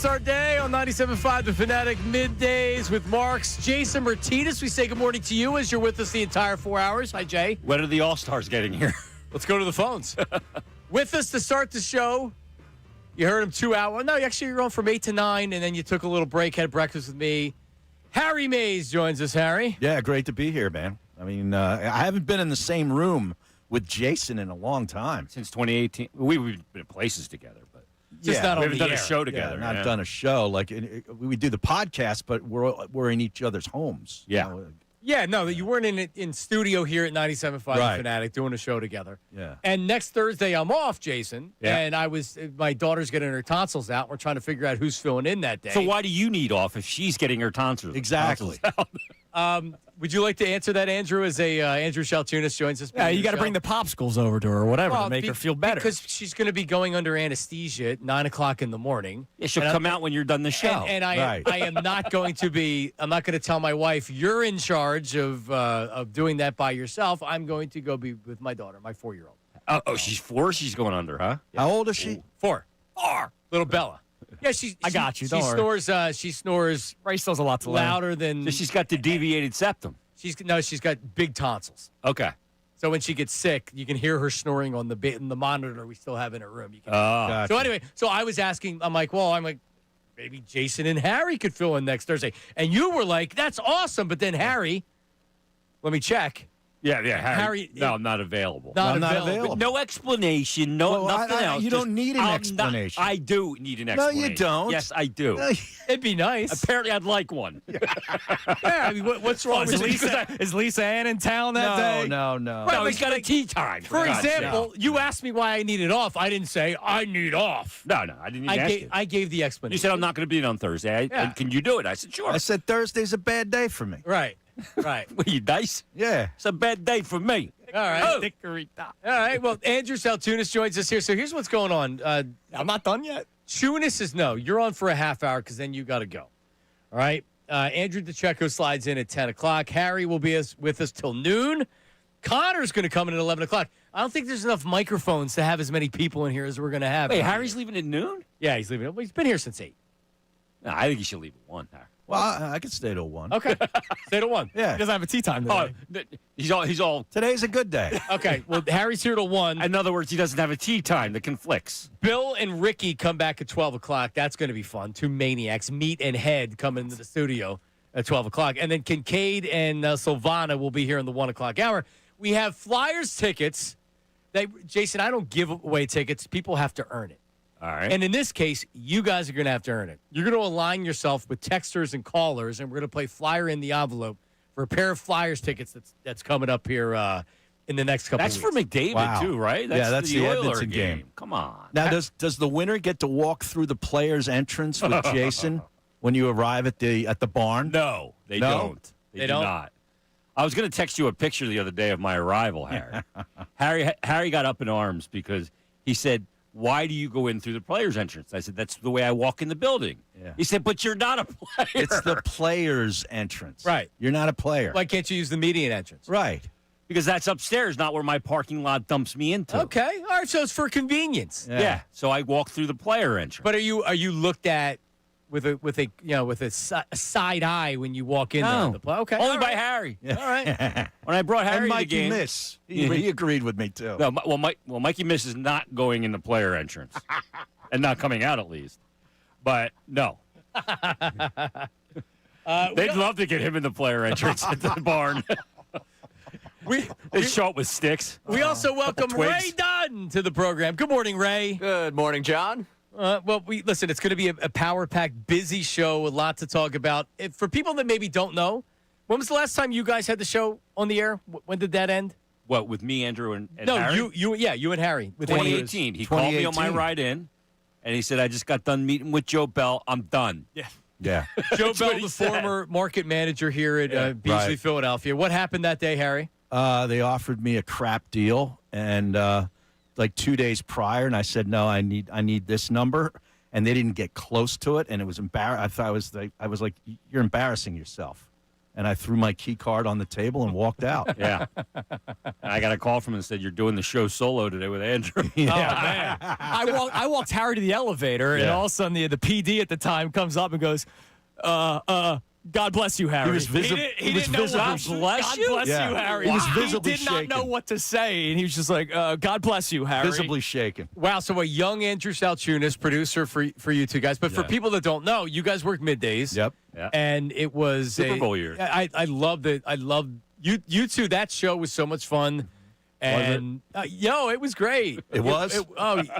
It's our day on 97.5 The Fanatic Middays with Marks. Jason Martinez, we say good morning to you as you're with us the entire 4 hours. Hi, Jay. When are the All-Stars getting here? Let's go to the phones. With us to start the show, you heard him 2 hours. No, actually, you're on from 8 to 9, and then you took a little break, had breakfast with me. Harry Mays joins us, Harry. Yeah, great to be here, man. I mean, I haven't been in the same room with Jason in a long time. Since 2018. We've been in places together, but Just not we on haven't the done air. a show together. Yeah, not done a show. Like we do the podcast, but we're in each other's homes. Yeah. You know? Yeah, no, you weren't in studio here at 97.5 The Fanatic doing a show together. Yeah. And next Thursday, I'm off, Jason. Yeah. And my daughter's getting her tonsils out. We're trying to figure out who's filling in that day. So why do you need off if she's getting her tonsils? Exactly. Would you like to answer that, Andrew, as Andrew Salciunas joins us? Yeah, you got to bring the popsicles over to her or whatever to make her feel better. Because she's going to be going under anesthesia at 9 o'clock in the morning. Yeah, she'll come out when you're done the show. And I am not going to I'm not going to tell my wife, you're in charge of doing that by yourself. I'm going to go be with my daughter, my 4-year-old. Oh, she's 4? She's going under, huh? How old is she? 4. Little Bella. Yeah, I got you. Don't worry. She snores Ray still has a lot to learn. louder than So she's got the deviated septum. she's got big tonsils. Okay. So when she gets sick, you can hear her snoring on the monitor we still have in her room. You can Gotcha. So anyway, I was asking, I'm like, maybe Jason and Harry could fill in next Thursday. And you were like, that's awesome. But then Harry, let me check. Yeah, Harry. Harry, I'm not available. Not I'm not available. available. No explanation. Well, Nothing else. you don't need an explanation. I do need an No, explanation. you don't. Yes, I do. It'd be nice. Apparently, I'd like one. Yeah, I mean, what's wrong with Is Lisa Ann in town that day? No. No, he's got a tea time. For God's example, sake. you asked me why I needed off. I didn't say I need off. No, I didn't even ask you. I gave the explanation. You said I'm not going to be in on Thursday. Yeah. Can you do it? I said sure. I said Thursday's a bad day for me. Right. What, you dice? Yeah. It's a bad day for me. All right. Dickorita. All right. Well, Andrew Salciunas joins us here. So here's what's going on. I'm not done yet. Tunis is no. You're on for a half hour because then you got to go. All right. Andrew DeCecco slides in at 10 o'clock. Harry will be with us till noon. Connor's going to come in at 11 o'clock. I don't think there's enough microphones to have as many people in here as we're going to have. Wait, Harry's leaving at noon? Yeah, he's leaving. He's been here since 8. No, I think he should leave at 1. Harry. Well, I could stay till 1. Okay. Stay to 1. Yeah. He doesn't have a tea time today. He's all. Today's a good day. Okay. Well, Harry's here till 1. In other words, he doesn't have a tea time that conflicts. Bill and Ricky come back at 12 o'clock. That's going to be fun. Two maniacs, Meat and Head, come into the studio at 12 o'clock. And then Kincade and Silvana will be here in the 1 o'clock hour. We have Flyers tickets. Jason, I don't give away tickets. People have to earn it. All right. And in this case, you guys are going to have to earn it. You're going to align yourself with texters and callers, and we're going to play Flyer in the envelope for a pair of Flyers tickets that's coming up here in the next couple That's of for weeks. McDavid, Wow. too, right? That's the Oiler Edmonton game. Come on. Now, does the winner get to walk through the player's entrance with Jason when you arrive at the barn? No, they No? don't. They do don't? not. I was going to text you a picture the other day of my arrival, Harry. Harry got up in arms because he said, why do you go in through the player's entrance? I said, that's the way I walk in the building. Yeah. He said, but you're not a player. It's the player's entrance. Right. You're not a player. Why can't you use the median entrance? Right. Because that's upstairs, not where my parking lot dumps me into. Okay. All right. So it's for convenience. Yeah. So I walk through the player entrance. But are you looked at with a side eye when you walk in No. there? Okay. Only all by right. Harry. All right. When I brought Harry And to the Mikey game. Miss. He agreed with me, too. No, Mikey Miss is not going in the player entrance. And not coming out, at least. But, no. They'd love to get him in the player entrance at the barn. They show up with sticks. We also welcome Twigs. Ray Dunn to the program. Good morning, Ray. Good morning, John. Listen, it's going to be a power-packed, busy show, a lot to talk about. For people that maybe don't know, when was the last time you guys had the show on the air? When did that end? What, with me, Andrew, and No, Harry? you and Harry. With 2018. He called me on my 2018. ride in, and he said, I just got done meeting with Joe Bell. I'm done. Yeah. Joe Bell, what he the said. former market manager here at Beasley, Right. Philadelphia. What happened that day, Harry? They offered me a crap deal, and like 2 days prior, and I said, no, I need this number. And they didn't get close to it, and it was embarrassing. I was like, you're embarrassing yourself. and I threw my key card on the table and walked out. Yeah. I got a call from him and said, "You're doing the show solo today with Andrew." Oh man, I walked Harry to the elevator, and all of a sudden the PD at the time comes up and goes, God bless you, Harry." He was visibly God shaking. bless you, Harry. He was visibly He did not know shaken. what to say, and he was just like, "God bless you, Harry." Visibly shaken. Wow, so a young Andrew Salciunas, producer for you two guys. But for Yeah. people that don't know, you guys worked Middays. Yep. Yeah. And it was Super Bowl year. I loved it. I loved you two. That show was so much fun. And it was great. It was?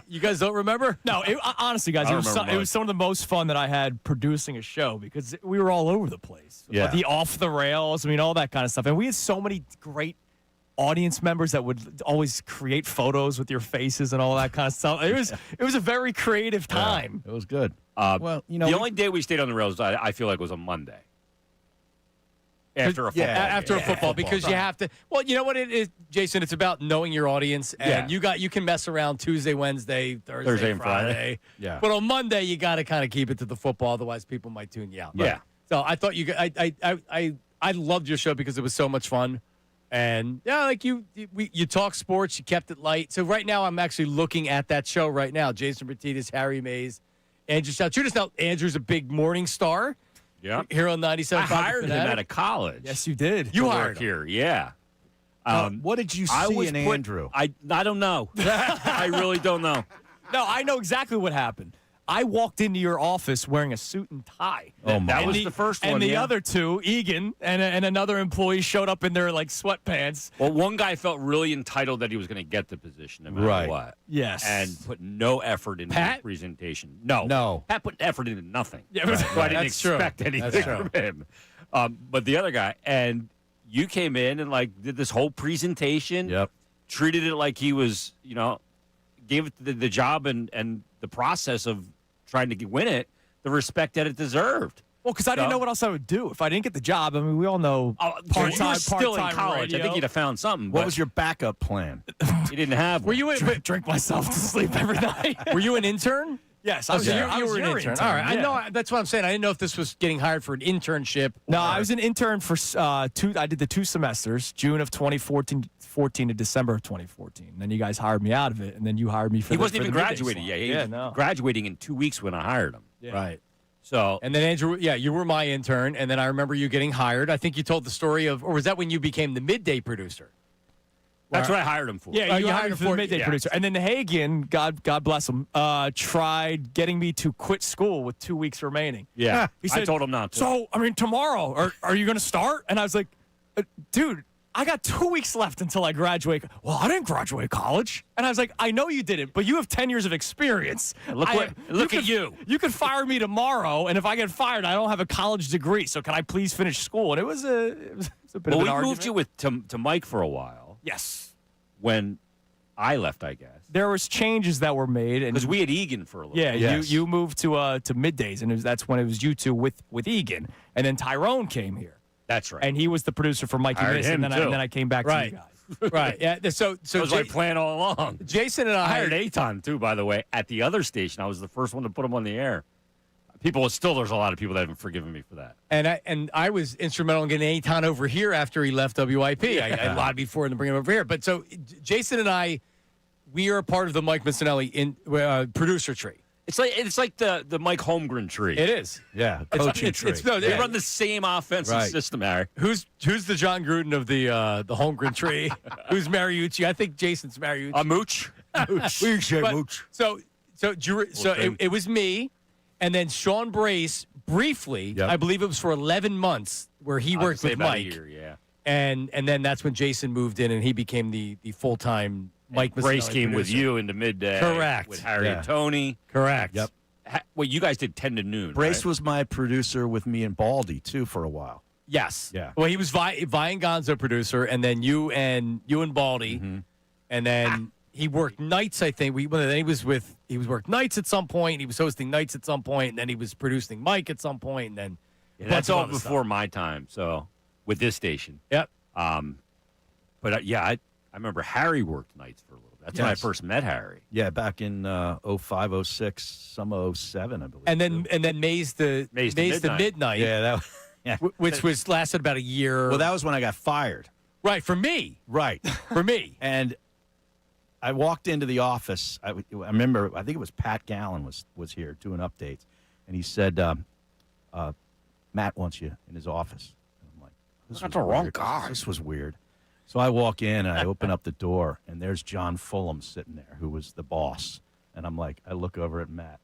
You guys don't remember? No, honestly, guys, I it was, remember it was some of the most fun that I had producing a show because we were all over the place. Yeah. The off the rails, I mean, all that kind of stuff. And we had so many great audience members that would always create photos with your faces and all that kind of stuff. It was a very creative time. It was good. Well, the only day we stayed on the rails, I feel like, was a Monday. After a football. After a football, because you have to. Well, you know what it is, Jason. It's about knowing your audience, and you can mess around Tuesday, Wednesday, Thursday and Friday. Friday. Yeah. But on Monday, you got to kind of keep it to the football, otherwise people might tune you out. Yeah. So I thought I loved your show because it was so much fun, and you talk sports, you kept it light. So right now, I'm actually looking at that show right now. Jason Bertitas, Harry Mays, Andrew Salciunas. Now Andrew's a big morning star. Yeah. Here on 97.5. I hired him Fanatic. out of college. Yes, you did. You to hired work him. here. Yeah. What did you I see was in put- Andrew? I don't know. I really don't know. No, I know exactly what happened. I walked into your office wearing a suit and tie. Oh, my. That was the first one. And the yeah. other two, Egan and another employee, showed up in their like sweatpants. Well, one guy felt really entitled that he was going to get the position no matter Right. what. Yes. And put no effort into Pat? his presentation. No. No. Pat put effort into nothing. Yeah, right. So I didn't That's true. expect anything That's true. from him. But the other guy, and you came in and did this whole presentation. Yep. Treated it like he was, gave it the job and the process of trying to win it the respect that it deserved. Well, because I didn't So- know what else I would do if I didn't get the job. I mean, we all know You part-time, were still in part-time college. radio. I think you'd have found something. What but was your backup plan? you didn't have? Were one. you in, drink myself to sleep every night? were you an intern? Yes, Oh, so I you was were an your intern. All right, I yeah. know. That's what I'm saying. I didn't know if this was getting hired for an internship. No, I was an intern for I did the 2 semesters, June of 2014 to December of 2014. And then you guys hired me out of it, and then you hired me for He the, wasn't for even the Midday graduated slot. yet. He Yeah, was no. graduating in 2 weeks when I hired him. Yeah. Right. So And then Andrew, you were my intern, and then I remember you getting hired. I think you told the story of, or was that when you became the midday producer? that's what I hired him for. Yeah, you hired hired him for the for- midday yeah. producer. And then Hagen, God bless him, tried getting me to quit school with 2 weeks remaining. Yeah. He I said, told him not to. So, I mean, tomorrow, are you going to start? And I was like, dude, I got 2 weeks left until I graduate. Well, I didn't graduate college. And I was like, I know you didn't, but you have 10 years of experience. Look at you. You could fire me tomorrow, and if I get fired, I don't have a college degree. So can I please finish school? And it was a bit Well, of we an moved argument. you to Mike for a while Yes. when I left, I guess. There was changes that were made, and Because we had Egan for a little bit. Yes. you moved to Middays, and that's when it was you two with Egan, and then Tyrone came here, That's right. and he was the producer for Mikey Hired Miss, him, and then too. I came back to Right. you guys. Right. Yeah. So that was my plan all along. Jason and I I hired Aton, too, by the way, at the other station. I was the first one to put him on the air. There's a lot of people that haven't forgiven me for that. And I was instrumental in getting Aton over here after he left WIP. I lobbied for him to bring him over here. But so Jason and I, we are a part of the Mike Missinelli producer tree. It's like the Mike Holmgren tree. It is. Yeah, coaching tree. no, They yeah. run the same offensive Right. system, Harry. Who's the John Gruden of the Holmgren tree? Who's Mariucci? I think Jason's Mariucci. Mooch. We say But- mooch. So it was me, and then Sean Brace briefly. Yep. I believe it was for 11 months where he worked with about a Mike, year, yeah. and then that's when Jason moved in and he became the full time Mike. Brace Missinelli came with producer. you into midday. Correct. With Harry Yeah. and Tony. Correct. Yep. Well, you guys did 10 to noon. Brace right? was my producer with me and Baldy, too, for a while. Yes. Yeah. Well, he was Vi and Gonzo producer, and then you and Baldy, and then he worked nights. I think he worked nights at some point. He was hosting nights at some point, and then he was producing Mike at some point, and then Yeah, a that's bunch of all other before stuff. my time. So with this station. Yep. But I remember Harry worked nights for a little bit. That's when I Yes. first met Harry. Yeah, back in 05, 06, some 07, I believe. And then Maze the Maze to Midnight. Midnight. yeah, that Yeah. which was lasted about a year. Well, that was when I got fired. right, for me. Right. For me. And I walked into the office. I remember, I think it was Pat Gallen was here doing updates. And he said, Matt wants you in his office. And I'm like, this That's was the wrong weird. guy. This was weird. So I walk in and I open up the door, and there's John Fulham sitting there, who was the boss. And I'm like, I look over at Matt.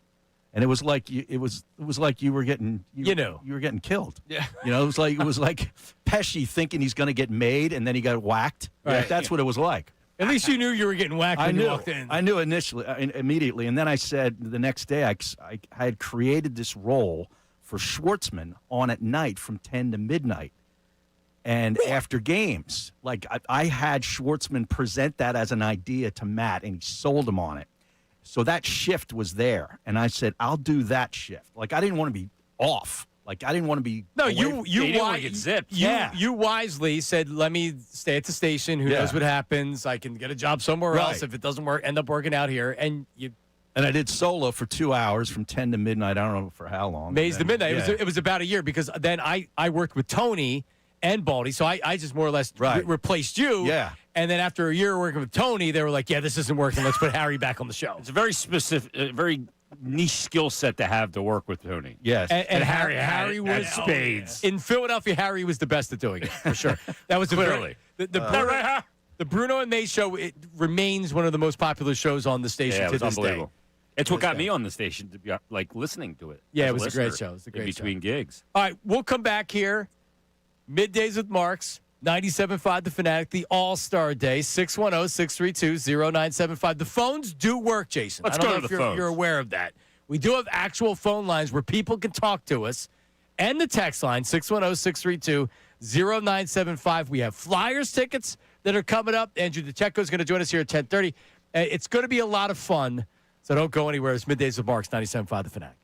And it was like you were getting you were getting killed. Yeah. You know, it was like Pesci thinking he's going to get made, and then he got whacked. Right. That's what it was like. At least you knew you were getting whacked when you walked in. I knew initially, immediately, and then I said the next day I had created this role for Schwartzman on at night from 10 to midnight, and after games, like I had Schwartzman present that as an idea to Matt, and he sold him on it. So that shift was there, and I said, I'll do that shift. Like, I didn't want to be off. Like, I didn't want to be. No, away you from- didn't wanna get zipped. You wisely said, let me stay at the station. Who Yeah. knows what happens? I can get a job somewhere Right. else. If it doesn't work, end up working out here. And you And I did solo for 2 hours from 10 to midnight. I don't know for how long. Maze to And then- midnight. yeah. It was about a year because then I worked with Tony and Baldy, so I just more or less Right. replaced you. Yeah. And then after a year working with Tony, they were like, yeah, this isn't working. Let's put Harry back on the show. It's a very specific, very niche skill set to have to work with Tony. Yes. And Harry Harry was spades. in Philadelphia. Harry was the best at doing it for sure. That was Clearly. The Bruno and Maze show. It remains one of the most popular shows on the station Yeah, it to was this unbelievable. day. It's what got me on the station to be like listening to it. Yeah, as it was a great listener show. It was a in great show. between gigs. All right, we'll come back here. Middays with Marks, 97.5 The Fanatic, the All-Star Day, 610-632-0975. The phones do work, Jason. Let's I don't go know to if the phones. you're aware of that. We do have actual phone lines where people can talk to us, and the text line, 610-632-0975. We have Flyers tickets that are coming up. Andrew DeCecco is going to join us here at 10:30. It's going to be a lot of fun, so don't go anywhere. It's Middays with Marks, 97.5 The Fanatic.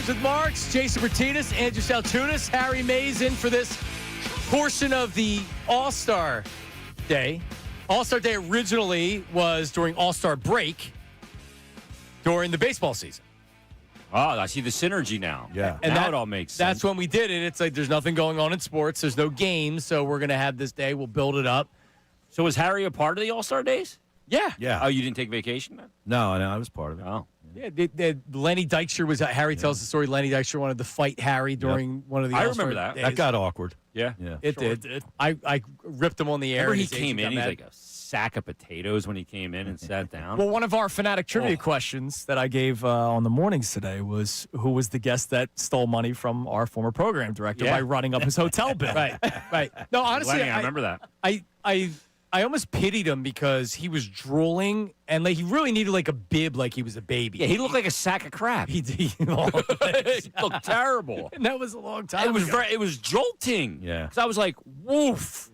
with Marks, Jason Martinez, Andrew Salciunas, Harry Mays in for this portion of the All-Star Day. All-Star Day originally was during All-Star break during the baseball season. Oh, I see the synergy now. Yeah. And now that- it all makes That's sense. when we did it. It's like there's nothing going on in sports. There's no games, so we're going to have this day. We'll build it up. So was Harry a part of the All-Star days? Yeah. Yeah. Oh, you didn't take vacation then? No, I was part of it. Oh. Yeah, Lenny Dykstra was Harry tells the story. Lenny Dykstra wanted to fight Harry during one of the I All-Star remember that. days. That got awkward. Yeah. Yeah. It did. I ripped him on the air. Remember and he his came agent in, got he's mad. like a sack of potatoes when he came in and sat down. Well, one of our Fanatic trivia questions that I gave on the mornings today was who was the guest that stole money from our former program director Yeah. by running up his hotel bill. Right. No, honestly, Lenny, I remember that. I almost pitied him because he was drooling and like he really needed like a bib, like he was a baby. Yeah, he looked like a sack of crap. He did. He looked terrible. And that was a long time. It was ago. it was jolting. Yeah. Because I was like, woof.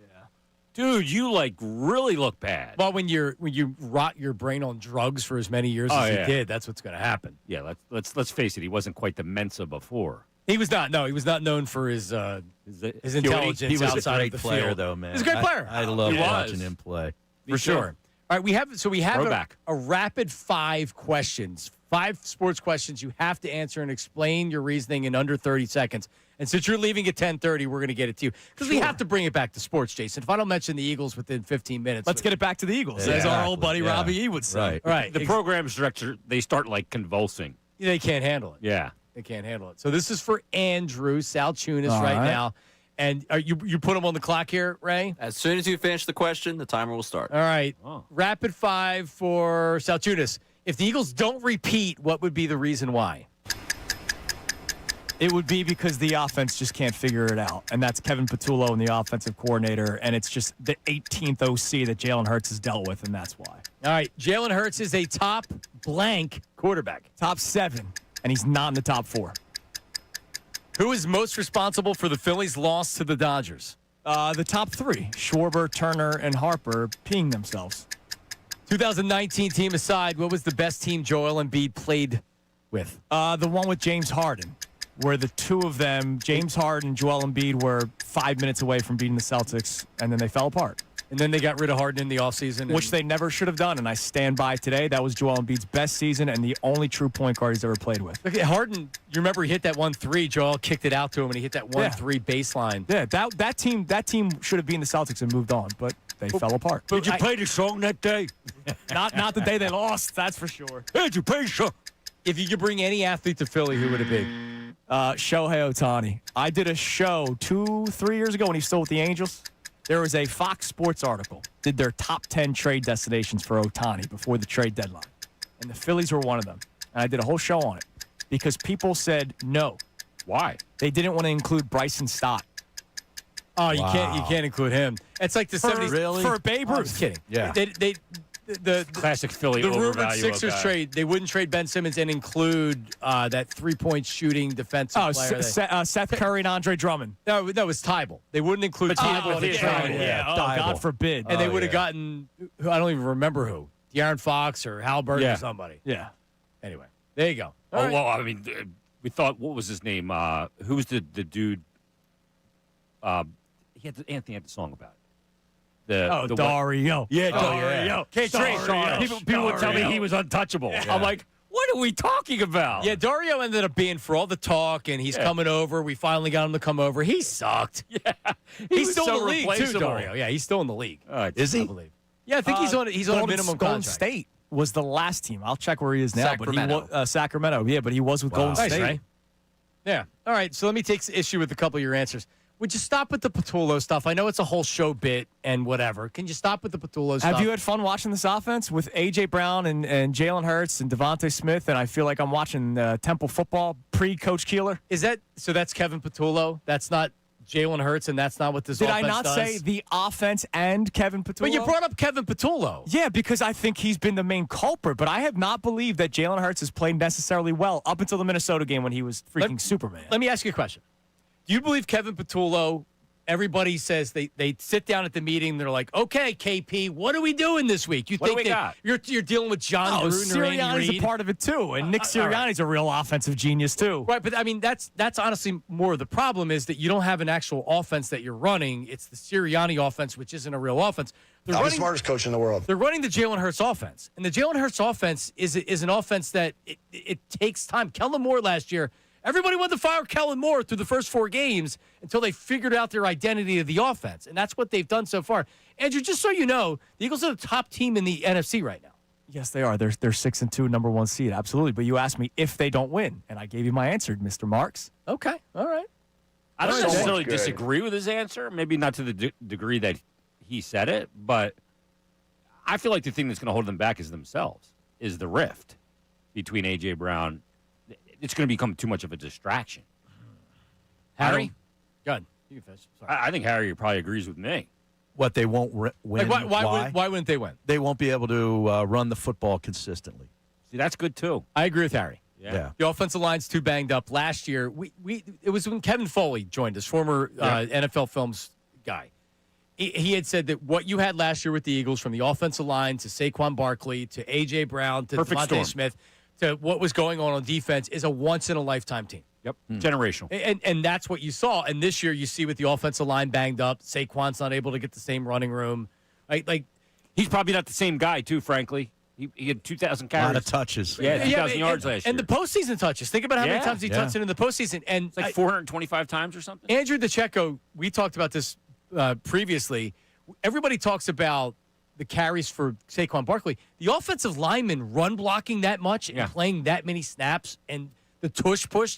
Dude, you like really look bad. Well, when you rot your brain on drugs for as many years as yeah. he did, that's what's going to happen. Yeah, let's face it, he wasn't quite the Mensa before. He was not. No, he was not known for his intelligence. He was a outside great of the player, field. though, man. He was a great player. I love He watching was. him play. For sure. All right, we have Throwback. a rapid 5 questions. 5 sports questions you have to answer and explain your reasoning in under 30 seconds. And since you're leaving at 10:30, we're going to get it to you because we have to bring it back to sports, Jason. If I don't mention the Eagles within 15 minutes, Let's get it back to the Eagles, Yeah, as our exactly. old buddy Yeah. Robbie E would say. Right. The program's director, they start like convulsing. They can't handle it. Yeah. They can't handle it. So this is for Andrew Salciunas All right right. now. And you put him on the clock here, Ray? As soon as you finish the question, the timer will start. All right. Oh. Rapid 5 for Salciunas. If the Eagles don't repeat, what would be the reason why? It would be because the offense just can't figure it out. And that's Kevin Patullo and the offensive coordinator. And it's just the 18th OC that Jalen Hurts has dealt with, and that's why. All right. Jalen Hurts is a top blank quarterback. Top 7, and he's not in the top 4. Who is most responsible for the Phillies' loss to the Dodgers? The top 3, Schwarber, Turner, and Harper, peeing themselves. 2019 team aside, what was the best team Joel Embiid played with? The one with James Harden, where the two of them, James Harden and Joel Embiid, were 5 minutes away from beating the Celtics, and then they fell apart, And then they got rid of Harden in the offseason. which they never should have done, and I stand by today. That was Joel Embiid's best season and the only true point guard he's ever played with. Look at Harden. You remember he hit that 1-3. Joel kicked it out to him, and he hit that 1-3 baseline. Yeah, that team should have been the Celtics and moved on, but they fell apart. Did you play the song that day? Not the day they lost, that's for sure. Did you play the song? If you could bring any athlete to Philly, who would it be? Shohei Ohtani. I did a show 2-3 years ago when he was still with the Angels. There was a Fox Sports article, did their top 10 trade destinations for Ohtani before the trade deadline. And the Phillies were one of them. And I did a whole show on it because people said no. Why? They didn't want to include Bryson Stott. Oh, you can't include him. It's like the 70s. Really? For Babe I Ruth. was kidding. Yeah. The Classic Philly the rumored overvalue Sixers guy. trade, they wouldn't trade Ben Simmons and include that 3-point shooting defensive Oh, player. Seth Curry and Andre Drummond. No, it was Tybalt. They wouldn't include Tybalt in the trade. Oh, Thibault. God forbid. And they Oh, would have yeah. gotten, I don't even remember who, De'Aaron Fox or Hal Burton Yeah. or somebody. Yeah. Anyway, there you go. All Oh, right. well, I mean, we thought, what was his name? Who was the dude? Anthony had the song about it. The Dario. Yeah, Dario. Can't trade Dario. People would tell me he was untouchable. I'm like, what are we talking about? Yeah, Dario ended up being for all the talk, and he's coming over. We finally got him to come over. He sucked. Yeah. He's was still so in the league, too, replaceable. Dario. Yeah, he's still in the league. Is I he? believe. Yeah, I think he's on a Golden- minimum Golden contract. State was the last team. I'll check where he is now. Sacramento. But he Sacramento. Yeah, but he was with Golden Nice, State. right? Yeah. All right, so let me take issue with a couple of your answers. Would you stop with the Patullo stuff? I know it's a whole show bit and whatever. Can you stop with the Patullo stuff? Have you had fun watching this offense with A.J. Brown and Jalen Hurts and Devontae Smith? And I feel like I'm watching Temple football pre-Coach Keeler. Is that so? That's Kevin Patullo. That's not Jalen Hurts, and that's not what this Did I offense not does? say the offense and Kevin Patullo? But you brought up Kevin Patullo. Yeah, because I think he's been the main culprit. But I have not believed that Jalen Hurts has played necessarily well up until the Minnesota game when he was freaking Superman. Let me ask you a question. Do you believe Kevin Patullo everybody says they sit down at the meeting. They're like, okay, KP, what are we doing this week? You What do think we that got? you're dealing with John Oh, Gruden or Andy Sirianni's Reid? a part of it too, and Nick all right. Sirianni's a real offensive genius too. Right, but I mean that's honestly more of the problem is that you don't have an actual offense that you're running. It's the Sirianni offense, which isn't a real offense. I'm the smartest coach in the world. They're running the Jalen Hurts offense, and the Jalen Hurts offense is an offense that it takes time. Kellen Moore last year, everybody wanted to fire Kellen Moore through the first 4 games until they figured out their identity of the offense, and that's what they've done so far. Andrew, just so you know, the Eagles are the top team in the NFC right now. Yes, they are. They're 6-2, number 1 seed, absolutely. But you asked me if they don't win, and I gave you my answer, Mr. Marks. Okay, all right. I don't So necessarily good. disagree with his answer. Maybe not to the degree that he said it, but I feel like the thing that's going to hold them back is themselves, is the rift between A.J. Brown. It's going to become too much of a distraction. Harry, go ahead. You can finish. Sorry. I think Harry probably agrees with me. What they won't win? Like, why wouldn't they win? They won't be able to run the football consistently. See, that's good too. I agree with Harry. Yeah. The offensive line's too banged up. Last year, it was when Kevin Foley joined us, former NFL Films guy. He had said that what you had last year with the Eagles, from the offensive line to Saquon Barkley to A.J. Brown to Perfect storm. Devontae Smith to what was going on defense, is a once-in-a-lifetime team. Yep. Generational. And that's what you saw. And this year, you see with the offensive line banged up, Saquon's not able to get the same running room. Like He's probably not the same guy, too, frankly. He had 2,000 A carries. lot of touches. Yeah, 2,000 yards last year. And the postseason touches. Think about how many times he touched it in the postseason. And It's like 425 times or something. Andrew DeCecco, we talked about this previously. Everybody talks about the carries for Saquon Barkley. The offensive linemen run blocking that much and playing that many snaps, and the tush push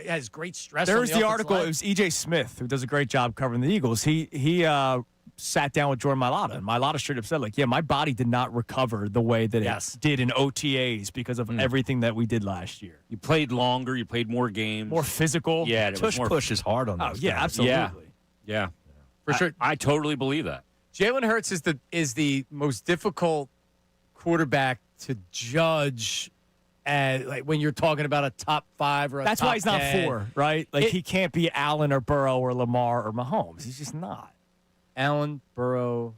has great stress. There's on the offensive article. line. It was E.J. Smith, who does a great job covering the Eagles. He sat down with Jordan Mailata, and Mailata straight up said, like, yeah, my body did not recover the way that it did in OTAs because of everything that we did last year. You played longer. You played more games. More physical. Yeah, it was Tush more push is hard on Oh, those yeah, guys. absolutely. Yeah. For sure. I totally believe that. Jalen Hurts is the most difficult quarterback to judge. Like when you're talking about a top 5 or a That's top why he's not 10. 4, right? Like, he can't be Allen or Burrow or Lamar or Mahomes. He's just not. Allen, Burrow.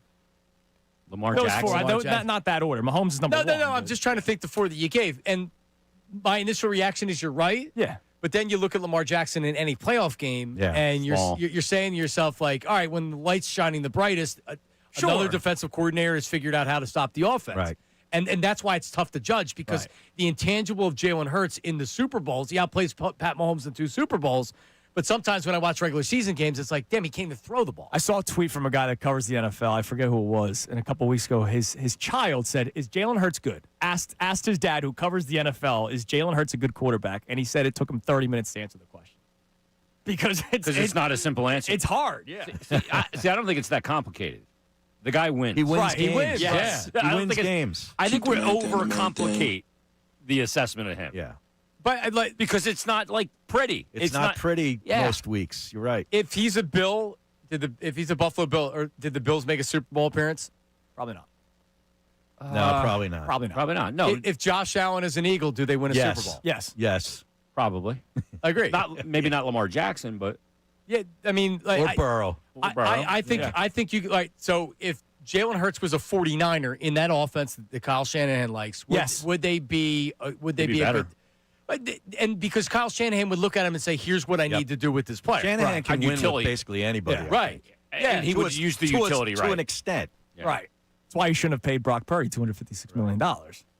Lamar Those Jackson. 4, Lamar Jackson. not that order. Mahomes is number 1. No. I'm just trying to think the 4 that you gave. And my initial reaction is you're right. Yeah. But then you look at Lamar Jackson in any playoff game, and small. you're saying to yourself, like, all right, when the light's shining the brightest, another defensive coordinator has figured out how to stop the offense. Right. And that's why it's tough to judge, because the intangible of Jalen Hurts in the Super Bowls, he outplays Pat Mahomes in 2 Super Bowls. But sometimes when I watch regular season games, it's like, damn, he can't even throw the ball. I saw a tweet from a guy that covers the NFL. I forget who it was. And a couple weeks ago, his child said, "Is Jalen Hurts good?" Asked his dad, who covers the NFL, "Is Jalen Hurts a good quarterback?" And he said it took him 30 minutes to answer the question. Because it's not a simple answer. It's hard. Yeah. See, I don't think it's that complicated. The guy wins. He wins Right, games. he wins. Yes. He I don't wins think it's- games. I think we overcomplicate the assessment of him. Yeah. But I'd like, Because it's not like pretty. It's not pretty Yeah. most weeks. You're right. if he's a Bill, if he's a Buffalo Bill, or did the Bills make a Super Bowl appearance? Probably not. No, probably not. Probably not. Probably not. No, If Josh Allen is an Eagle, do they win a Yes. Super Bowl? Yes. Yes. probably. I agree. Maybe not Lamar Jackson, but Yeah, I mean, like, Or Burrow. I think you like. So if Jalen Hurts was a 49er in that offense that Kyle Shanahan likes, would they be? Would they They'd be be a better. good? And because Kyle Shanahan would look at him and say, "Here's what I need to do with this player." Shanahan can On win utility. with basically anybody. I Right. think. Yeah. he would use the To a- utility to right. an extent. Yeah. Right. That's why you shouldn't have paid Brock Purdy $256 million.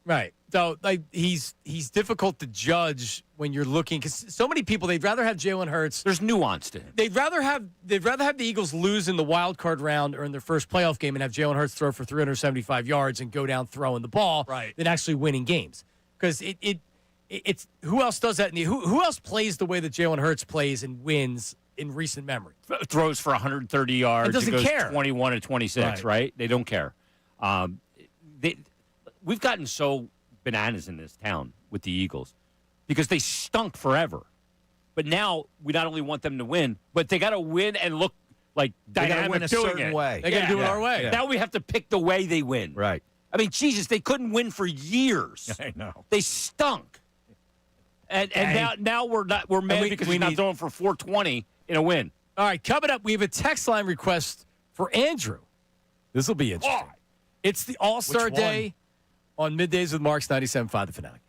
Right. So like he's difficult to judge when you're looking, because so many people, they'd rather have Jalen Hurts. There's nuance to him. They'd rather have the Eagles lose in the wild card round or in their first playoff game and have Jalen Hurts throw for 375 yards and go down throwing the ball than actually winning games. Because it's who else does that? Who else plays the way that Jalen Hurts plays and wins in recent memory? Throws for 130 yards. And doesn't goes care. 21 and 26, right? They don't care. We've gotten so bananas in this town with the Eagles because they stunk forever. But now we not only want them to win, but they got to win and look like They gotta dynamic win a doing certain it. way. They got to do it our way. Yeah. Now we have to pick the way they win. Right. I mean, Jesus, they couldn't win for years. I know. They stunk. And now we're mad because we he's not need- throwing for 420 in a win. All right, coming up, we have a text line request for Andrew. This will be interesting. It's the All-Star Which one? Day on Middays with Marks 97.5 The Fanatic.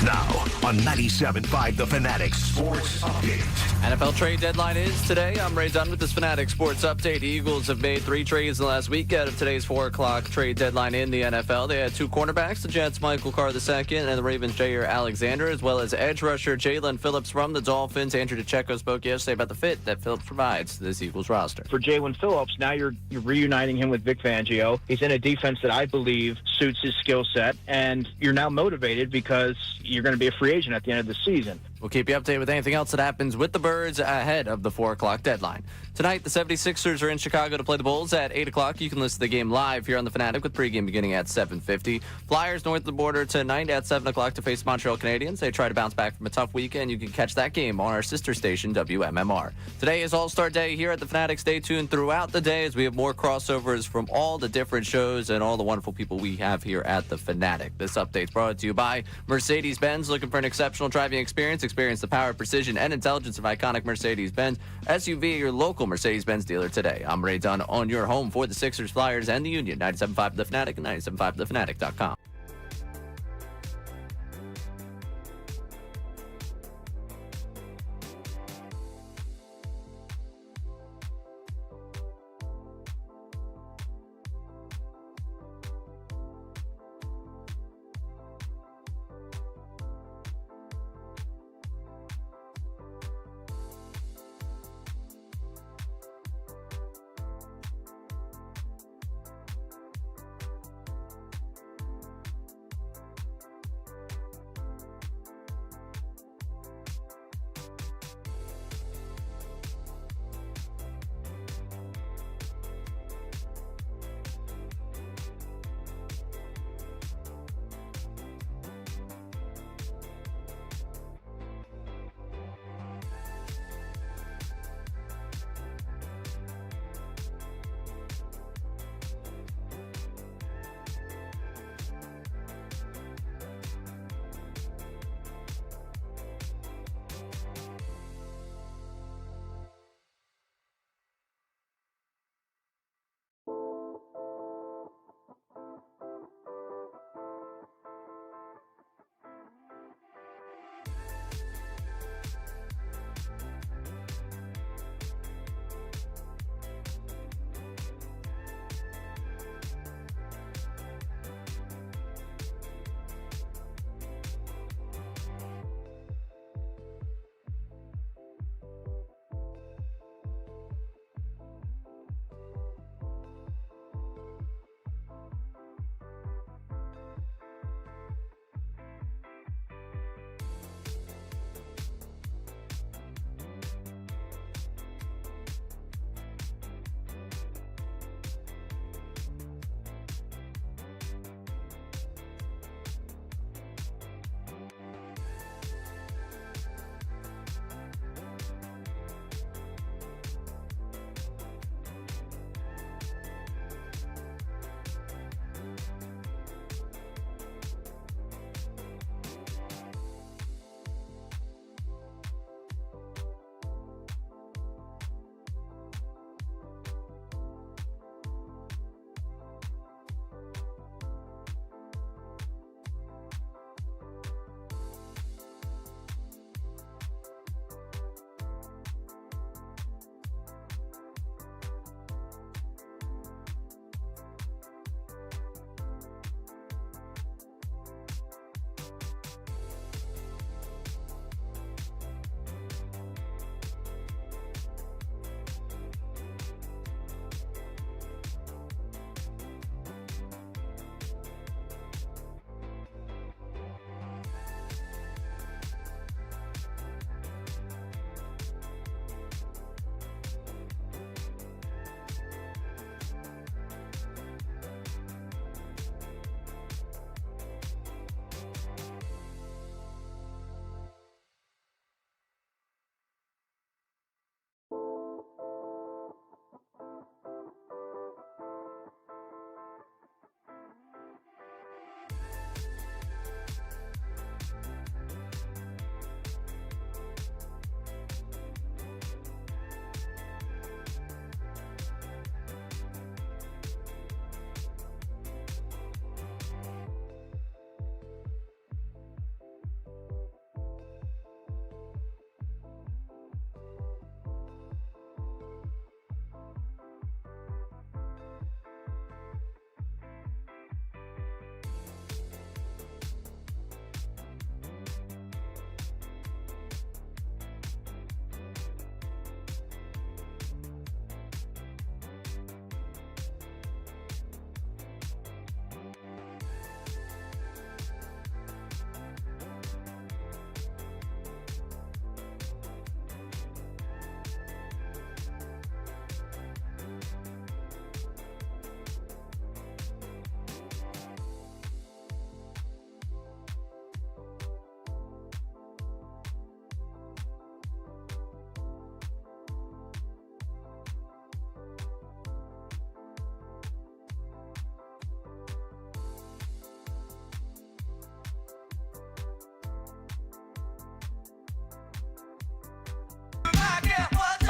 Now on 97.5 The Fanatic Sports Update. NFL trade deadline is today. I'm Ray Dunn with this Fanatic Sports Update. The Eagles have made 3 trades in the last week out of today's 4 o'clock trade deadline in the NFL. They had 2 cornerbacks, the Jets' Michael Carr II and the Ravens' Jair Alexander, as well as edge rusher Jalen Phillips from the Dolphins. Andrew DeCecco spoke yesterday about the fit that Phillips provides to this Eagles roster. For Jalen Phillips, now you're reuniting him with Vic Fangio. He's in a defense that I believe suits his skill set, and you're now motivated because you're going to be a free agent at the end of the season. We'll keep you updated with anything else that happens with the Birds ahead of the 4 o'clock deadline. Tonight, the 76ers are in Chicago to play the Bulls at 8 o'clock. You can listen to the game live here on the Fanatic with pregame beginning at 7:50. Flyers north of the border tonight at 7 o'clock to face Montreal Canadiens. They try to bounce back from a tough weekend. You can catch that game on our sister station, WMMR. Today is All-Star Day here at the Fanatic. Stay tuned throughout the day as we have more crossovers from all the different shows and all the wonderful people we have here at the Fanatic. This update's brought to you by Mercedes-Benz. Looking for an exceptional driving experience? Experience the power, precision, and intelligence of iconic Mercedes-Benz SUV, your local Mercedes-Benz dealer today. I'm Ray Dunn on your home for the Sixers, Flyers, and the Union. 97.5 The Fanatic and 97.5thefanatic.com.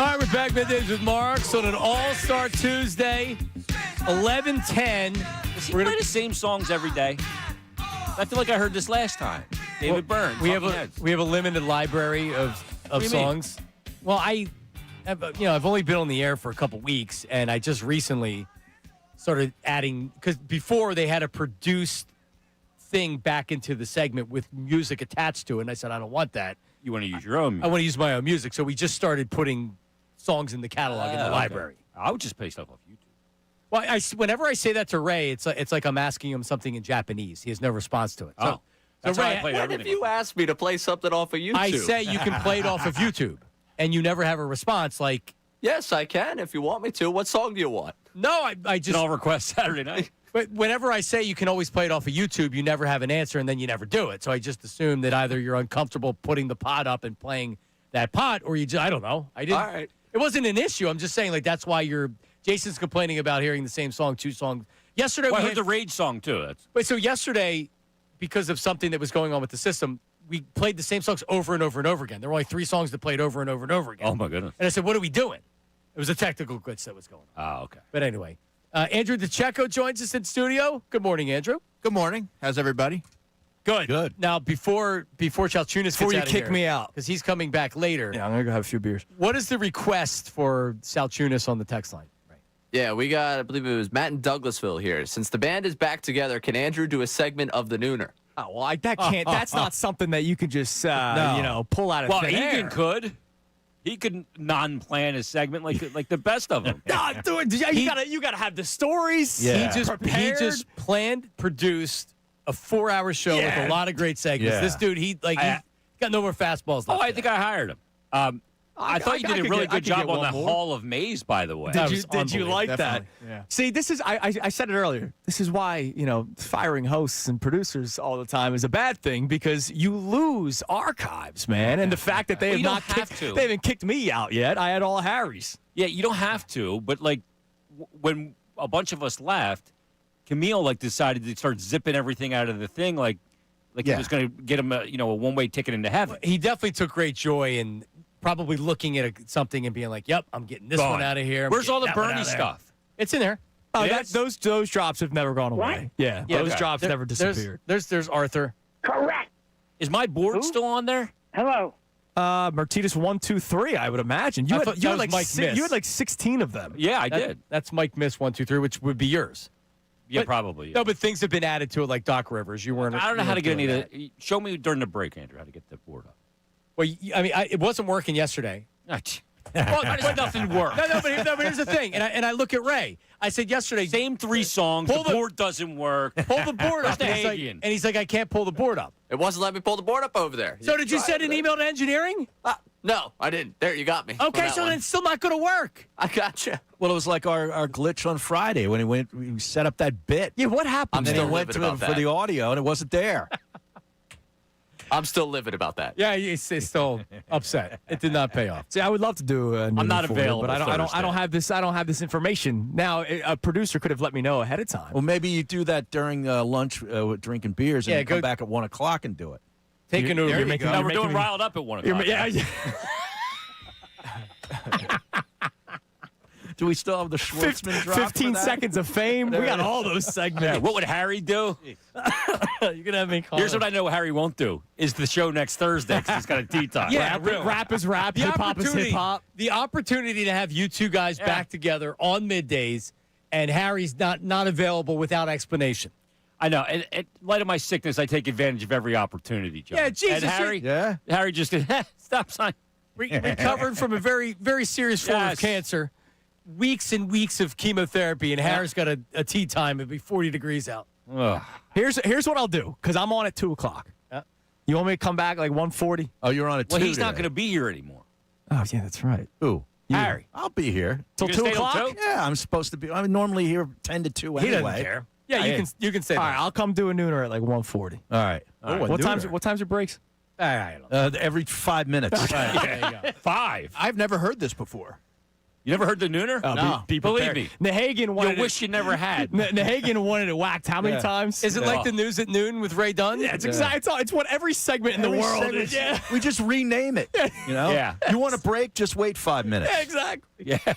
All right, we're back middays with Marks on an All-Star Tuesday, 11:10. Does he play the same songs every day? I feel like I heard this last time. David Byrne. We have a limited library of songs. Well, I've only been on the air for a couple weeks, and I just recently started adding, because before they had a produced thing back into the segment with music attached to it, and I said I don't want that. You want to use your own music. I want to use my own music, so we just started putting songs in the catalog in the library. I would just play stuff off YouTube. Well, whenever I say that to Ray, it's like I'm asking him something in Japanese. He has no response to it. So, That's Ray, how I played When everything. have you asked me to play something off of YouTube? I say you can play it off of YouTube, and you never have a response. Like, Yes, I can if you want me to. What song do you want? no, I just. All request Saturday night. But whenever I say you can always play it off of YouTube, you never have an answer, and then you never do it. So I just assume that either you're uncomfortable putting the pod up and playing that pod, or you just, I don't know. I didn't. All right. It wasn't an issue. I'm just saying, like, that's why Jason's complaining about hearing the same song, two songs. Yesterday, Well, I we heard had, the Rage song, too. wait, so yesterday, because of something that was going on with the system, we played the same songs over and over and over again. There were only 3 songs that played over and over and over again. Oh, my goodness. And I said, what are we doing? It was a technical glitch that was going on. Oh, okay. But anyway, Andrew DeCecco joins us in studio. Good morning, Andrew. Good morning. How's everybody? Good. Good. Now, before Salciunas gets Before you out of kick here, me out. because he's coming back later, Yeah, I'm going to go have a few beers. what is the request for Salciunas on the text line? Yeah, we got, I believe it was Matt in Douglasville here. Since the band is back together, can Andrew do a segment of the Nooner? Oh, well, that's not something that you can just, pull out of Well, thin air. Egan could. He could non-plan his segment like the best of them. No, dude, you gotta have the stories. Yeah. He prepared. just produced a 4-hour show with a lot of great segments. Yeah. This dude, he's got no more fastballs left. Oh, I think I hired him. I thought you did a really good job on the Hall of Maze, by the way. That Did was you unbelievable. like that? Definitely. Yeah. See, this is I said it earlier. This is why, firing hosts and producers all the time is a bad thing, because you lose archives, man. And the fact that they Well, have you not don't have kicked, to. they haven't kicked me out yet. I had all Harry's. Yeah, you don't have to, but when a bunch of us left, Camille decided to start zipping everything out of the thing, it was going to get him a one-way ticket into heaven. He definitely took great joy in probably looking at something and being like, yep, I'm getting this one out of here. I'm Where's getting all the that one Bernie out of there. stuff? It's in there. Oh, Yes? those drops have never gone away. Yeah, Yeah, those okay. drops never disappeared. There's Arthur. Correct. Is my board still on there? Hello. Martinez 1, 2, 3. I would imagine you I had thought you that had was like Mike Miss. you had like 16 of them. Yeah, I did. That's Mike Miss 1, 2, 3, which would be yours. Yeah, but- probably. Yeah. No, but things have been added to it, like Doc Rivers. You weren't. I don't know you how to weren't get any doing of the. Show me during the break, Andrew, how to get the board up. Well, it wasn't working yesterday. Well, nothing worked. No, but here's the thing, and I look at Ray. I said yesterday, Same 3 songs. Pull The the- board doesn't work. pull the board up. Mr. And he's like, I can't pull the board up. It wasn't letting me pull the board up over there. So did you send an email to engineering? No, I didn't. There, you got me. on Okay, that so one. then it's still not going to work. I got you. Well, it was like our glitch on Friday when we set up that bit. Yeah, what happened? I'm And then still it went livid to about for that. the audio, and it wasn't there. I'm still livid about that. Yeah, it's still upset. It did not pay off. See, I would love to do. I'm not available but I don't Thursday. have this. I don't have this information now. A producer could have let me know ahead of time. Well, maybe you do that during lunch with drinking beers, and Yeah, you come go- back at 1 o'clock and do it. Take an There Uber. you go. No, You're we're doing making me- Riled Up at 1 o'clock. Yeah. Do we still have the Schwartzman drop? 15 for that? seconds of fame. We got all those segments. Yeah, what would Harry do? You're going to have me call Here's him. what I know Harry won't do: is the show next Thursday because he's got a tea time. Yeah, Rap is rap. The Hip hop is opportunity, hip hop. the opportunity to have you two guys back together on middays, and Harry's not available without explanation. I know. And in light of my sickness, I take advantage of every opportunity, John. Yeah, Jesus, And Harry, Yeah. Harry just stop sign. Recovered from a very, very serious form of Yes. cancer. Weeks and weeks of chemotherapy, and Harry's got a tea time. It'd be 40 degrees out. Ugh. Here's what I'll do, because I'm on at 2 o'clock. You want me to come back like 1:40? Oh, you're on a Well, 2 he's not today. going to be here anymore. Oh yeah, that's right. Who? Harry. I'll be here. Till You 2 gonna stay till o'clock. 2? Yeah, I'm supposed to be. I'm normally here 10 to 2 He anyway. doesn't care. Yeah, you can say All that. right, I'll come do a nooner at like 1:40. All right. What time's your breaks? I don't know. Every 5 minutes. There you go. 5. I've never heard this before. You never heard the nooner? No. Be Believe prepared. me. Nahagan wanted You wish you never had. Nahagan wanted it whacked how many times? Is it like the news at noon with Ray Dunn? Yeah, it's exactly. It's what every segment in the Every world segment, is. Yeah. We just rename it. You know? Yeah. You want a break? Just wait 5 minutes. Yeah, exactly. Yeah.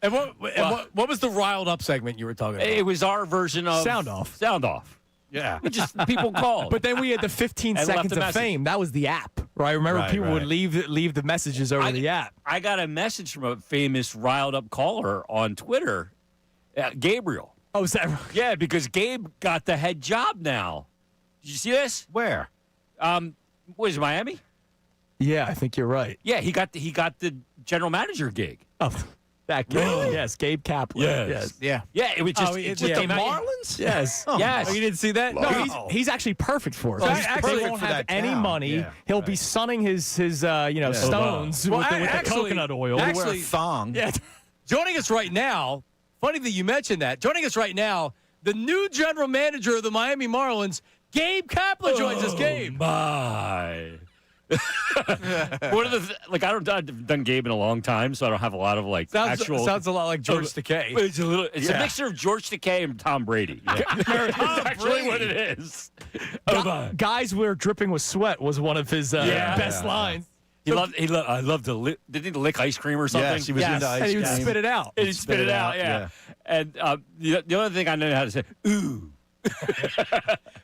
And what was the riled up segment you were talking about? It was our version of Sound off. Sound off. Yeah. We just people called. But then we had the 15 And seconds left a of message. fame. That was the app, right? Remember, Right, people would right. leave the messages over the app. I got a message from a famous riled up caller on Twitter, Gabriel. Oh, is that right? Yeah, because Gabe got the head job now. Did you see this? Where? What is it, Miami? Yeah, I think you're right. Yeah, he got the general manager gig. Oh, that Gabe. Yes, Gabe Kaplan. Yes. Yeah. Yeah, it was just, it just yeah. came out. Marlins? Yes. Yes. Oh, you didn't see that? No, he's actually perfect for it. Oh, So he's he perfect won't for have that any town. money. Yeah, He'll right. be sunning his stones Well, with the actually- coconut oil. actually- Wear a thong. Yeah. Joining us right now, funny that you mentioned that. Joining us right now, the new general manager of the Miami Marlins, Gabe Kaplan, joins us. Gabe. My. One of the I've done Gabe in a long time, so I don't have a lot of actual. Sounds a lot like George Takei. It's a mixture of George Takei and Tom Brady. That's actually what it is. Guys were dripping with sweat was one of his best lines. I love to lick. Did he lick ice cream or something? Yes, he was into ice And he would cream. spit it out. And he spit it out. Yeah. And the other thing I know how to say, ooh.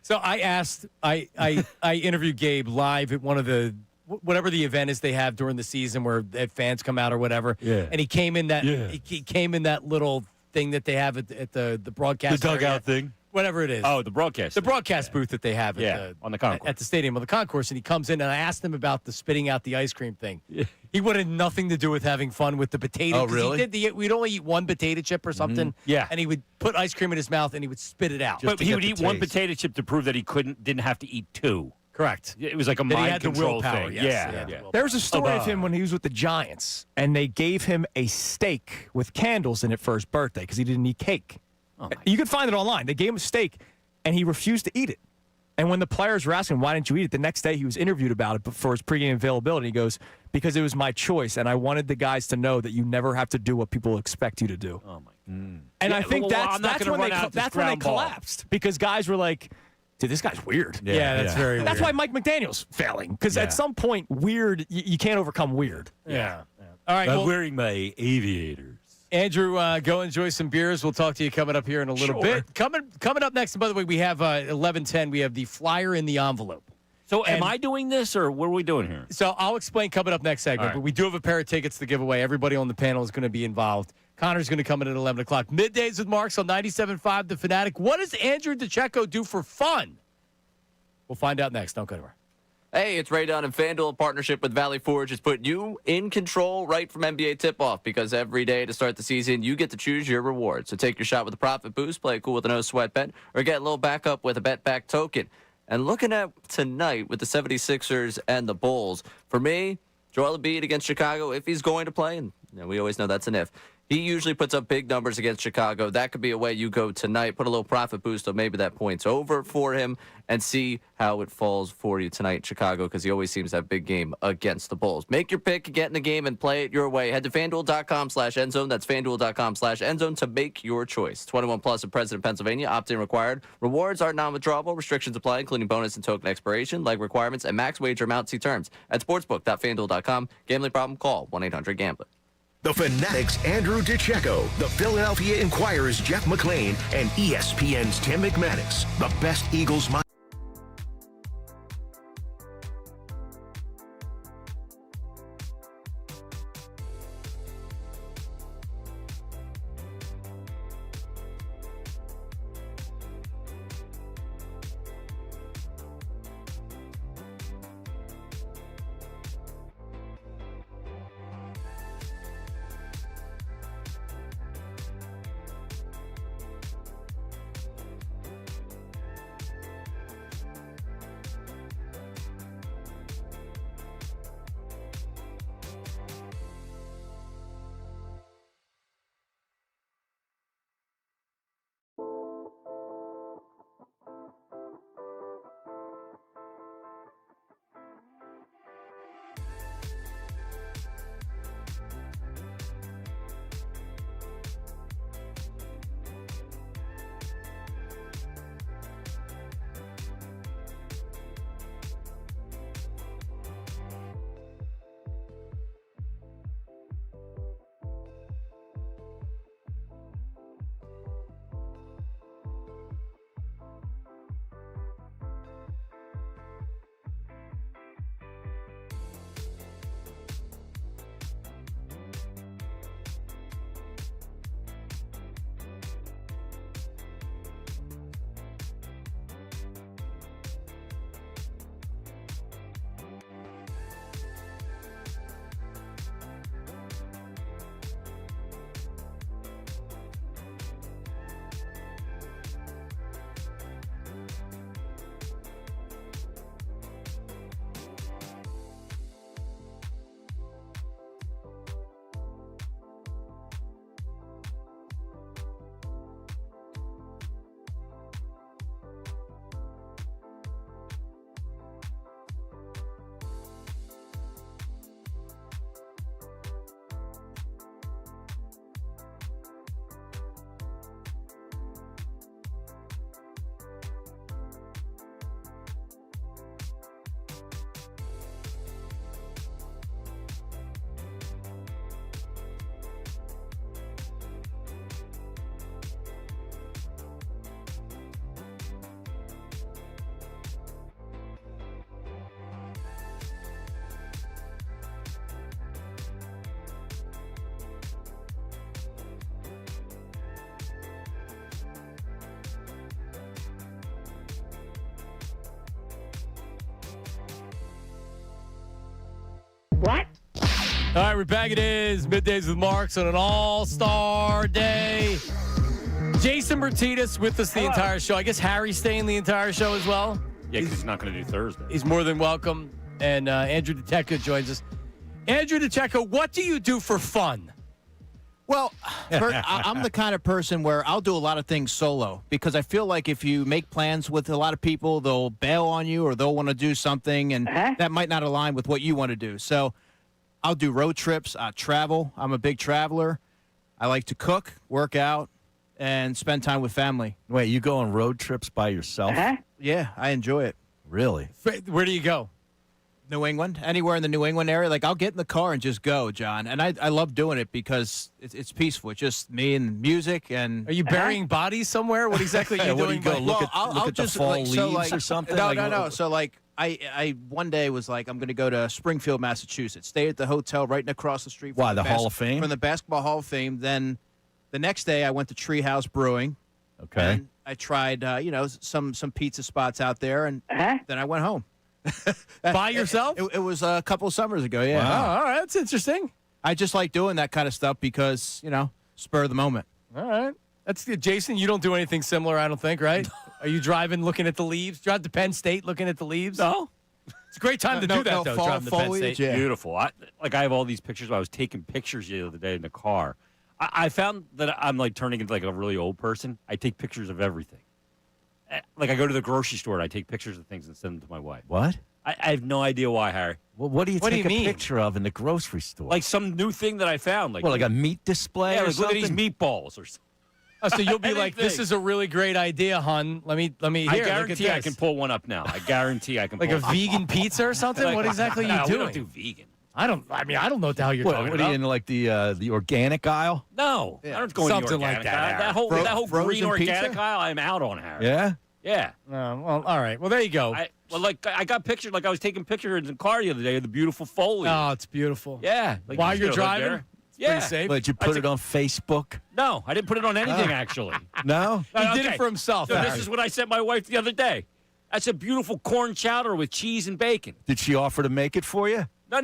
So I interviewed Gabe live at one of the whatever the event is they have during the season where fans come out or whatever. Yeah. And he came in that he came in that little thing that they have at the broadcast area. thing. Whatever it is. Oh, the broadcast. The broadcast booth that they have on the concourse. at the stadium on the concourse, and he comes in and I asked him about the spitting out the ice cream thing. He wanted nothing to do with having fun with the potato. Oh, 'cause really? We'd only eat one potato chip or something. Yeah. And he would put ice cream in his mouth and he would spit it out. Just But to he get would the eat one taste. potaty chip to prove that he didn't have to eat two. Correct. It was like a That he mind had the control willpower, thing. yes. Yeah. He had the willpower. There was a story of him when he was with the Giants, and they gave him a steak with candles in it for his birthday because he didn't eat cake. You can find it online. They gave him a steak, and he refused to eat it. And when the players were asking, why didn't you eat it? The next day he was interviewed about it for his pregame availability. He goes, because it was my choice, and I wanted the guys to know that you never have to do what people expect you to do. Oh my. And Yeah, I think well, I'm not that's gonna when run out this that's when they ground ball. collapsed because guys were like, dude, this guy's weird. Yeah, that's very That's weird. why Mike McDaniel's failing because at some point, weird, you can't overcome weird. Yeah. All right. Well, wearing my aviators. Andrew, go enjoy some beers. We'll talk to you coming up here in a little bit. Coming up next, and by the way, we have 11:10. We have the flyer in the envelope. So And- am I doing this, or what are we doing here? So I'll explain coming up next segment, All right. but we do have a pair of tickets to give away. Everybody on the panel is going to be involved. Connor's going to come in at 11 o'clock. Middays with Marks on 97.5 The Fanatic. What does Andrew DeCecco do for fun? We'll find out next. Don't go anywhere. Hey, it's Ray Dunn and FanDuel in partnership with Valley Forge has put you in control right from NBA tip-off because every day to start the season, you get to choose your reward. So take your shot with a profit boost, play it cool with a no-sweat bet, or get a little backup with a bet-back token. And looking at tonight with the 76ers and the Bulls, for me, Joel Embiid against Chicago, if he's going to play, and we always know that's an if, he usually puts up big numbers against Chicago. That could be a way you go tonight. Put a little profit boost so maybe that point's over for him and see how it falls for you tonight in Chicago because he always seems to have a big game against the Bulls. Make your pick, get in the game, and play it your way. Head to FanDuel.com/endzone. That's FanDuel.com/endzone to make your choice. 21 plus and present in Pennsylvania. Opt-in required. Rewards are non-withdrawable. Restrictions apply, including bonus and token expiration, leg requirements, and max wager amount. See terms at sportsbook.fanduel.com. Gambling problem? Call 1-800-GAMBLER. The Fanatic's Andrew DeCecco, the Philadelphia Inquirer's Jeff McClain, and ESPN's Tim McManus. The best Eagles mind. All right, we're back. It is Middays with Marks on an all-star day. Jason Martinez with us the entire show. I guess Harry's staying the entire show as well. Yeah, because he's not going to do Thursday. He's more than welcome. And Andrew DeCecco joins us. Andrew DeCecco, what do you do for fun? Well, I'm the kind of person where I'll do a lot of things solo because I feel like if you make plans with a lot of people, they'll bail on you or they'll want to do something, and that might not align with what you want to do. So I'll do road trips. I travel. I'm a big traveler. I like to cook, work out, and spend time with family. Wait, you go on road trips by yourself? Yeah, I enjoy it. Really? Where do you go? New England, anywhere in the New England area. Like, I'll get in the car and just go, John. And I love doing it because it's peaceful. It's just me and music. And Are you burying bodies somewhere? What exactly are you What do doing? you go, look at I'll the just, fall like, leaves so, like, or something? No, Like, no. So, like, I one day was like, I'm going to go to Springfield, Massachusetts. Stay at the hotel right across the street. Why, from the Hall of Fame? From the Basketball Hall of Fame. Then the next day, I went to Treehouse Brewing. Okay. And I tried, some pizza spots out there, and then I went home. By yourself? It was a couple of summers ago, yeah. Oh, all right. That's interesting. I just like doing that kind of stuff because, spur of the moment. All right. That's good. Jason, you don't do anything similar, I don't think, right? Are you driving, looking at the leaves? Drive to Penn State, looking at the leaves? No. It's a great time to do that, though, driving to Penn foliage, State. yeah. Beautiful. I have all these pictures. I was taking pictures the other day in the car. I found that I'm like turning into like a really old person. I take pictures of everything. Like I go to the grocery store and I take pictures of things and send them to my wife. What? I have no idea why, Harry. Well, what do you What do take you a mean? picture of in the grocery store? Like some new thing that I found. Like, what, like a meat display yeah, or like, look at something? these meatballs or something. Oh, so you'll be like, this Anything. is a really great idea, hon. Let me I hear. Look at guarantee I this. can pull one up now. I guarantee I can Like pull a vegan pizza or something? Like, What exactly are no, you we doing? don't do vegan. I don't know what the hell you're What, talking what are about. you in, like, the organic aisle? No, I don't go in the Something like organic that, aisle. Harry. That whole Frozen green organic pizza? aisle, I'm out on, Harry. Yeah? Yeah. Well, all right. Well, there you go. I got pictures. Like I was taking pictures in the car the other day of the beautiful foliage. Oh, it's beautiful. Yeah. Like, While you you're just gotta live driving? there. It's Yeah. pretty safe. But you put it on Facebook? No, I didn't put it on anything actually. No? He did Okay. it for himself. So this Harry. is what I sent my wife the other day. That's a beautiful corn chowder with cheese and bacon. Did she offer to make it for you? No.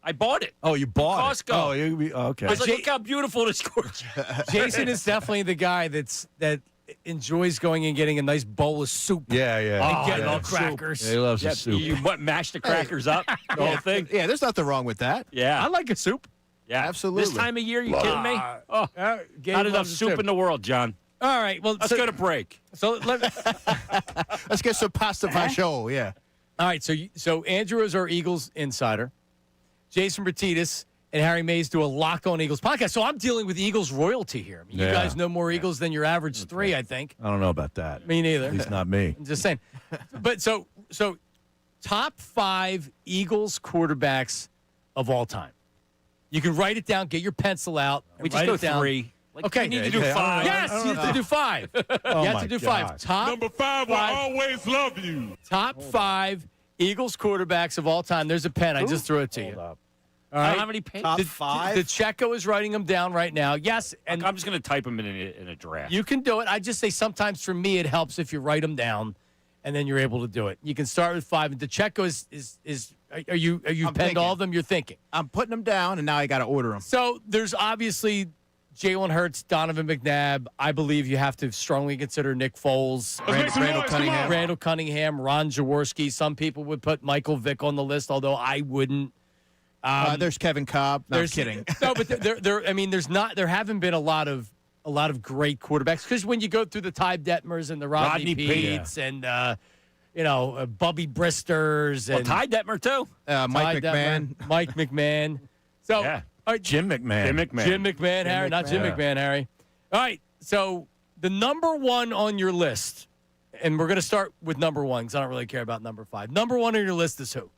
I bought it. Oh, you bought Costco. it? Oh, okay. I was like, look how beautiful this corn chowder. Jason is definitely the guy that enjoys going and getting a nice bowl of soup. Yeah. And getting yeah. all crackers. Yeah, he loves Yeah, the soup. you mash the crackers up, the whole thing. Yeah, there's nothing wrong with that. Yeah. I like a soup. Yeah, Absolutely. This time of year, you kidding me? Oh, Gabe not enough loves soup in the world, John. All right. Well, Let's go to break. So let me, Let's get some pasta fagioli, yeah. all right. So Andrew is our Eagles insider. Jason Martinez and Harry Mays do a Lock on Eagles podcast. So I'm dealing with Eagles royalty here. I mean, you Yeah. guys know more Eagles than your average three, I think. I don't know about that. Me neither. At least not me. I'm just saying. But so top 5 Eagles quarterbacks of all time. You can write it down. Get your pencil out. We and just write go it down. 3. Like, Okay. you need to Yeah, do okay, 5. Yes, you have to do 5. You have my to do 5. God. Top Number 5 will always love you. top 5 Eagles quarterbacks of all time. There's a pen. I just threw it to you. Hold up. All I right. don't have any paper. Top The 5? Checo is writing them down right now. Yes, and I'm just going to type them in a draft. you can do it. I just say sometimes for me it helps if you write them down, and then you're able to do it. You can start with 5. And DeCecco is are you I'm penned thinking. all of them? You're thinking. I'm putting them down, and now I got to order them. So there's obviously Jalen Hurts, Donovan McNabb. I believe you have to strongly consider Nick Foles, Let's make some noise, come on. Randall Cunningham, Ron Jaworski. Some people would put Michael Vick on the list, although I wouldn't. There's Kevin Cobb. No, I'm There's kidding. No, but there. I mean, there haven't been a lot of great quarterbacks because when you go through the Ty Detmers and the Rodney Rodney Peete. Peets and Bubby Bristers Well, and Ty Detmer, too. Mike Ty McMahon. Detmer, Mike McMahon. So Yeah. all right, Jim McMahon. Jim McMahon. Jim McMahon, Harry, not Jim McMahon. McMahon, Harry. All right, so the number 1 on your list, and we're going to start with number 1 because I don't really care about number 5. Number 1 on your list is who?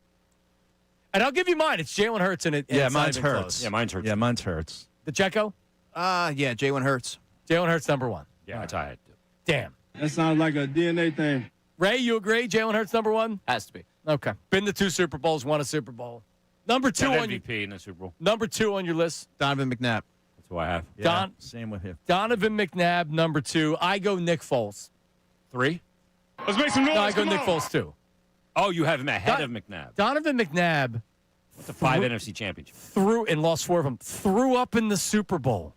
And I'll give you mine. It's Jalen Hurts, and Yeah, it's not mine's even Hurts. close. Yeah, mine's Hurts. Yeah, mine's Hurts. DeCecco? Yeah, Jalen Hurts. Jalen Hurts, number 1. Yeah, that's how I had to. Damn. That sounds like a DNA thing. Ray, you agree? Jalen Hurts, number 1? Has to be. Okay. Been to 2 Super Bowls, won a Super Bowl. Number 2 Got on your MVP in the Super Bowl. number 2 on your list. Donovan McNabb. That's who I have. Yeah, same with him. Donovan McNabb, number 2. I go Nick Foles. 3? Let's make some noise. No, I go come Nick on. Foles too. Oh, you have him ahead of McNabb. Donovan McNabb It's a 5 NFC championship. Threw and lost 4 of them. Threw up in the Super Bowl.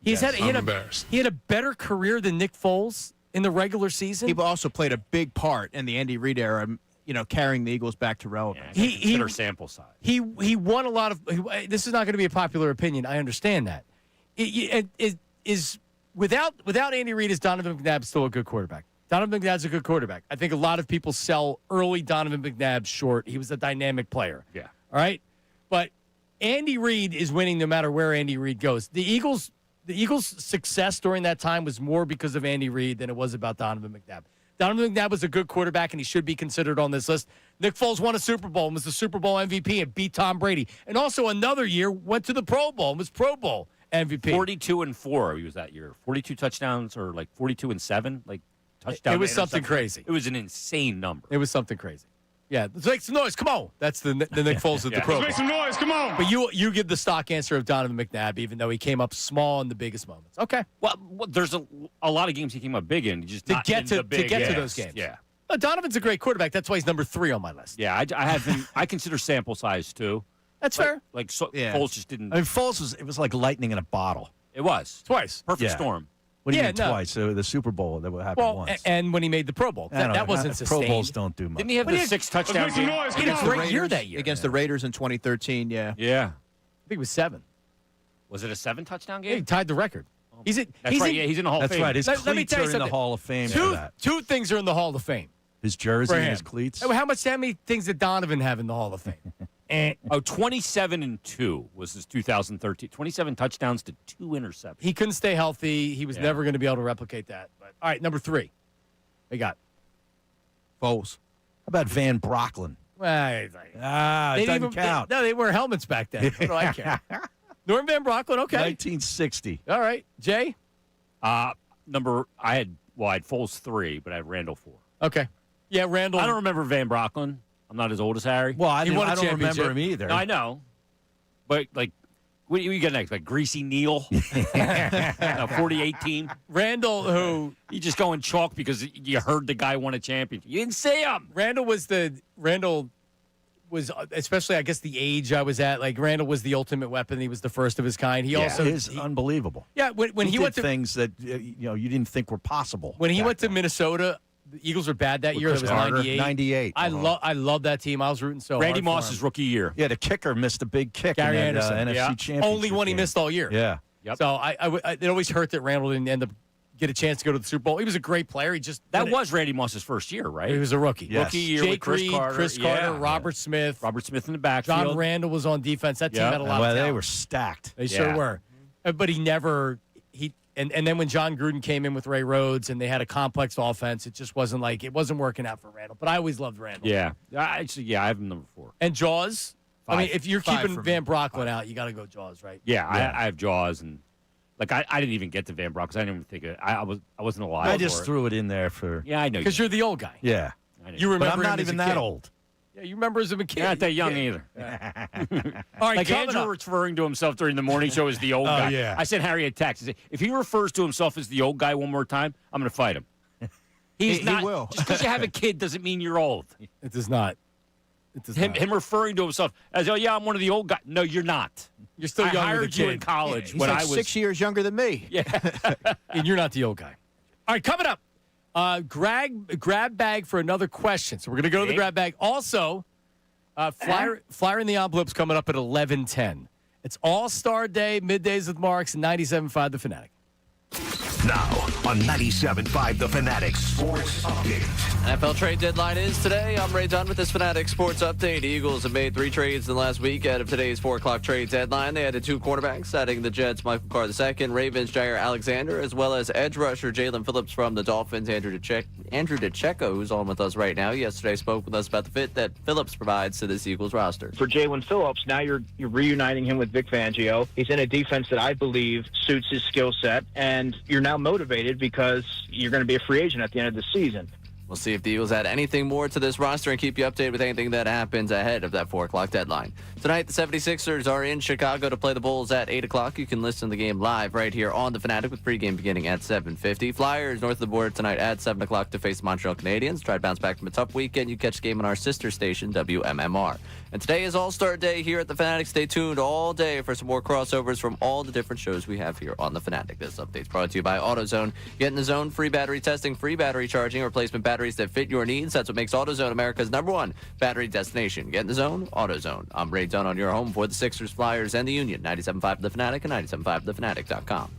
He had a better career than Nick Foles in the regular season. He also played a big part in the Andy Reid era, carrying the Eagles back to relevance. Yeah, consider sample size. He won a lot of. This is not going to be a popular opinion. I understand that. It is without Andy Reid, is Donovan McNabb still a good quarterback? Donovan McNabb's a good quarterback. I think a lot of people sell early Donovan McNabb short. He was a dynamic player. Yeah. All right, but Andy Reid is winning no matter where Andy Reid goes. The Eagles' success during that time was more because of Andy Reid than it was about Donovan McNabb. Donovan McNabb was a good quarterback, and he should be considered on this list. Nick Foles won a Super Bowl and was the Super Bowl MVP and beat Tom Brady. And also another year went to the Pro Bowl and was Pro Bowl MVP. 42-4 he was that year. 42 touchdowns or like 42-7, like touchdown. It was something crazy. It was an insane number. It was something crazy. Yeah, let's make some noise. Come on. That's the Nick Foles at the Pro Bowl. Let's make some noise. Come on. But you give the stock answer of Donovan McNabb, even though he came up small in the biggest moments. Okay. Well, there's a lot of games he came up big in. Just to get to those games. Yeah. Donovan's a great quarterback. That's why he's number 3 on my list. Yeah, I have him. I consider sample size too. That's fair. Foles just didn't. I mean, Foles was like lightning in a bottle. It was twice. Perfect storm. What do you Yeah, mean no. twice? So the Super Bowl that happened once. And when he made the Pro Bowl, that wasn't sustained. Pro Bowls don't do much. Didn't he have But the he had- 6 touchdown Let's make some game? noise. He Come had a on. great year that year. Against the Raiders in 2013, yeah. Yeah. I think it was 7. Was it a 7 touchdown Yeah, he game? tied the record. That's right. Yeah, he's in the Hall of That's Fame. right. His Let me cleats tell you are in the something. Hall of Fame for that. Two things are in the Hall of Fame. His jersey For and him. his cleats. How many things did Donovan have in the Hall of Fame? 27-2 was his 2013. 27 touchdowns to 2 interceptions. He couldn't stay healthy. He was never going to be able to replicate that. But all right, number 3. We got Foles. How about Van Brocklin? Well, It doesn't count. They wore helmets back then. What do I care? Norm Van Brocklin, okay. 1960. All right. Jay? I had Foles 3, but I had Randall 4. Okay. Yeah, Randall. I don't remember Van Brocklin. I'm not as old as Harry. Well, I He won a don't remember championship. him either. No, I know. But, like, what do you got next? Like Greasy Neal? 40-18? Randall, who You just going chalk because you heard the guy won a championship. You didn't see him. Randall was, especially, I guess, the age I was at. Like, Randall was the ultimate weapon. He was the first of his kind. He also is unbelievable. Yeah, when he did went to things that you didn't think were possible. when he back went to then. Minnesota, the Eagles were bad that With year. That Chris was Carter, 98. 98. I love that team. I was rooting so Randy hard for Moss's him. rookie year. Yeah, the kicker missed a big kick Gary in that Anderson. NFC Yeah. Championship. Only one he game. missed all year. Yeah. Yep. So it always hurt that Randall didn't end up get a chance to go to the Super Bowl. He was a great player. He just That was Randy Moss's first year, right? he was a rookie. Yes. Rookie year Jake with Chris Reed, Carter. Chris Carter, Robert Smith, Robert Smith in the backfield. John Randall was on defense. That team Yeah. had a lot Well, of they talent. were stacked. They sure Yeah. were. But he never and then when John Gruden came in with Ray Rhodes and they had a complex offense, it wasn't working out for Randall. But I always loved Randall. Yeah. I have him number 4. And Jaws. I mean, if you're 5 keeping for me. Van Brocklin out, you got to go Jaws, right? Yeah, Yeah. I have Jaws, and like I didn't even get to Van Brock because I didn't even think I wasn't alive. I just for it. threw it in there for. Yeah, I know. Because you're the old guy. Yeah. I know. You remember But I'm him not as a even that kid. old. Yeah, you remember as a kid. You're not that young either. All right, Like coming Andrew up. referring to himself during the morning show as the old guy. yeah. I sent Harry a text. I said, if he refers to himself as the old guy one more time, I'm going to fight him. He's He not. will. Just because you have a kid doesn't mean you're old. It does not. It does Him, not. him referring to himself as, oh, yeah, I'm one of the old guys. No, you're not. You're still I younger hired than you kid. in college He's when like I was 6 years younger than me. Yeah. And you're not the old guy. All right, coming up. Grab bag for another question. So we're going to go to the Okay. grab bag. Also, flyer in the envelope's coming up at 11:10. It's All-Star Day, Middays with Marks, 97.5 The Fanatic. Now on 97.5 The Fanatic Sports Update. NFL trade deadline is today. I'm Ray Dunn with this Fanatic Sports Update. Eagles have made 3 trades in the last week out of today's 4 o'clock trade deadline. They added 2 quarterbacks, adding the Jets' Michael Carr II, Ravens' Jair Alexander, as well as edge rusher Jalen Phillips from the Dolphins, Andrew DeCecco, who's on with us right now. Yesterday spoke with us about the fit that Phillips provides to this Eagles roster. For Jalen Phillips, now you're reuniting him with Vic Fangio. He's in a defense that I believe suits his skill set, and you're now motivated because you're going to be a free agent at the end of the season. We'll see if the Eagles add anything more to this roster and keep you updated with anything that happens ahead of that 4 o'clock deadline. Tonight, the 76ers are in Chicago to play the Bulls at 8 o'clock. You can listen to the game live right here on the Fanatic with pregame beginning at 7:50. Flyers north of the border tonight at 7 o'clock to face the Montreal Canadiens. Try to bounce back from a tough weekend. You catch the game on our sister station, WMMR. And today is All-Star Day here at the Fanatic. Stay tuned all day for some more crossovers from all the different shows we have here on the Fanatic. This update is brought to you by AutoZone. Get in the zone, free battery testing, free battery charging, replacement batteries that fit your needs. That's what makes AutoZone America's #1 battery destination. Get in the zone, AutoZone. I'm Ray Dunn on your home for the Sixers, Flyers, and the Union. 97.5 The Fanatic and 97.5thefanatic.com.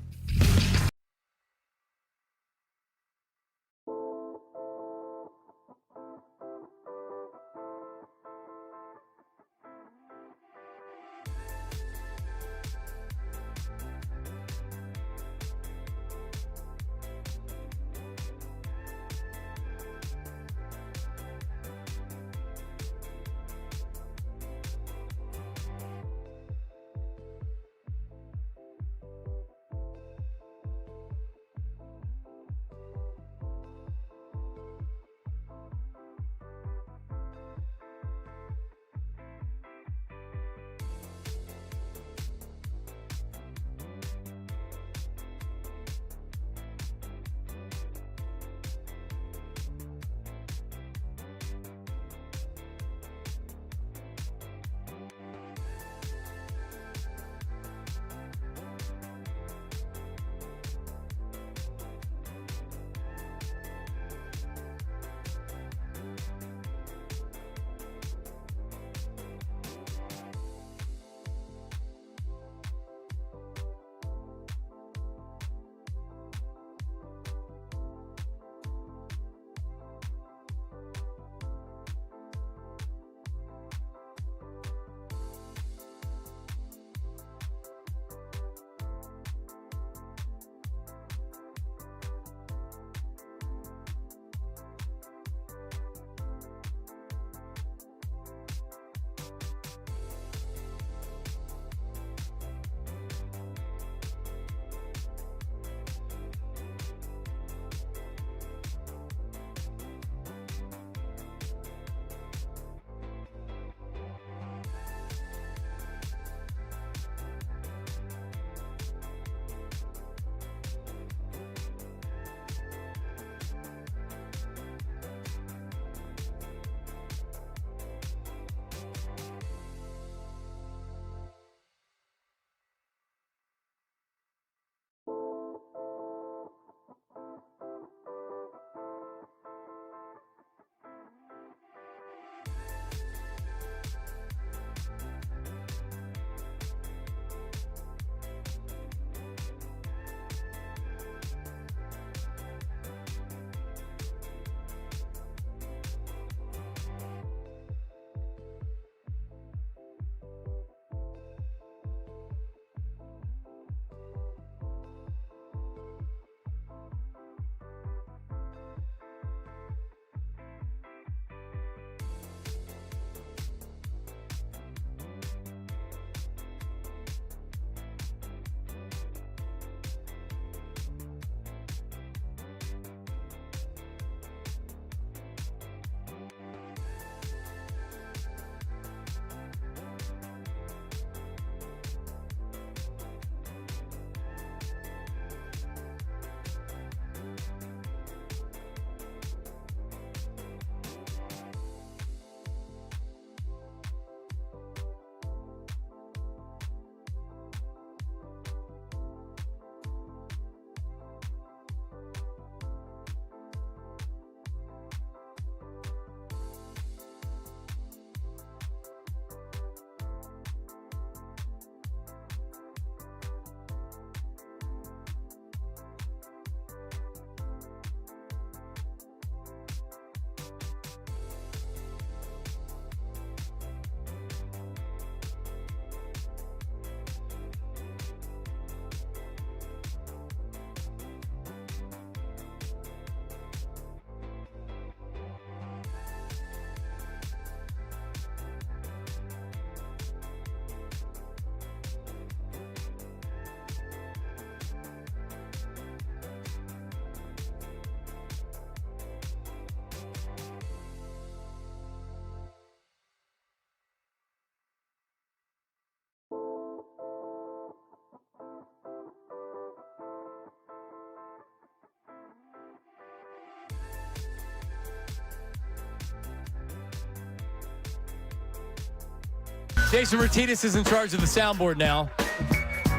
Jason Martinez is in charge of the soundboard now.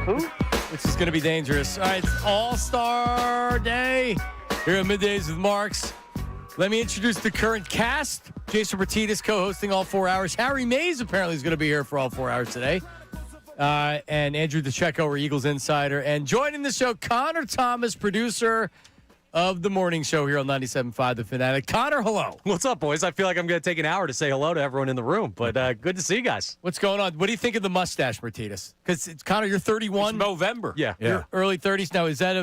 Who? Which is going to be dangerous. All right, it's All-Star Day here at Middays with Marks. Let me introduce the current cast. Jason Martinez co-hosting all 4 hours. Harry Mays apparently is going to be here for all 4 hours today. And Andrew DeCecco, our Eagles insider. And joining the show, Connor Thomas, producer of the morning show here on 97.5 The Fanatic. Connor, hello. What's up, boys? I feel like I'm going to take an hour to say hello to everyone in the room, but good to see you guys. What's going on? What do you think of the mustache, Martinez? Because, Connor, you're 31. It's November. Yeah. You're early 30s now. Is that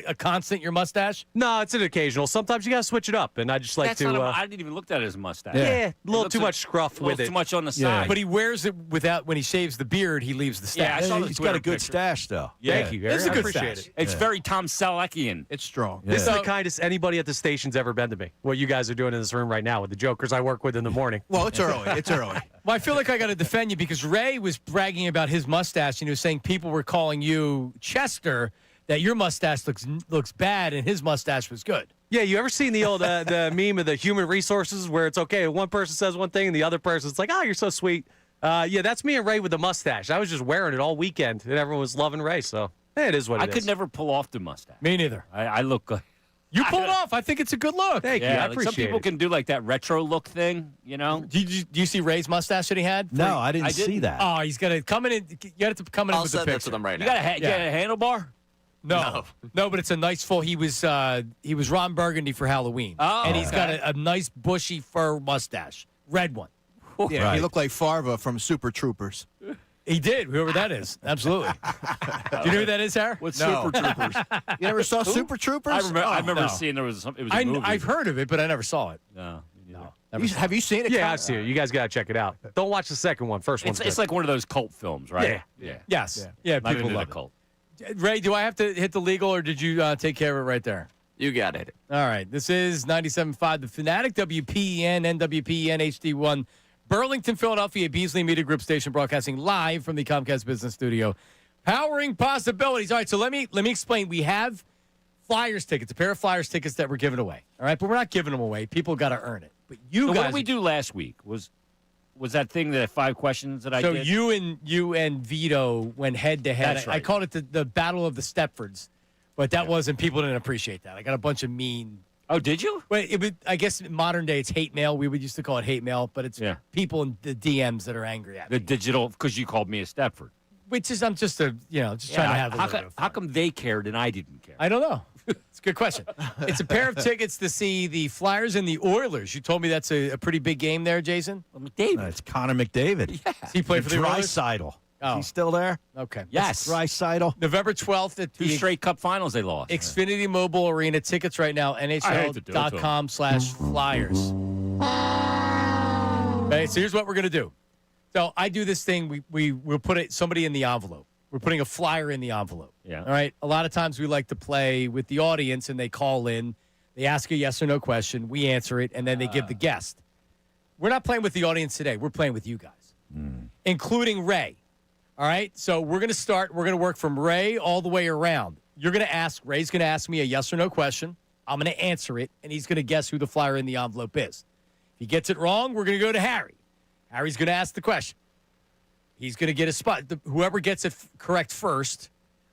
a constant, your mustache? No, it's an occasional. Sometimes you got to switch it up, and I just like That's to... not I didn't even look at his mustache. Yeah, a little too much scruff with it. Too much on the side. But he wears it without, when he shaves the beard, he leaves the stash. Yeah, I saw the He's Twitter got a good picture. stash, though. Thank you, Harry. It's a I good appreciate stash. it. It's very Tom Selleckian. It's strong. This is So- the kindest anybody at the station's ever been to me. What you guys are doing in this room right now with the jokers I work with in the morning. Well, it's early. It's early. Well, I feel like I got to defend you because Ray was bragging about his mustache and he was saying people were calling you Chester, that your mustache looks bad and his mustache was good. Yeah, you ever seen the old the meme of the human resources where it's okay, one person says one thing and the other person's like, oh, you're so sweet. Yeah, that's me and Ray with the mustache. I was just wearing it all weekend, and everyone was loving Ray, so it is what it I is. could never pull off the mustache. Me neither. I look good. You pulled it off. I think it's a good look. Thank you. I Yeah, like appreciate some people it. can do like that retro look thing, you know? Do you see Ray's mustache that he had? No, I didn't I see didn't. that. Oh, he's got to come in. You got to come in I'll with the send that picture. to them right You now. got a, Yeah. a handlebar? No, but it's a nice full. He was Ron Burgundy for Halloween, and he's got a nice bushy fur mustache, red one. Yeah, Right. he looked like Farva from Super Troopers. He did, whoever that is. Absolutely. Do you know who that is, Harry? What's No. Super Troopers? You never saw Super Troopers? I remember no. seeing there was some. It was a movie. I've heard of it, but I never saw it. No, me neither. Have you seen it? Yeah, Con? I've seen it. You guys got to check it out. Don't watch the second one. First one's It's good. like one of those cult films, right? Yeah. Yes. Yeah, Not people even love a it. cult. Ray, do I have to hit the legal, or did you take care of it right there? You got it. All right. This is 97.5 The Fanatic, WPEN, NWPEN, HD1, Burlington, Philadelphia, Beasley Media Group station, broadcasting live from the Comcast Business Studio. Powering possibilities. All right, so let me explain. We have Flyers tickets, a pair of Flyers tickets that we're giving away. All right, but we're not giving them away. People got to earn it. But you So guys, what did we do last week? Was that thing, that 5 questions that I so did? you and Vito went head to head. That's I right. called it the Battle of the Stepfords, but that wasn't. People didn't appreciate that. I got a bunch of mean. Oh, did you? Well, I guess in modern day it's hate mail. We would used to call it hate mail, but it's Yeah. people in the DMs that are angry at The me. digital, because you called me a Stepford. Which is I'm just trying to have a how, little bit of fun. how come they cared and I didn't care? I don't know. It's a good question. It's a pair of tickets to see the Flyers and the Oilers. You told me that's a pretty big game there, Jason. David. It's Connor McDavid. Does he play for the Oilers? Dreisaitl. Oh. Is he still there? Okay. Yes. Dreisaitl. November 12th at 2 the straight Cup finals they lost. Xfinity Mobile Arena. Tickets right now, hate to do it to NHL.com/Flyers. Okay, so here's what we're going to do. So I do this thing. We'll put somebody in the envelope. We're putting a flyer in the envelope. Yeah. All right. A lot of times we like to play with the audience, and they call in. They ask a yes or no question. We answer it, and then they give the guest. We're not playing with the audience today. We're playing with you guys, including Ray. All right. So we're going to start. We're going to work from Ray all the way around. You're going to ask. Ray's going to ask me a yes or no question. I'm going to answer it, and he's going to guess who the flyer in the envelope is. If he gets it wrong, we're going to go to Harry. Harry's going to ask the question. He's going to get a spot. Whoever gets it correct first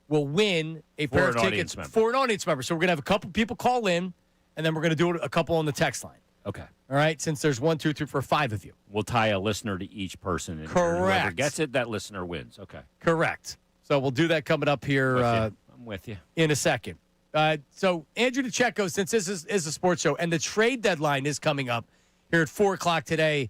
will win a pair of tickets for an audience member. So we're going to have a couple people call in, and then we're going to do a couple on the text line. Okay. All right, since there's 1, 2, 3, 4, 5 of you. We'll tie a listener to each person. And Correct. Whoever gets it, that listener wins. Okay. Correct. So we'll do that coming up here I'm with you. in a second. So Andrew DeCecco, since this is a sports show, and the trade deadline is coming up here at 4 o'clock today,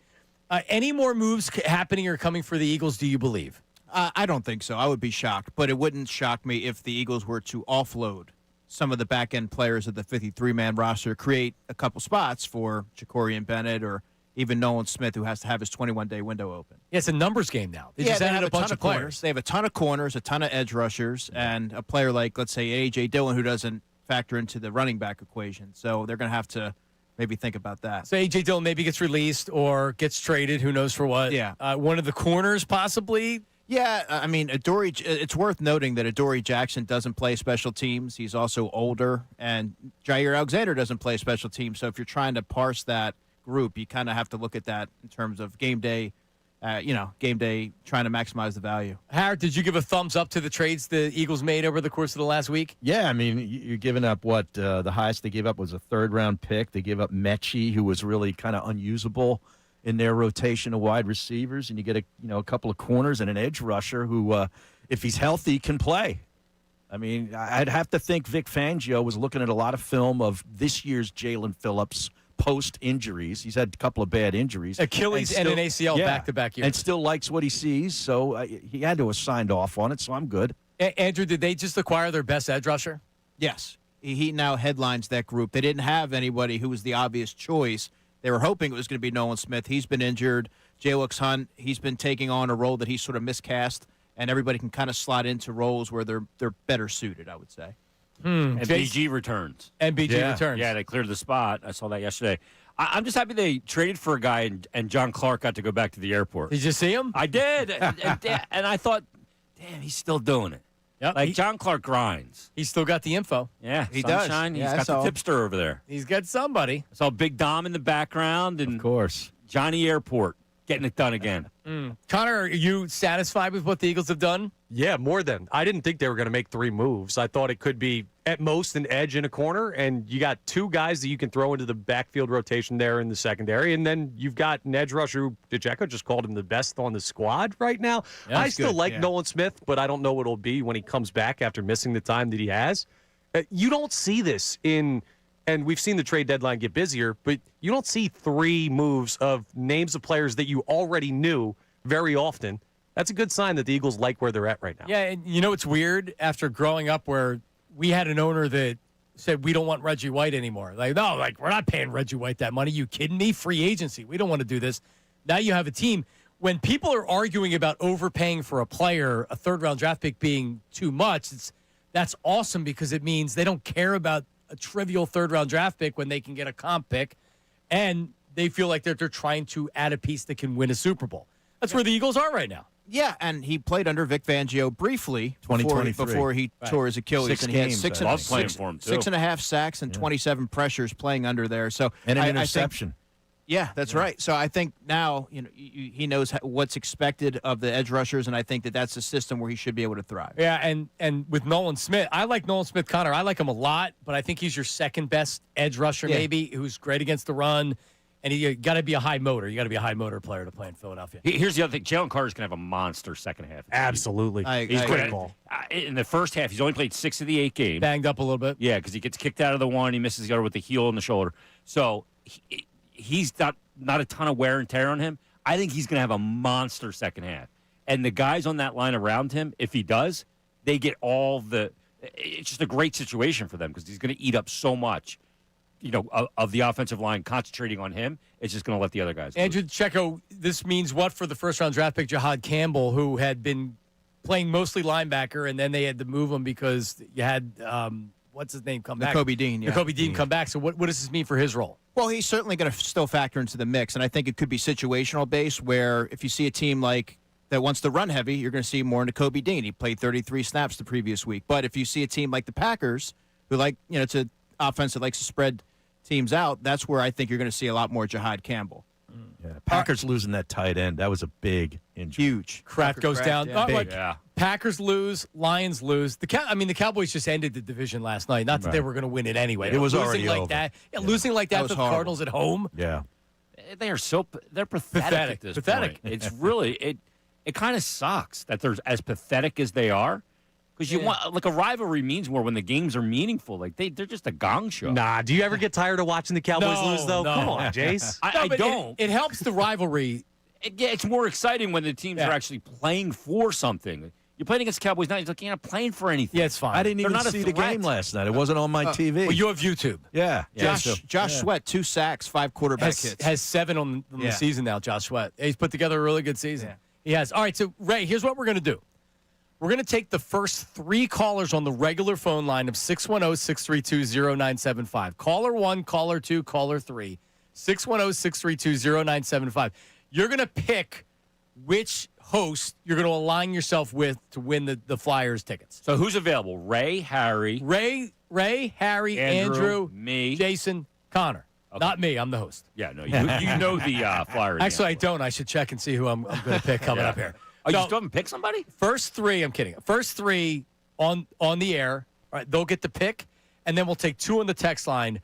any more moves happening or coming for the Eagles, do you believe? I don't think so. I would be shocked, but it wouldn't shock me if the Eagles were to offload some of the back-end players of the 53-man roster, create a couple spots for Ja'Cory Bennett or even Nolan Smith, who has to have his 21-day window open. Yeah, it's a numbers game now. They just they added have a bunch ton of corners. players. They have a ton of corners, a ton of edge rushers, and a player like, let's say, A.J. Dillon, who doesn't factor into the running back equation. So they're going to have to maybe think about that. So A.J. Dillon maybe gets released or gets traded. Who knows for what? Yeah. One of the corners possibly. Yeah, I mean, it's worth noting that Adoree Jackson doesn't play special teams. He's also older, and Jair Alexander doesn't play special teams. So if you're trying to parse that group, you kind of have to look at that in terms of game day game day, trying to maximize the value. Howard, did you give a thumbs up to the trades the Eagles made over the course of the last week? Yeah, I mean, you're giving up what the highest they gave up was a third-round pick. They gave up Mechie, who was really kind of unusable in their rotation of wide receivers, and you get a couple of corners and an edge rusher who, if he's healthy, can play. I mean, I'd have to think Vic Fangio was looking at a lot of film of this year's Jalen Phillips post-injuries. He's had a couple of bad injuries. Achilles and an ACL back-to-back years. And still likes what he sees, so he had to have signed off on it, so I'm good. Andrew, did they just acquire their best edge rusher? Yes. He now headlines that group. They didn't have anybody who was the obvious choice. They were hoping it was going to be Nolan Smith. He's been injured. J-Lux Hunt, he's been taking on a role that he's sort of miscast, and everybody can kind of slot into roles where they're better suited, I would say. And BG returns. And BG returns. Yeah, they cleared the spot. I saw that yesterday. I'm just happy they traded for a guy and John Clark got to go back to the airport. Did you see him? I did. and I thought, damn, he's still doing it. Yep. Like John Clark grinds. He's still got the info. Yeah, he Sunshine. does. Yeah, He's got the tipster over there. He's got somebody. I saw Big Dom in the background. And Of course. Johnny Airport getting it done again. Connor, are you satisfied with what the Eagles have done? Yeah, more than. I didn't think they were going to make 3 moves. I thought it could be at most an edge in a corner, and you got 2 guys that you can throw into the backfield rotation there in the secondary, and then you've got an edge rusher who DeCecco just called him the best on the squad right now. Yeah, I that's still good. like Yeah. Nolan Smith, but I don't know what it'll be when he comes back after missing the time that he has. You don't see this in, and we've seen the trade deadline get busier, but you don't see 3 moves of names of players that you already knew very often. That's a good sign that the Eagles like where they're at right now. Yeah, and you know it's weird after growing up where we had an owner that said we don't want Reggie White anymore. Like, no, like we're not paying Reggie White that money. You kidding me? Free agency. We don't want to do this. Now you have a team. When people are arguing about overpaying for a player, a third-round draft pick being too much, that's awesome because it means they don't care about a trivial third-round draft pick when they can get a comp pick, and they feel like they're trying to add a piece that can win a Super Bowl. That's where the Eagles are right now. Yeah, and he played under Vic Fangio briefly 2023. before he tore his Achilles. 6 and he had games, six I and, think. Playing for him, too. 6.5 sacks and 27 pressures playing under there. So And an I think- interception. yeah, that's right. So I think now he knows what's expected of the edge rushers, and I think that's a system where he should be able to thrive. Yeah, and with Nolan Smith, I like Nolan Smith, Connor. I like him a lot, but I think he's your second best edge rusher, maybe, who's great against the run. And you got to be a high motor. You got to be a high motor player to play in Philadelphia. Here's the other thing. Jalen Carter's going to have a monster second half. Absolutely. He's I great. agree. In the first half, he's only played 6 of the 8 games. Banged up a little bit. Yeah, because he gets kicked out of the one. He misses the other with the heel and the shoulder. So he's not a ton of wear and tear on him. I think he's going to have a monster second half. And the guys on that line around him, if he does, they get all the – it's just a great situation for them because he's going to eat up so much, of the offensive line concentrating on him. It's just going to let the other guys lose. Andrew Checo, this means what for the first-round draft pick, Jahad Campbell, who had been playing mostly linebacker, and then they had to move him because you had what's his name come back? Kobe Dean, yeah. Kobe Dean come back. So what does this mean for his role? Well, he's certainly going to still factor into the mix, and I think it could be situational based where if you see a team like that wants to run heavy, you're going to see more into Kobe Dean. He played 33 snaps the previous week. But if you see a team like the Packers, who it's an offense that likes to spread teams out, that's where I think you're going to see a lot more Jahad Campbell. Yeah, Packers losing that tight end. That was a big injury. Huge. Kraft goes down. Yeah. Look, Yeah. Packers lose, Lions lose. The Cowboys just ended the division last night. Not that they were going to win it anyway. It was losing already like over. that. Yeah, losing like that was to the horrible. Cardinals at home. Yeah. They're pathetic at this Pathetic. point. It's really it kind of sucks that they're as pathetic as they are. Because you want like a rivalry means more when the games are meaningful. Like they're just a gong show. Nah, do you ever get tired of watching the Cowboys No, lose, though? no. Come on, Jace. I but don't. It helps the rivalry. It's more exciting when the teams are actually playing for something. You're playing against the Cowboys now. You're like, you're not playing for anything. Yeah, it's fine. I didn't They're even not a see the threat. game last night. It wasn't on my TV. Well, you have YouTube. Yeah. Josh Sweat, 2 sacks, 5 quarterback hits. Has 7 on the Yeah. season now, Josh Sweat. He's put together a really good season. Yeah. He has. All right, so, Ray, here's what we're going to do. We're going to take the first 3 callers on the regular phone line of 610-632-0975. Caller 1, caller 2, caller 3. 610-632-0975. You're going to pick which host you're going to align yourself with to win the Flyers tickets. So who's available? Ray, Harry, Ray, Harry, Andrew, Andrew, me. Jason, Connor. Not me. I'm the host. Yeah, no, you know the flyer. Actually, I don't. I should check and see who I'm going to pick coming up here. Oh, you So, still haven't picked somebody? First three, I'm kidding. First three on the air. All right, they'll get the pick, and then we'll take two on the text line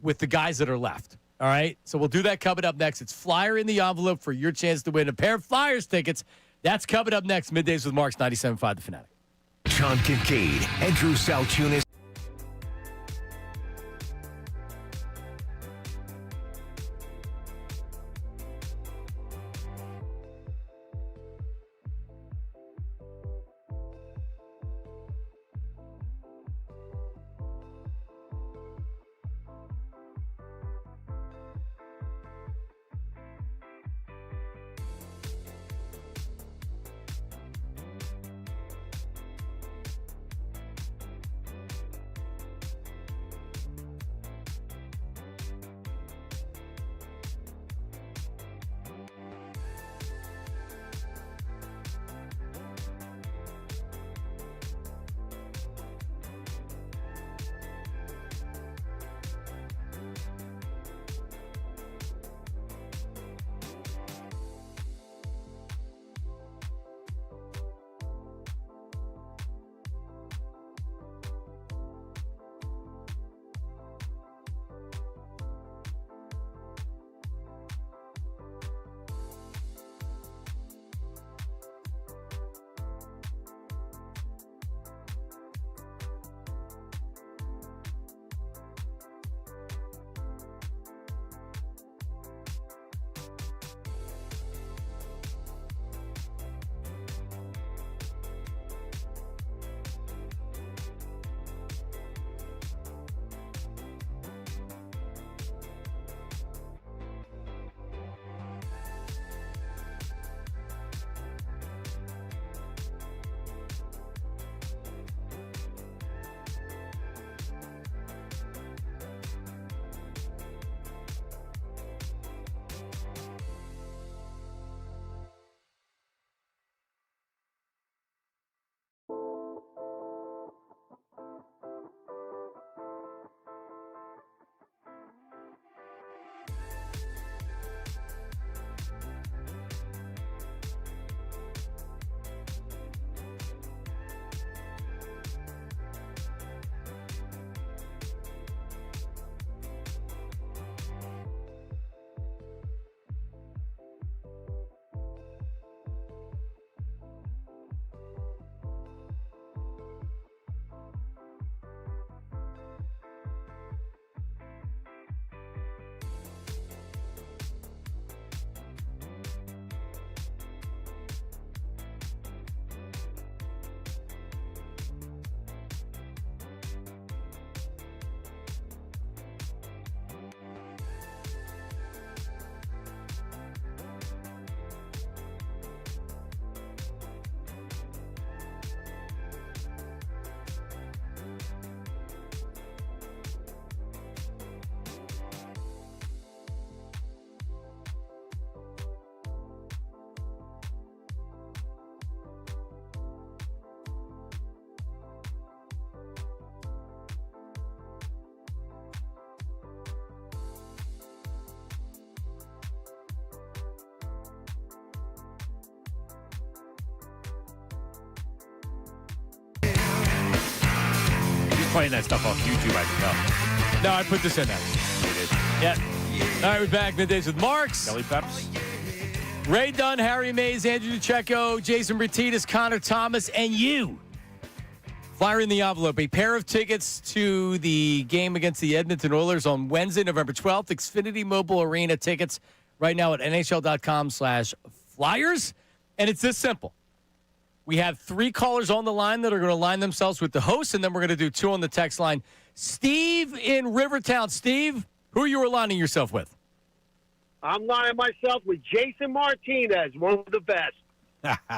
with the guys that are left. All right, so we'll do that coming up next. It's flyer in the envelope for your chance to win a pair of Flyers tickets. That's coming up next. Middays with Marks, 97.5 The Fanatic. Sean Kincade, Andrew Salciunas. Playing that stuff off YouTube, I can No, I put this in there. Yeah. All right, we're back. Middays with Marks. tell. Kelly Peps. Ray Dunn, Harry Mays, Andrew DiCecco, Jason Bertitas, Connor Thomas, and you. Flyer in the envelope. A pair of tickets to the game against the Edmonton Oilers on Wednesday, November 12th. Xfinity Mobile Arena tickets right now at NHL.com/Flyers. And it's this simple. We have three callers on the line that are going to line themselves with the host, and then we're going to do two on the text line. Steve in Rivertown. Steve, who are you aligning yourself with? I'm lining myself with Jason Martinez, one of the best.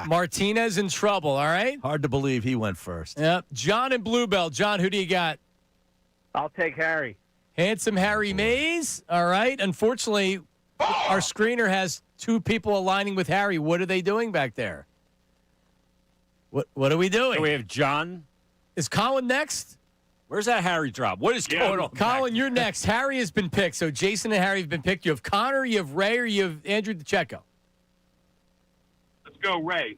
Martinez in trouble, all right? Hard to believe he went first. Yep. John in Bluebell. John, who do you got? I'll take Harry. Handsome Harry Mays. All right. Unfortunately, our screener has two people aligning with Harry. What are they doing back there? What are we doing? So we have John. Is Colin next? Where's that Harry drop? What is going on? Colin, you're next. Harry has been picked. So Jason and Harry have been picked. You have Connor, you have Ray, or you have Andrew DeCecco? Let's go, Ray.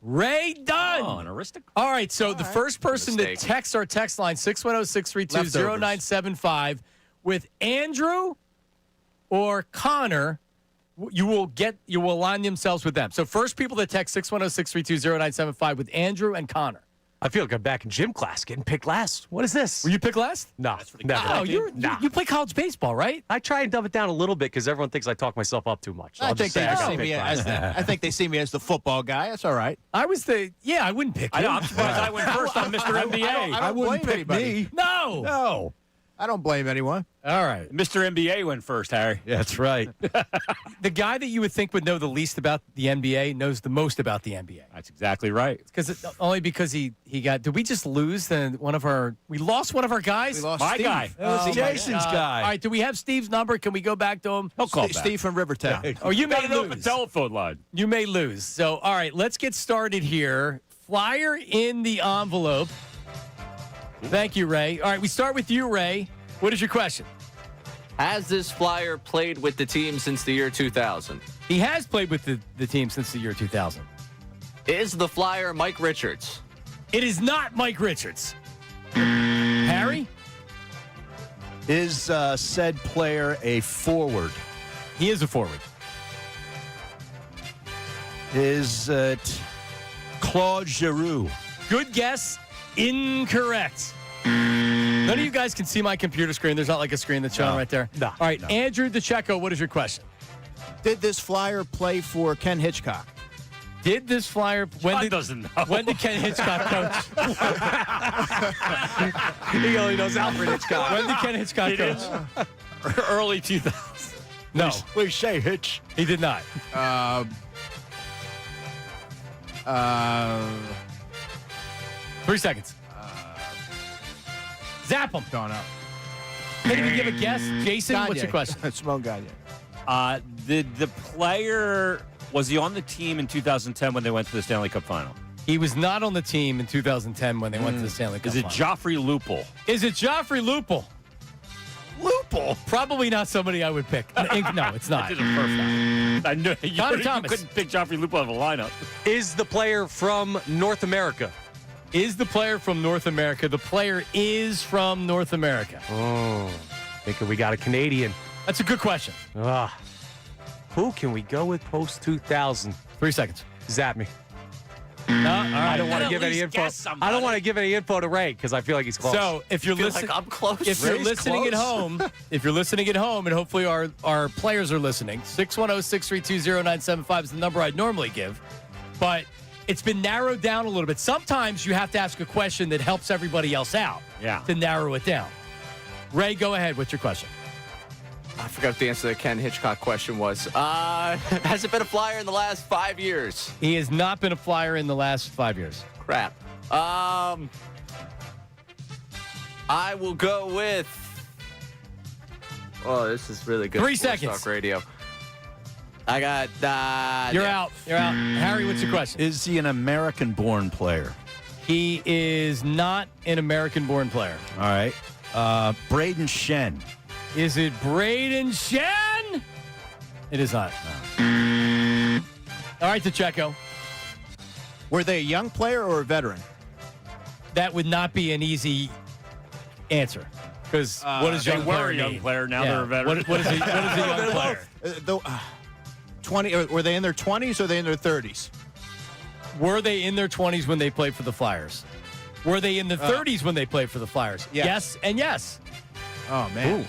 Ray done. Oh, an aristocrat. All right, so the first person to text our text line, 610-632-0975, with Andrew or Connor, you will align themselves with them. So first people that text 610-632-0975 with Andrew and Connor. I feel like I'm back in gym class getting picked last. What is this? Were you picked last? No, never. Oh, you play college baseball, right? I try and dumb it down a little bit because everyone thinks I talk myself up too much. So I I'll think just say I got they see me as the football guy. That's all right. I wouldn't pick you. I know. I'm surprised I went first on Mr. NBA. I wouldn't blame anybody. No. No. I don't blame anyone. All right. Mr. NBA went first, Harry. Yeah, that's right. The guy that you would think would know the least about the NBA knows the most about the NBA. That's exactly right. Only because he got. Did we just lose we lost one of our guys? We lost My Steve. guy. That was Jason's guy. All right, do we have Steve's number? Can we go back to him? He'll call back. Steve from Rivertown. Oh, you may Got an open lose. telephone line. You may lose. So, all right, let's get started here. Flyer in the envelope. Thank you, Ray. All right, we start with you, Ray. What is your question? Has this Flyer played with the team since the year 2000? He has played with the team since the year 2000. Is the Flyer Mike Richards? It is not Mike Richards. Harry? Is said player a forward? He is a forward. Is it Claude Giroux? Good guess. Incorrect. None of you guys can see my computer screen. There's not like a screen that's showing right there. No. All right, Andrew DeCecco, what is your question? Did this Flyer play for Ken Hitchcock? Did this Flyer Doesn't know. When did Ken Hitchcock coach? He only knows Alfred Hitchcock. When did Ken Hitchcock coach? Early 2000s. No, Please say Hitch. he did not. 3 seconds. Zap him. Don't know. Can you give a guess? Jason, what's your question? Simone Gagne. The player, was he on the team in 2010 when they went to the Stanley Cup final? He was not on the team in 2010 when they went to the Stanley Cup Is it final. Joffrey Lupul? Is it Joffrey Lupul? Lupul? Probably not somebody I would pick. No, it's not. I did it perfect. I know Connor you Thomas. couldn't pick Joffrey Lupul out of a lineup. Is the player from North America? Is the player from North America? The player is from North America. Oh, thinking we got a Canadian. That's a good question. Who can we go with post 2000? 3 seconds. Zap me. All right. I don't want to give any info. I don't want to give any info to Ray because I feel like he's close. So if you're Feel listening, like I'm close. if you're Ray's listening close. at home, and hopefully our players are listening, 610-632-0975 is the number I'd normally give, but it's been narrowed down a little bit. Sometimes you have to ask a question that helps everybody else out. Yeah. To narrow it down. Ray, go ahead. What's your question? I forgot what the answer to the Ken Hitchcock question was. Has it been a Flyer in the last 5 years? He has not been a Flyer in the last 5 years. Crap. I will go with. Oh, this is really good. 3 Sports seconds. Talk radio. I got. You're out. You're out. Harry, what's your question? Is he an American-born player? He is not an American-born player. All right. Braden Shen. Is it Braden Shen? It is not. No. All right, DeCecco. Were they a young player or a veteran? That would not be an easy answer. Because what does They young were player a young mean? player. Now Yeah. they're a veteran. What is a young player? 20. Were they in their 20s or were they in their 30s? Were they in their 20s when they played for the Flyers? Were they in the 30s when they played for the Flyers? Yes. Yes and yes. Oh man. Ooh.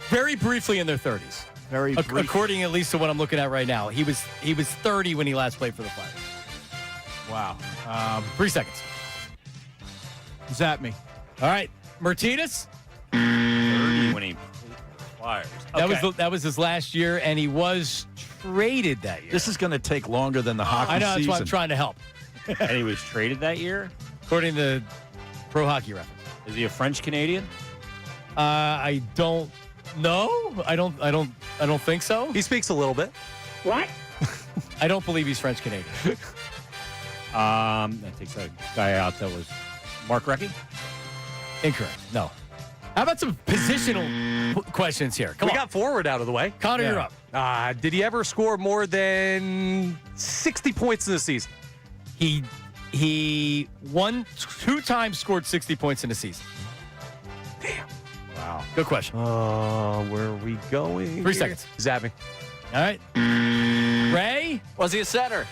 Very briefly in their 30s. Very brief. According at least to what I'm looking at right now. He was 30 when he last played for the Flyers. Wow. 3 seconds. Zap me. All right. Martinez? 30 when he played for the Flyers. That was his last year, and he was traded that year. This is going to take longer than the hockey I know, that's season. why I'm trying to help. And he was traded that year? According to Pro Hockey Reference. Is he a French Canadian? I don't know. I don't think so. He speaks a little bit. What? I don't believe he's French Canadian. That takes a guy out that was Mark Recchi. Incorrect. No. How about some positional questions here? Come We on. got forward out of the way. Connor, you're up. Did he ever score more than 60 points in the season? He 2 times scored 60 points in a season. Wow. Good question. Where are we going? 3 here? seconds. Zap me. All right. Ray, Was he a center?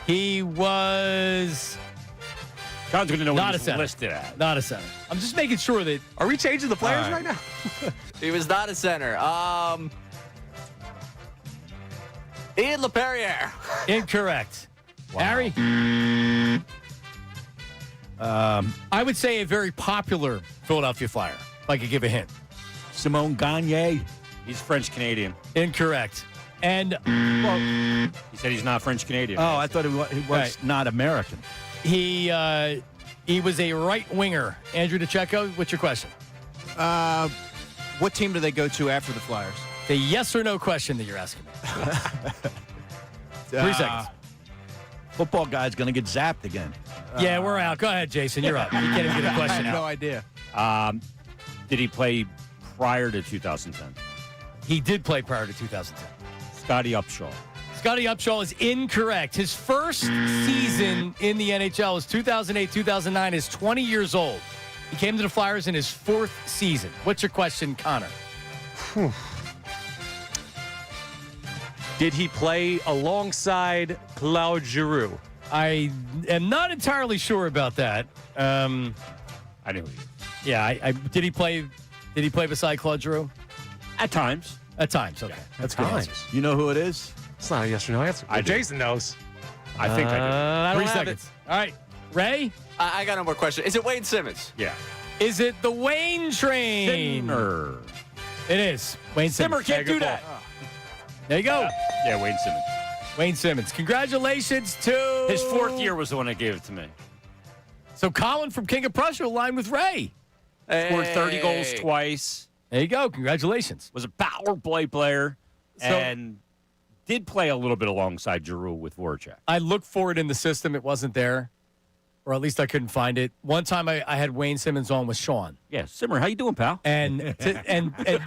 he was John's going to know Not what a he's center. listed at. not a center. I'm just making sure that Are we changing the players All right now? He was not a center. Ian LePerriere. incorrect. Harry? I would say a very popular Philadelphia Flyer, if I could give a hint. Simone Gagne. He's French-Canadian. Incorrect. And He said he's not French-Canadian. Oh, I thought he was Right. not American. he was a right winger. Andrew DeCecco, what's your question? What team do they go to after the Flyers? The yes or no question that you're asking me. 3 seconds. Football guy's going to get zapped again. Yeah, we're out. Go ahead, Jason. You're up. You can't even get a I question have no out. idea. Did he play prior to 2010? He did play prior to 2010. Scotty Upshaw. Scotty Upshaw is incorrect. His first season in the NHL was 2008-2009. He's 20 years old. He came to the Flyers in his 4th season. What's your question, Connor? Did he play alongside Claude Giroux? I am not entirely sure about that. I knew he. Yeah, did he play beside Claude Giroux? At times. At times, okay. That's good. times. answer. You know who it is? It's not a yes or no answer. I do. Jason knows. I think I I don't 3 have seconds. All right. Ray, I got no more question. Is it Wayne Simmons? did. Yeah. is it the Wayne train? Simmer. It is. Wayne Simmons. Simmer can't do that. There you go. Yeah, Wayne Simmons. Wayne Simmons. Congratulations to His 4th year was the one that gave it to me. So Colin from King of Prussia aligned with Ray. Scored 30 goals Hey. twice. There you go. Congratulations. Was a power play player. So- And did play a little bit alongside Giroux with Voracek. I looked for it in the system. It wasn't there. Or at least I couldn't find it. One time I had Wayne Simmons on with Sean. Yeah, Simmer, how you doing, pal? And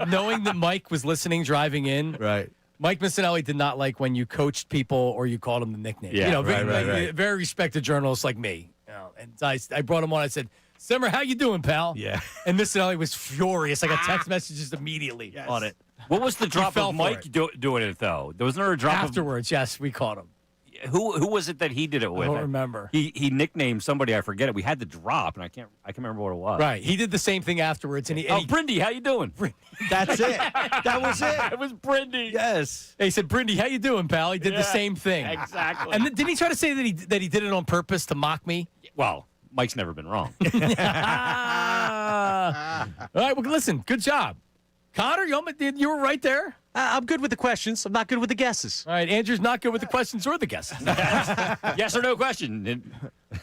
knowing that Mike was listening driving in, Right. Mike Missinelli did not like when you coached people or you called them the nickname. Yeah, very, very respected journalists like me. You know, and I brought him on. I said, Simmer, how you doing, pal? Yeah. And Missinelli was furious. I got text messages immediately on it. What was the drop fell of for Mike doing it, though? Wasn't there a drop Afterwards, yes, we caught him. of who was it that he did it with? don't remember. He nicknamed somebody, I forget it. We had the drop, and I can't remember what it was. Right. He did the same thing afterwards. And he Brindy, how you doing? That's it. That was it. It was Brindy. Yes. he said, Brindy, how you doing, pal? He did the Yeah, same thing. exactly. And then, didn't he try to say that he did it on purpose to mock me? Well, Mike's never been wrong. All right, well, listen, good job. Connor, you were right there. I'm good with the questions. I'm not good with the guesses. All right, Andrew's not good with the questions or the guesses. Yes or no question.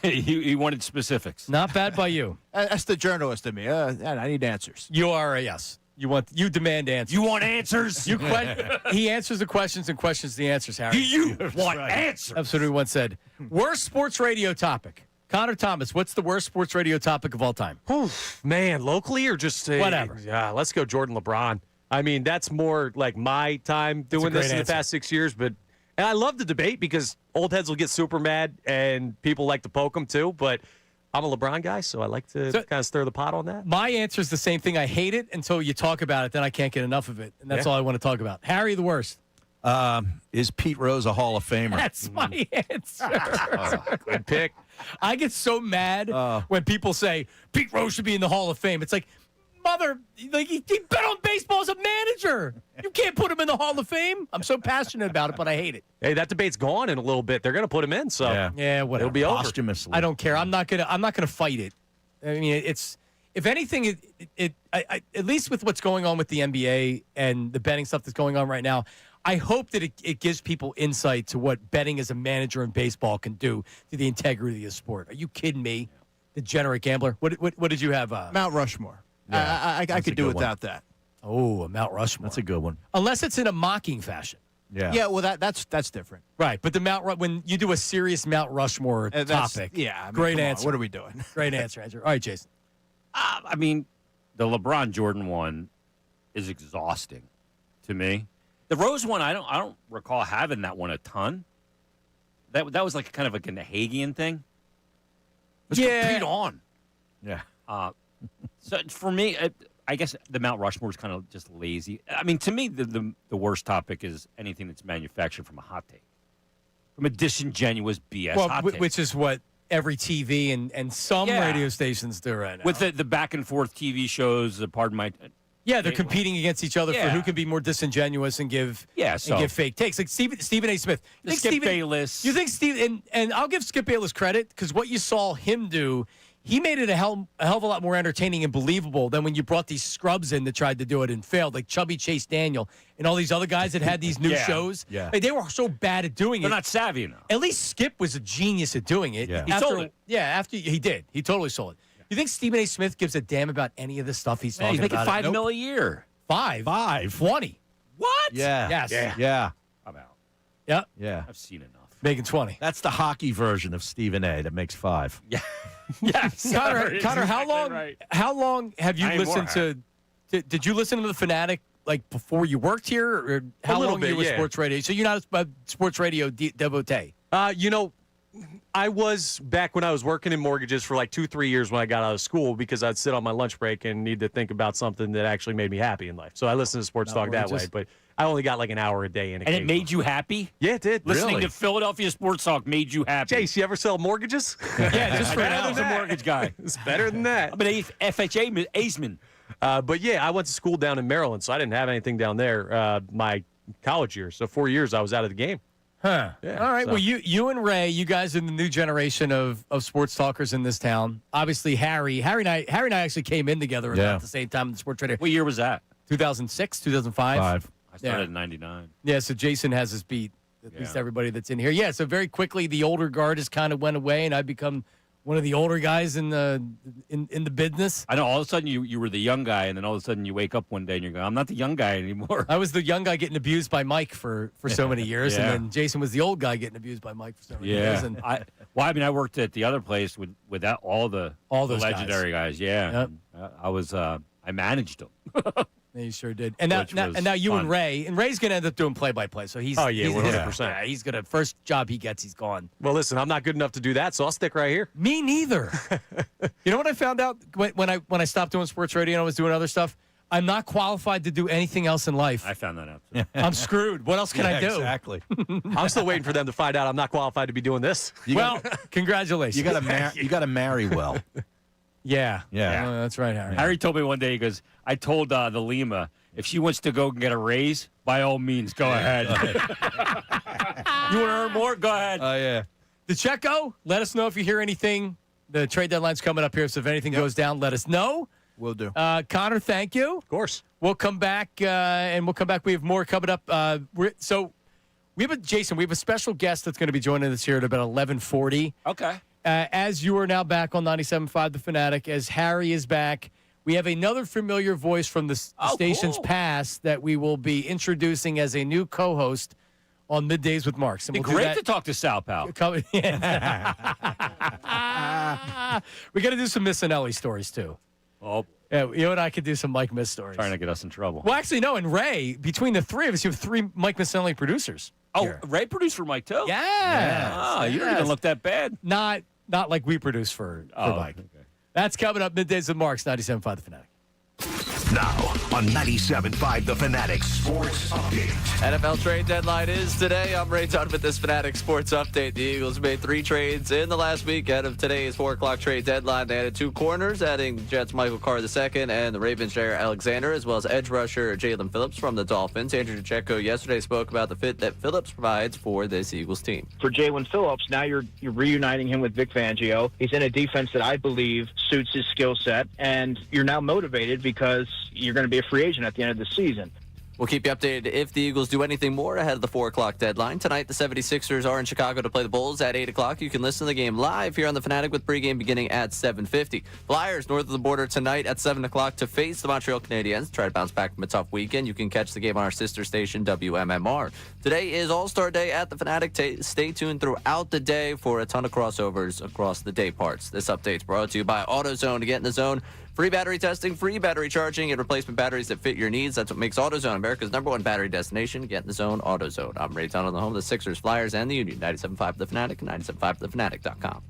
He wanted specifics. Not bad by you. That's the journalist in me. I need answers. You are a yes. You demand answers. You want answers? He answers the questions and questions the answers, Harry. You want answers? Absolutely once said. Worst sports radio topic. Connor Thomas, what's the worst sports radio topic of all time? Man, locally or just Whatever. Yeah, let's go Jordan LeBron. I mean, that's more like my time doing great this in answer. the past 6 years. And I love the debate because old heads will get super mad and people like to poke them too. But I'm a LeBron guy, so I like to kind of stir the pot on that. My answer is the same thing. I hate it until you talk about it. Then I can't get enough of it. And that's all I want to talk about. Harry, the worst. Is Pete Rose a Hall of Famer? That's my answer. Good pick. I get so mad when people say Pete Rose should be in the Hall of Fame. It's like, he bet on baseball as a manager. You can't put him in the Hall of Fame. I'm so passionate about it, but I hate it. Hey, that debate's gone in a little bit. They're going to put him in, so Yeah, whatever. it'll be over. Posthumously. I don't care. I'm not gonna fight it. I mean, it's if anything, I at least with what's going on with the NBA and the betting stuff that's going on right now, I hope that it gives people insight to what betting as a manager in baseball can do to the integrity of the sport. Are you kidding me? Degenerate gambler. What did you have? Mount Rushmore. I could do without that. Oh, a Mount Rushmore. That's a good one. Unless it's in a mocking fashion. Yeah. Yeah, well, that's different. Right, but when you do a serious Mount Rushmore That's- topic, Yeah. I mean, great come on, answer. what are we doing? Great answer, Andrew. All right, Jason. I mean, the LeBron Jordan one is exhausting to me. The Rose one, I don't recall having that one a ton. That was like kind of like a Hagian thing. Let's compete on. Yeah. So for me, I guess the Mount Rushmore is kind of just lazy. I mean, to me, the worst topic is anything that's manufactured from a hot take, from a disingenuous BS hot take. Which is what every TV and some radio stations do right now. With the back and forth TV shows, pardon my. Yeah, they're competing against each other for who can be more disingenuous and give fake takes. Like Stephen A. Smith. Skip Bayless. You think Steve and I'll give Skip Bayless credit because what you saw him do, he made it a hell of a lot more entertaining and believable than when you brought these scrubs in that tried to do it and failed, like Chubby Chase Daniel and all these other guys that had these new shows. Yeah. Like, they were so bad at doing it. They're not savvy enough. At least Skip was a genius at doing it. Yeah. He sold it. Yeah, after he did. He totally sold it. You think Stephen A. Smith gives a damn about any of the stuff he's talking He's making about? $5 million a year. 20. What? Yeah. Yes. Yeah. I'm out. Yep. Yeah. I've seen enough. Making 20. That's the hockey version of Stephen A. that makes 5. Yeah. Yes. Connor, how long have you listened to? Did you listen to the Fanatic like before you worked here, or how long you were sports radio? So you're not a sports radio devotee. I was back when I was working in mortgages for like 2-3 years when I got out of school because I'd sit on my lunch break and need to think about something that actually made me happy in life. So I listened to sports talk that way, but I only got like an hour a day in it. And it made you happy? Yeah, it did. Listening to Philadelphia sports talk made you happy. Chase, you ever sell mortgages? Yeah, just for I was a mortgage guy. It's better than that. I'm an FHA aceman. But yeah, I went to school down in Maryland, so I didn't have anything down there my college years. So 4 years I was out of the game. Huh. Yeah, all right. so. Well, you and Ray, you guys are the new generation of sports talkers in this town. Obviously, Harry and I actually came in together about the same time in the sports radio. What year was that? 2006, 2005. I started in 99. Yeah, so Jason has his beat, at least everybody that's in here. Yeah, so very quickly the older guard has kind of went away, and I've become one of the older guys in the business. I know. All of a sudden you were the young guy, and then all of a sudden you wake up one day and you're going, I'm not the young guy anymore. I was the young guy getting abused by Mike for so many years, Yeah. and then Jason was the old guy getting abused by Mike for so many years. And I worked at the other place with that, all those legendary guys. Yeah. Yep. I managed them. Yeah, you sure did. And now you fun. and Ray's going to end up doing play-by-play. So he's 100%. Yeah, he's going to first job he gets, he's gone. Well, listen, I'm not good enough to do that, so I'll stick right here. Me neither. You know what I found out when I stopped doing sports radio and I was doing other stuff? I'm not qualified to do anything else in life. I found that out too. I'm screwed. What else can I do? Exactly. I'm still waiting for them to find out I'm not qualified to be doing this. Congratulations. You got to marry well. Yeah. Yeah. Oh, that's right, Harry. Harry told me one day, he goes, I told the Lima, if she wants to go and get a raise, by all means, go ahead. You want to earn more? Go ahead. Oh, yeah. DeCecco, let us know if you hear anything. The trade deadline's coming up here, so if anything goes down, let us know. Will do. Connor, thank you. Of course. We'll come back, We have more coming up. Jason, we have a special guest that's going to be joining us here at about 11:40. Okay. As you are now back on 97.5 The Fanatic, as Harry is back, we have another familiar voice from the station's past that we will be introducing as a new co-host on Middays with Marks. And It'd be great to talk to Sal, pal. We got to do some Missinelli stories, too. Oh, Yeah, you and I could do some Mike Miss stories. trying to get us in trouble. Well, actually, no, and Ray, between the three of us, you have 3 Mike Missinelli producers. Oh, here. Ray produced for Mike, too? Yes. Oh, you don't even look that bad. Not like we produce for Mike. Okay. That's coming up Middays with Marks, 97.5 The Fanatic. Now on 97.5 The Fanatic Sports Update. NFL trade deadline is today. I'm Ray Dunn with this Fanatic Sports Update. The Eagles made 3 trades in the last week ahead of today's 4 o'clock trade deadline. They added 2 corners, adding Jets Michael Carr II and the Ravens Jair Alexander, as well as edge rusher Jalen Phillips from the Dolphins. Andrew DeCecco yesterday spoke about the fit that Phillips provides for this Eagles team. For Jalen Phillips, now you're reuniting him with Vic Fangio. He's in a defense that I believe suits his skill set, and you're now motivated because you're going to be a free agent at the end of the season. We'll keep you updated if the Eagles do anything more ahead of the 4 o'clock deadline. Tonight, the 76ers are in Chicago to play the Bulls at 8 o'clock. You can listen to the game live here on the Fanatic with pregame beginning at 7:50. Flyers north of the border tonight at 7 o'clock to face the Montreal Canadiens. Try to bounce back from a tough weekend. You can catch the game on our sister station, WMMR. Today is All-Star Day at the Fanatic. Stay tuned throughout the day for a ton of crossovers across the day parts. This update's brought to you by AutoZone. To get in the zone, Free battery testing, free battery charging, and replacement batteries that fit your needs. That's what makes AutoZone America's #1 battery destination. Get in the zone, AutoZone. I'm Ray Tunnell, the home of the Sixers, Flyers, and the Union. 97.5 The Fanatic and 97.5thefanatic.com.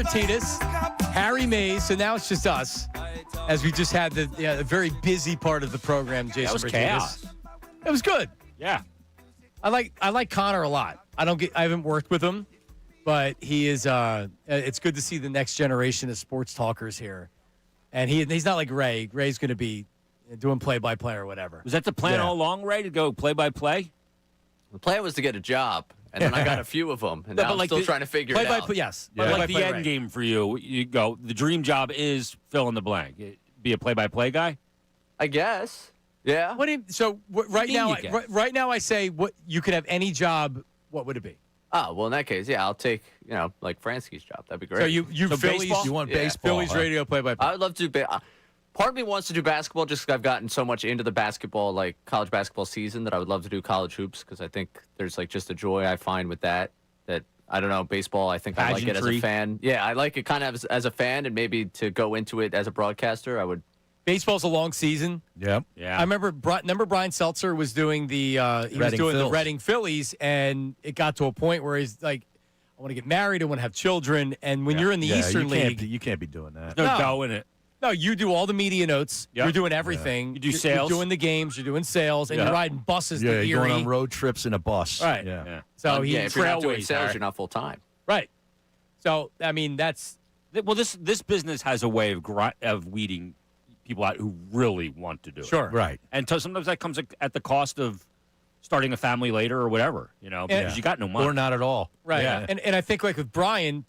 Martinez, Harry Mays. So now it's just us, as we just had the very busy part of the program. Jason That was Martinez. chaos. It was good. Yeah. I like Connor a lot. I haven't worked with him, but he is. It's good to see the next generation of sports talkers here, and he's not like Ray. Ray's going to be doing play-by-play or whatever. Was that the plan all along, Ray, to go play-by-play? The plan was to get a job, and then I got a few of them, and now I'm still trying to figure it out. Play-by-play, yes. But like the Play-by-play, end Ray. game for you, you go, the dream job is fill in the blank. Be a play-by-play guy? I guess. Yeah. What do you, so wh- right mean now, you get? right now, I say what you could have any job. What would it be? Oh, well, in that case, yeah, I'll take, like Fransky's job. That'd be great. So you Phillies, baseball? You want Yeah. baseball? Phillies huh? radio play-by-play. I would love to do. Part of me wants to do basketball just because I've gotten so much into the basketball, like college basketball season, that I would love to do college hoops because I think there's like just a joy I find with that. That I don't know, baseball. I think I like it as a Pageantry. fan. Yeah, I like it kind of as a fan, and maybe to go into it as a broadcaster, I would. Baseball's a long season. Yep. Yeah. I remember Brian Seltzer was doing the Reading Phillies, and it got to a point where he's like, I want to get married, I want to have children, and when you're in the Eastern League, you can't be doing that. no No. dough in it. no, you do all the media notes, Yep. you're doing everything, You do You're sales. doing the games, you're doing sales, and Yeah. you're riding buses Yeah, to you're going Erie. on road trips in a bus. Right. Yeah. Yeah. So yeah, if you're not doing Trailways, sales, Harry. you're not full time. right. So I mean, that's Well, this business has a way of weeding people out who really want to do it. sure. Right. And sometimes that comes at the cost of starting a family later or whatever, because you got no money. Or not at all. Right. Yeah. And I think like with Brian,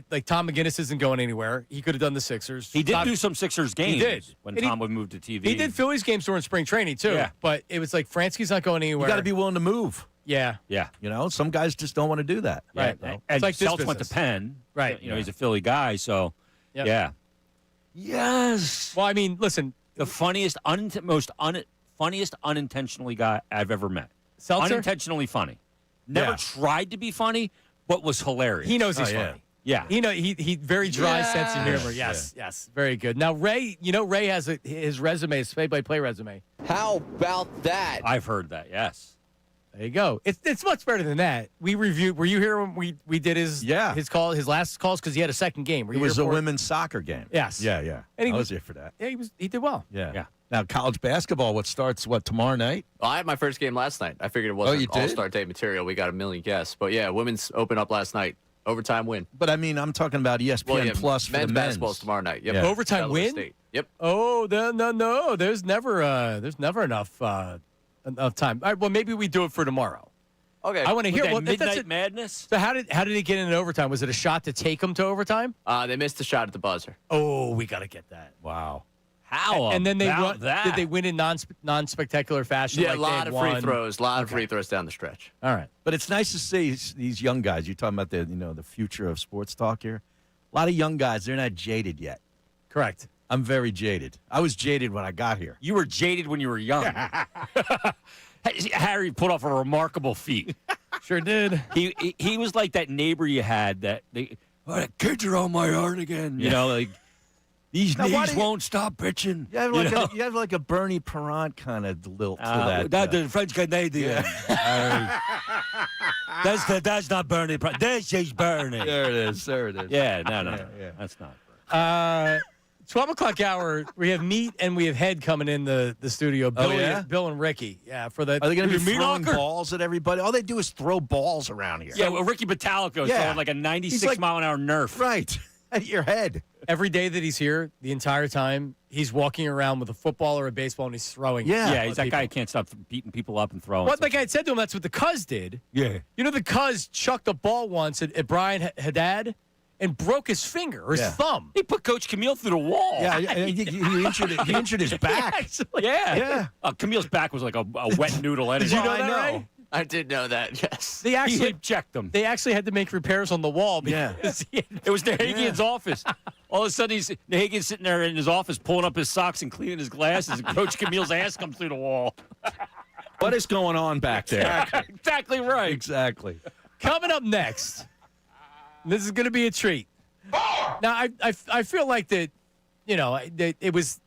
like Tom McGinnis isn't going anywhere. He could have done the Sixers. He did Tom- do some Sixers games did. when And Tom would move to TV. He did Phillies games during spring training too. Yeah. But it was like Fransky's not going You anywhere. got to be willing to move. Yeah. Yeah. You know, some guys just don't want to do that. Yeah. Right. And It's like this Seltz went to business. Penn. Right. He's a Philly guy, so Yep. yeah. Yes. Well, I mean, listen, The funniest, funniest unintentionally guy I've ever met. Seltzer, Unintentionally funny. Never Yeah. tried to be funny, but was hilarious. he knows he's Oh, yeah. funny. Yeah. He very dry sense of humor. Yes. Yes, very good. Now Ray, Ray has his resume, his play-by-play resume. How about that? I've heard that, yes. There you go. It's much better than that. We reviewed. Were you here when we did his his last calls because he had a second game? Were It you was here a for it? women's soccer game. Yes. Yeah. And he I was- was here for that. Yeah, he did well. Yeah. Yeah. Now, college basketball, what starts, tomorrow night? Well, I had my first game last night. I figured it wasn't you did? All-Star Day material. We got a million guests. But yeah, women's open up last night. Overtime win. But, I mean, I'm talking about ESPN Well, yeah, Plus for men's the men's. basketball's tomorrow night. Yep. Yeah. Overtime Delaware win? State. Yep. Oh, no. There's never enough time. All right, well, maybe we do it for tomorrow. Okay. I want to hear That what that's Midnight it. Madness? So how did it get into overtime? Was it a shot to take them to overtime? They missed a shot at the buzzer. Oh, we got to get that. Wow. How And then they about won, that? Did they win in non-spectacular fashion? Yeah, like a lot they of won? free throws. A lot of free throws down the stretch. All right. But it's nice to see these young guys. You're talking about the future of sports talk here. A lot of young guys, they're not jaded yet. Correct. I'm very jaded. I was jaded when I got here. You were jaded when you were young. Harry put off a remarkable feat. Sure did. He was like that neighbor you had that the kids are on my yard again. You know, like these Now, why knees do you- won't stop pitching. You have like a Bernie Perrant kind of lilt to that. That's the French Canadian. That's not Bernie. This is Bernie. There it is. Yeah, no. Yeah. That's not. 12 o'clock hour, we have Meat and we have Head coming in the studio. Bill and Ricky. Yeah, for the Are they going to be Meat throwing Locker? balls at everybody? All they do is throw balls around here. Yeah, well, Ricky Batalico is throwing like a 96-mile-an-hour Nerf. Right. At your head. Every day that he's here, the entire time, he's walking around with a football or a baseball and he's throwing it. Yeah. Yeah, he's that guy who can't stop beating people up and throwing. What like I had said to him, that's what the Cuz did. Yeah. You know, the Cuz chucked a ball once at Brian Haddad and broke his finger or his thumb. He put Coach Camille through the wall. Yeah, he injured his back. Yeah. Yeah. Camille's back was like a wet noodle. Did you know I that, know. right? I did know that, yes. They He actually hip checked him. They actually had to make repairs on the wall because Yeah. It was Nahagian's office. All of a sudden, Nahagian's sitting there in his office pulling up his socks and cleaning his glasses, and Coach Camille's ass comes through the wall. What is going on back there? Exactly right. Exactly. Coming up next, this is going to be a treat. Now, I feel like that, that it was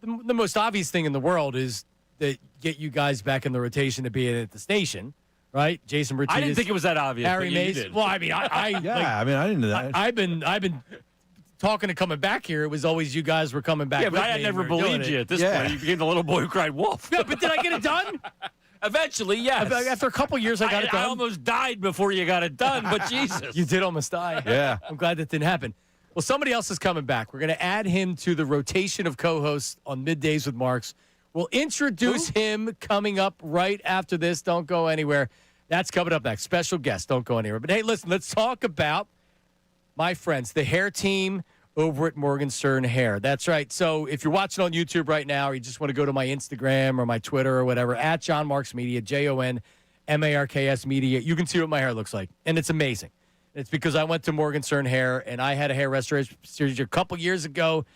the most obvious thing in the world is that get you guys back in the rotation to be at the station, right? Jason Martinez. I didn't think it was that obvious. Harry but you Mays. did. Well, I mean, I Yeah, I mean, I didn't know that. I've been talking to coming back here. It was always you guys were coming back. Yeah, but with I had me never and we were doing believed you it. at this Yeah. point. You became the little boy who cried wolf. Yeah, but did I get it done? Eventually, yes. After a couple years, I got it done. I almost died before you got it done, but Jesus. You did almost die. Yeah. I'm glad that didn't happen. Well, somebody else is coming back. We're going to add him to the rotation of co-hosts on Middays with Marks. We'll introduce him coming up right after this. Don't go anywhere. That's coming up next. Special guest. Don't go anywhere. But, hey, listen, let's talk about my friends, the hair team over at Morgenstern Hair. That's right. So if you're watching on YouTube right now or you just want to go to my Instagram or my Twitter or whatever, at John Marks Media, JONMARKS Media, you can see what my hair looks like. And it's amazing. It's because I went to Morgenstern Hair and I had a hair restoration procedure a couple years ago,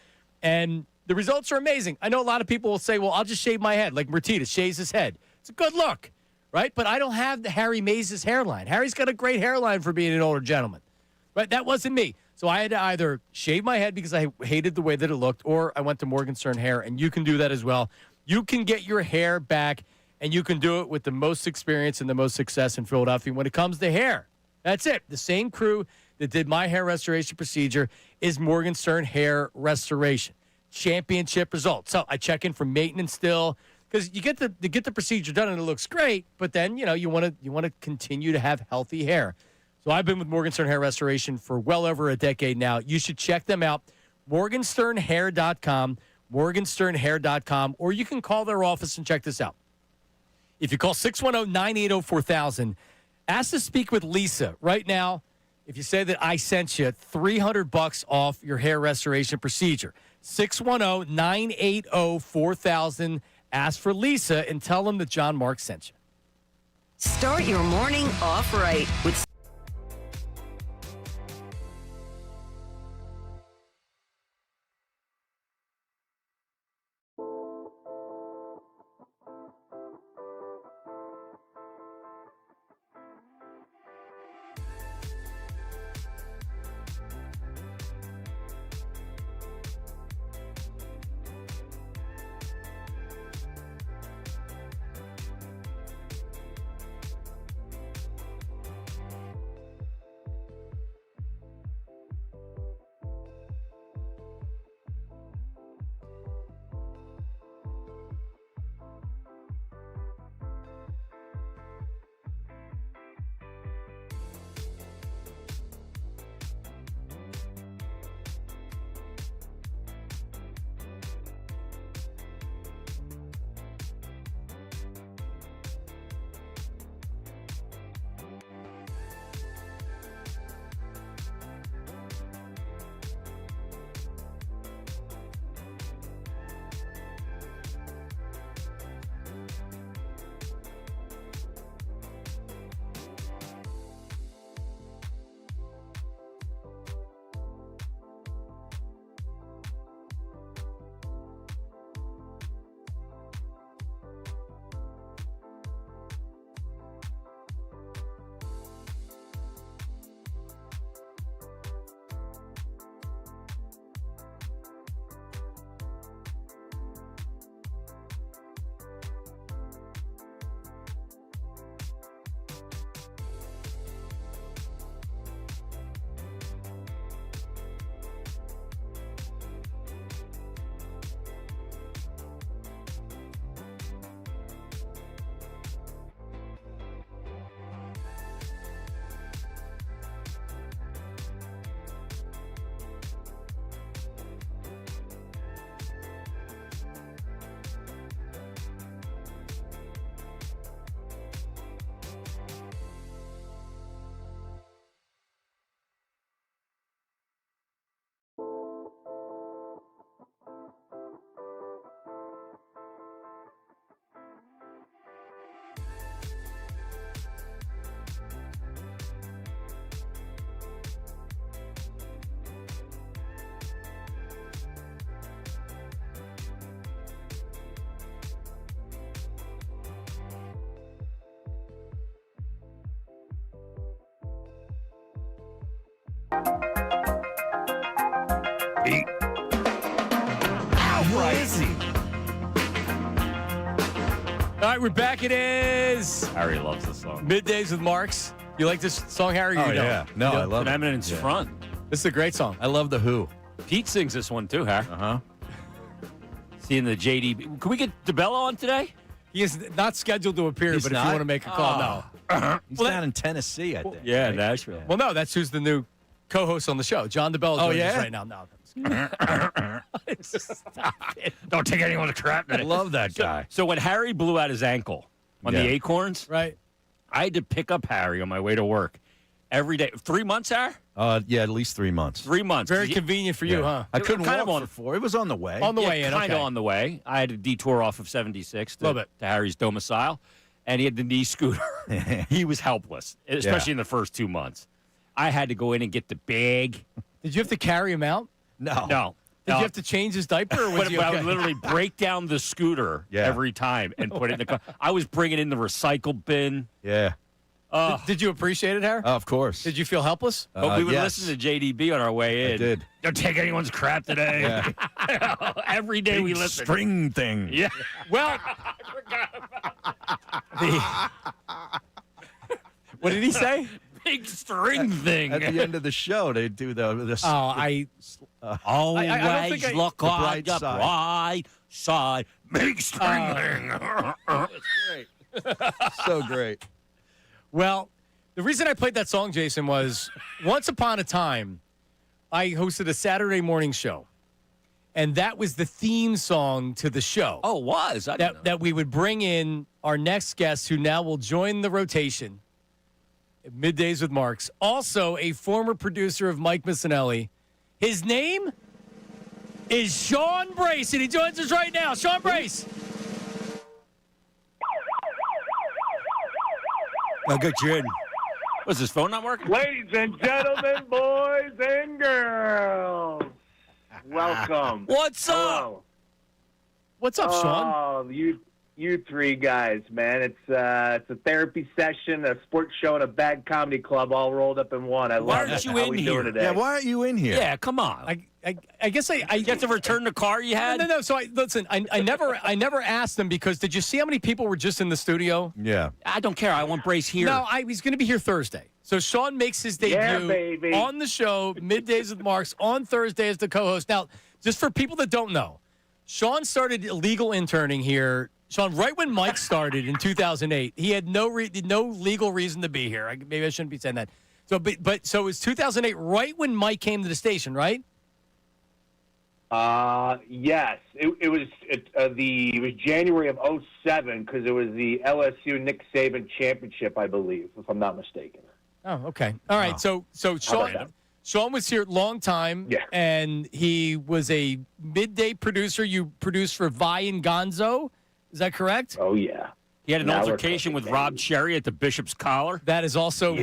and the results are amazing. I know a lot of people will say, well, I'll just shave my head, like Martinez shaves his head. It's a good look, right? But I don't have the Harry Mays' hairline. Harry's got a great hairline for being an older gentleman. Right? That wasn't me. So I had to either shave my head because I hated the way that it looked, or I went to Morgenstern Hair, and you can do that as well. You can get your hair back, and you can do it with the most experience and the most success in Philadelphia when it comes to hair. That's it. The same crew that did my hair restoration procedure is Morgenstern Hair Restoration. Championship results. So I check in for maintenance still because you get the procedure done and it looks great, but then you want to continue to have healthy hair. So I've been with Morgenstern Hair Restoration for well over a decade now. You should check them out. Morgensternhair.com, Morgensternhair.com, or you can call their office and check this out. If you call 610-980-4000, ask to speak with Lisa. Right now, if you say that I sent you, $300 off your hair restoration procedure. 610-980-4000. Ask for Lisa and tell them that John Marks sent you. Start your morning off right with All right, we're back. It is Harry loves this song. Middays with Marks. You like this song, Harry? Oh, You don't? yeah. No, I love An it. eminence front. This is a great song. I love The Who. Pete sings this one too, Harry. Uh-huh. Seeing the JD. Can we get DeBello on today? He is not scheduled to appear, He's but if not? you want to make a call, no. He's Well, down in Tennessee, I think. Yeah, right? Nashville. Well, no, that's who's the new co-host on the show. John DeBello Oh, joins us yeah? right now. No. Stop it. Don't take anyone's crap. I love that guy. So when Harry blew out his ankle on the Yeah. Acorns, Right. I had to pick up Harry on my way to work every day. 3 months, Harry? Yeah, at least 3 months. 3 months. Very convenient for you, huh? I couldn't kind walk of on- for 4. It was on the way. On the way in, kind of okay. on the way. I had a detour off of 76 Love it. to Harry's domicile, and he had the knee scooter. He was helpless, especially in the first 2 months. I had to go in and get the bag. Did you have to carry him out? No. No. Did no. you have to change his diaper, or was But he I okay? would literally break down the scooter every time and put it in the car. I was bringing in the recycle bin. Yeah. Did you appreciate it, Harry? Of course. Did you feel helpless? But we would yes. listen to JDB on our way in. I did. Don't take anyone's crap today. Every day we Big listen. string thing. Yeah. Well, what did he say? Big string thing. At the end of the show, they do the I Always don't think I- look The on bright the side. bright side. Big string thing. so great. Well, the reason I played that song, Jason, was once upon a time, I hosted a Saturday morning show, and that was the theme song to the show. Oh, it was? I didn't know. That we would bring in our next guest, who now will join the rotation at Middays with Marks. Also, a former producer of Mike Missinelli. His name is Sean Brace, and he joins us right now. Sean Brace. I'll get you in. Was his phone not working? Ladies and gentlemen, boys and girls, welcome. What's up? Hello. What's up, Sean? Oh, you three guys, man. It's a therapy session, a sports show, and a bad comedy club all rolled up in one. I love Why it. aren't you How in we here? doing today? Yeah, why aren't you in here? Yeah, come on. I guess I You have to return the car you had? No. So I never asked him because did you see how many people were just in the studio? Yeah. I don't care. I want Brace here. No, he's going to be here Thursday. So Sean makes his debut baby. on the show, Middays with Marks, on Thursday as the co-host. Now, just for people that don't know, Sean started illegal interning here. Sean, right when Mike started in 2008, he had no legal reason to be here. Maybe I shouldn't be saying that. So, so it was 2008, right when Mike came to the station, right? Yes. It was January of 2007 because it was the LSU Nick Saban championship, I believe, if I'm not mistaken. Oh, okay. All right. So Sean was here a long time, and he was a midday producer. You produced for Vi and Gonzo. Is that correct? Oh, yeah. He had an Now we're altercation with cooking, Rob baby. Cherry at the Bishop's Collar. That is also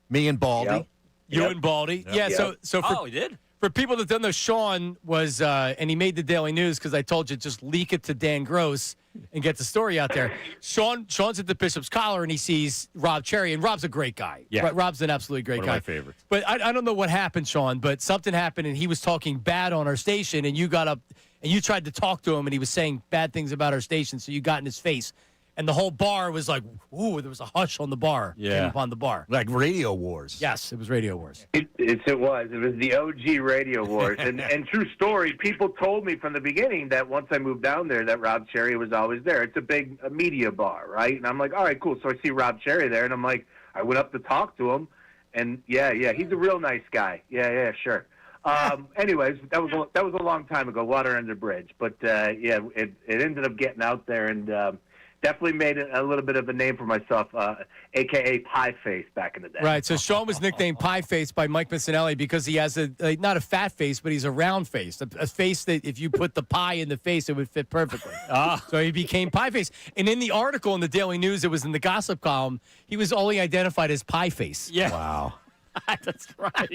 Me and Baldy. Yep. you Yep. and Baldy. Yep. Yeah. Yep. So for, He did? for people that don't know, Sean was, and he made the Daily News because I told you just leak it to Dan Gross and get the story out there. Sean's at the Bishop's Collar and he sees Rob Cherry, and Rob's a great guy. Yeah. Rob's an absolutely great One guy. of my favorites. But I don't know what happened, Sean, but something happened and he was talking bad on our station, and you got up and you tried to talk to him and he was saying bad things about our station, so you got in his face. And the whole bar was like, ooh, there was a hush on the bar. Yeah. Came upon the bar. Like Radio Wars. Yes, it was Radio Wars. It was. It was the OG Radio Wars. And true story, people told me from the beginning that once I moved down there that Rob Cherry was always there. It's a big media bar, right? And I'm like, all right, cool. So I see Rob Cherry there, and I'm like, I went up to talk to him. And, yeah, he's a real nice guy. Yeah, sure. Anyways, that was a long time ago, water under the bridge. But, it ended up getting out there and definitely made a little bit of a name for myself, a.k.a. Pie Face back in the day. Right. So Sean was nicknamed Pie Face by Mike Missinelli because he has not a fat face, but he's a round face, a face that if you put the pie in the face, it would fit perfectly. So he became Pie Face. And in the article in the Daily News, it was in the gossip column, he was only identified as Pie Face. Yeah. Wow. That's right.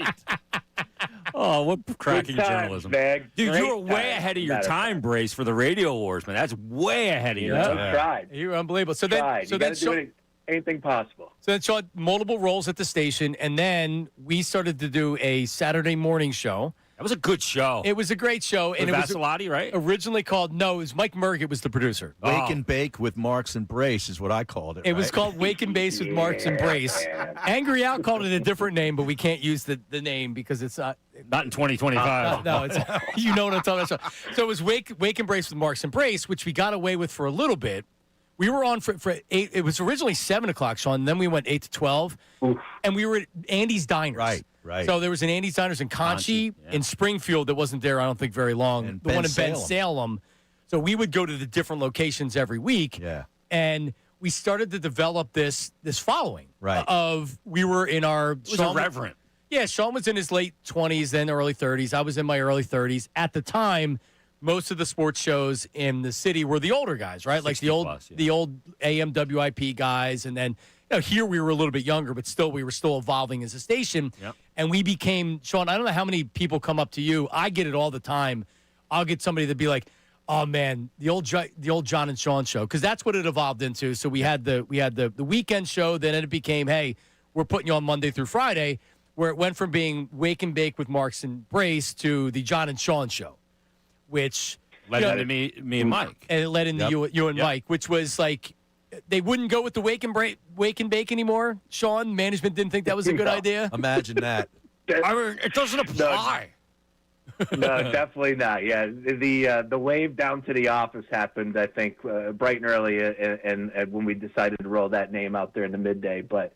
Oh, what cracking Good times, journalism. man. Dude, Great you were way times, ahead of your matter of time, Brace, for the Radio Wars, man. That's way ahead of your Yeah. time. Tried. You were unbelievable. So Tried. then You got to do anything possible. So then Sean had multiple roles at the station, and then we started to do a Saturday morning show. That was a good show. It was a great show. And With it was Vasilati, right? originally called, no, it was Mike Murgett was the producer. Wake and Bake with Marks and Brace is what I called it. It was right? called Wake and Base with Marks and Brace. Angry Out called it a different name, but we can't use the name because it's not. Not in 2025. No, it's you know what I'm talking about. So it was Wake and Brace with Marks and Brace, which we got away with for a little bit. We were on for 8. It was originally 7 o'clock, Sean. And then we went 8 to 12, and we were at Andy's Diners. Right. So there was an Andy's Diners in Conchie, in Springfield that wasn't there, I don't think, very long. And the one in Ben Salem. So we would go to the different locations every week. Yeah. And we started to develop this following. Right. Of we were in our. It was irreverent. Yeah, Sean was in his late 20s, then early 30s. I was in my early 30s. At the time, most of the sports shows in the city were the older guys, right? Like the old AM WIP guys. And then here we were a little bit younger, but still we were still evolving as a station. Yep. And we became, Sean, I don't know how many people come up to you. I get it all the time. I'll get somebody to be like, oh man, the old John and Sean show, because that's what it evolved into. So we had the weekend show, then it became, hey, we're putting you on Monday through Friday, where it went from being Wake and Bake with Marks and Brace to the John and Sean show, which led into me and Mike, and it led into you and Mike, which was like they wouldn't go with the Wake and Bake anymore. Sean, management didn't think that was a good idea. Imagine that. I mean, it doesn't apply. No, definitely not. Yeah, the wave down to the office happened, I think, bright and early, and when we decided to roll that name out there in the midday. But,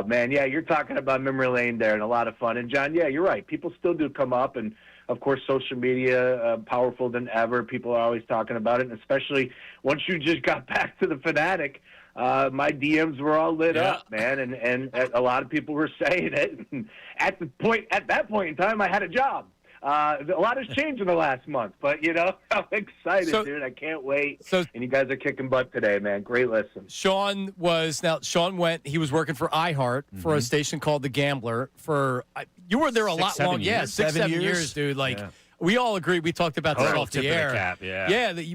man, yeah, you're talking about memory lane there and a lot of fun. And, John, yeah, you're right. People still do come up, and, of course, social media, powerful than ever. People are always talking about it, and especially once you just got back to the Fanatic, my DMs were all lit up, man, and a lot of people were saying it. And at that point in time, I had a job. A lot has changed in the last month, but, I'm excited, dude. I can't wait. And you guys are kicking butt today, man. Great listen. Sean he was working for iHeart for a station called The Gambler you were there a lot long. Yeah, 7 years, dude. Like, we all agree. We talked about this off the air.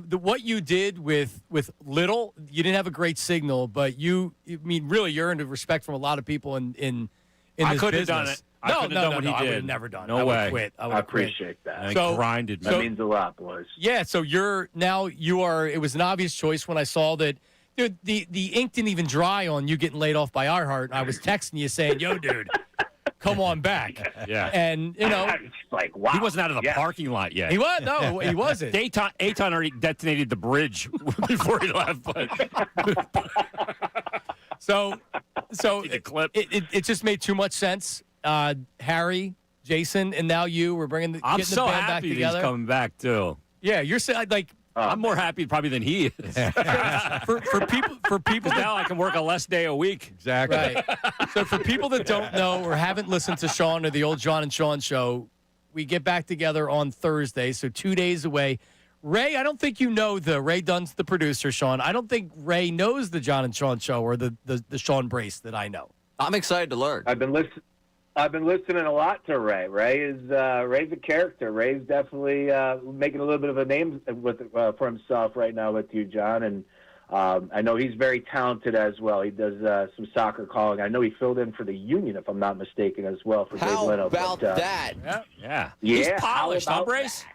What you did with Little, you didn't have a great signal, but you really earned respect from a lot, of people in I this could have business. done it. I could have done what he I would have did. never done it. No I way. would quit. I appreciate that. And grinded. That means a lot, boys. Yeah, so it was an obvious choice when I saw that. Dude, the ink didn't even dry on you getting laid off by iHeart. And I was texting you saying, yo, dude, come on back. Yeah. And, it's like, wow. He wasn't out of the parking lot yet. He was? No, he wasn't. Aton already detonated the bridge before he left. But So it just made too much sense. Harry, Jason, and now you were getting the I'm band so back happy that together. he's coming back too. Yeah, you're saying like I'm more happy probably than he is. for people now I can work a less day a week. Exactly. Right. So for people that don't know or haven't listened to Sean or the old John and Sean show, we get back together on Thursday, so 2 days away. Ray, I don't think you know Ray Dunn's the producer, Sean. I don't think Ray knows the John and Sean show or the Sean Brace that I know. I'm excited to learn. I've been listening a lot to Ray. Ray's a character. Ray's definitely making a little bit of a name for himself right now with you, John. And I know he's very talented as well. He does some soccer calling. I know he filled in for the Union, if I'm not mistaken, as well for Dave Leno. How about that? Yeah. He's polished, huh, Brace?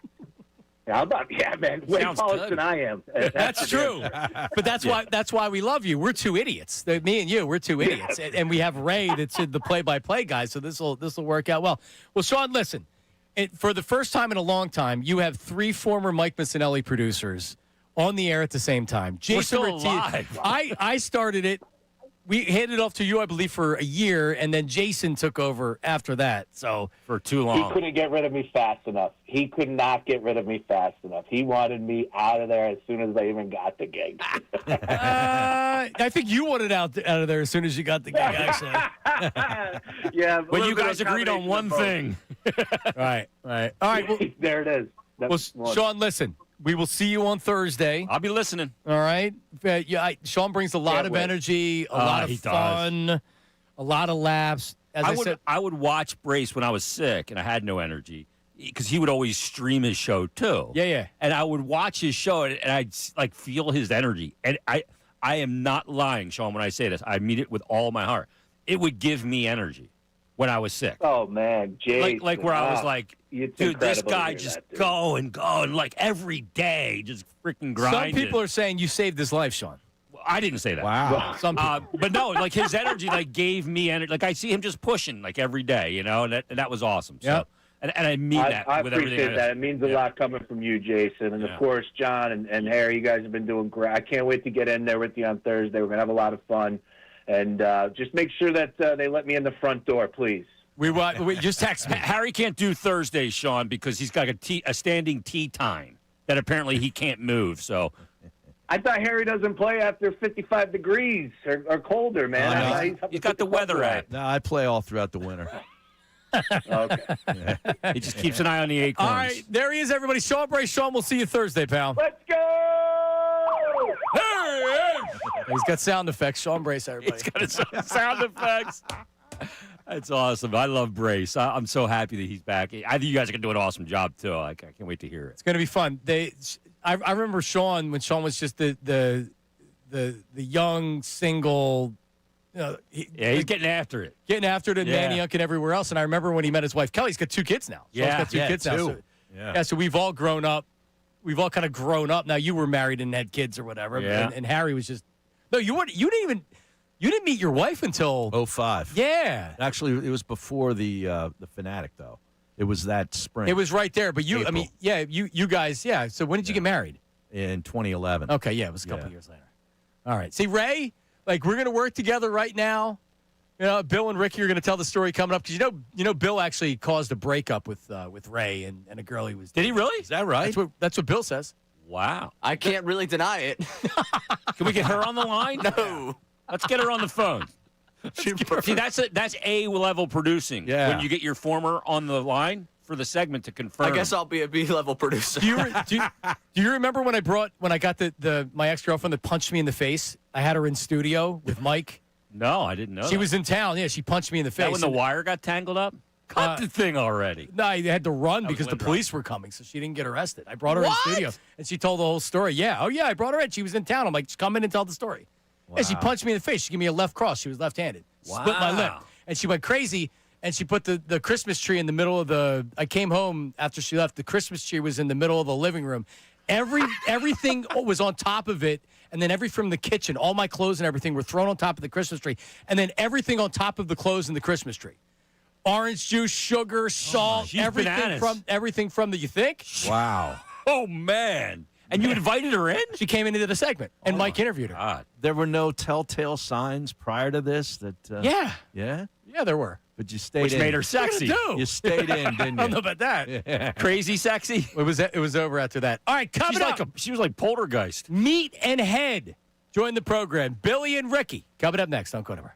How about man? Way polished than I am. That's true. But that's why we love you. We're two idiots. Me and you, we're two idiots. And we have Ray that's the play-by-play guy, so this will work out well. Well, Sean, listen. For the first time in a long time, you have 3 former Mike Missinelli producers on the air at the same time. Jason We're still alive. I started it. We handed it off to you, I believe, for a year, and then Jason took over after that. So for too long. He couldn't get rid of me fast enough. He could not get rid of me fast enough. He wanted me out of there as soon as I even got the gig. I think you wanted out of there as soon as you got the gig, actually. Yeah, but you guys agreed on one thing. Right. All right. Well, there it is. Well, Sean, listen. We will see you on Thursday. I'll be listening. All right. Sean brings a lot of energy, a lot of fun, a lot of laughs. I would watch Brace when I was sick and I had no energy because he would always stream his show too. Yeah. And I would watch his show and I'd like feel his energy. And I am not lying, Sean, when I say this. I mean it with all my heart. It would give me energy. when I was sick. Oh man, Jay. Like where I was like, it's dude, this incredible to guy hear just that, dude. going like every day, just freaking grinding. Some people are saying you saved his life, Sean. I didn't say that. Wow. Some people. But no, like his energy, like gave me energy. Like I see him just pushing, like every day, you know, and that was awesome. So, Yep. and I mean that I with appreciate everything. that. It means a lot coming from you, Jason. And, of course, John and Harry, you guys have been doing great. I can't wait to get in there with you on Thursday. We're going to have a lot of fun. And just make sure that they let me in the front door, please. We just text me. Harry can't do Thursdays, Sean, because he's got a standing tea time that apparently he can't move. So I thought Harry doesn't play after 55 degrees or colder, man. he's got the weather app. No, I play all throughout the winter. Okay. He just keeps an eye on the acorns. All right, there he is, everybody. Sean Bray. Sean, we'll see you Thursday, pal. Let's go! He's got sound effects. Sean Brace, everybody. He's got his sound effects. That's awesome. I love Brace. I'm so happy that he's back. I think you guys are going to do an awesome job, too. I can't wait to hear it. It's going to be fun. I remember Sean when Sean was just the young single. He's getting after it. Getting after it in Manioc and everywhere else. And I remember when he met his wife, Kelly. He's got 2 kids now. Sean's got 2 kids now. So, so we've all grown up. We've all kind of grown up. Now you were married and had kids or whatever. Yeah. And Harry was just you didn't meet your wife until 05. Yeah. Actually, it was before the Fanatic, though. It was that spring. It was right there. But you, April. I mean, you guys, So when did you get married? In 2011. Okay, it was a couple years later. All right. See, Ray, like we're gonna work together right now. You know, Bill and Ricky are gonna tell the story coming up because you know, Bill actually caused a breakup with Ray and a girl he was. Did he really? Is that right? That's what Bill says. Wow. I can't really deny it. Can we get her on the line? No. Let's get her on the phone. See, that's A-level producing. Yeah. When you get your former on the line for the segment to confirm. I guess I'll be a B-level producer. Do you remember when I got my ex-girlfriend that punched me in the face? I had her in studio with Mike. No, I didn't know. She was in town. Yeah, she punched me in the face. That when the wire got tangled up? Cut the thing already. No, I had to run because the police were coming, so she didn't get arrested. I brought her in studio, and she told the whole story. Yeah. Oh, yeah, I brought her in. She was in town. I'm like, just come in and tell the story. Wow. And she punched me in the face. She gave me a left cross. She was left-handed. Wow. Split my lip. And she went crazy, and she put the Christmas tree in the middle of the – I came home after she left. The Christmas tree was in the middle of the living room. Everything was on top of it, and then from the kitchen, all my clothes and everything were thrown on top of the Christmas tree, and then everything on top of the clothes in the Christmas tree. Orange juice, sugar, salt, everything from the, you think? Wow. Oh, man. And you invited her in? She came into the segment, and Mike interviewed her. God. There were no telltale signs prior to this that. Yeah. Yeah? Yeah, there were. But you stayed Which in. made her sexy. You stayed in, didn't you? I don't know about that. Yeah. Crazy sexy? It was over after that. All right, coming up. She was like Poltergeist. Meat and Head. Join the program. Billy and Ricky. Coming up next on Conover.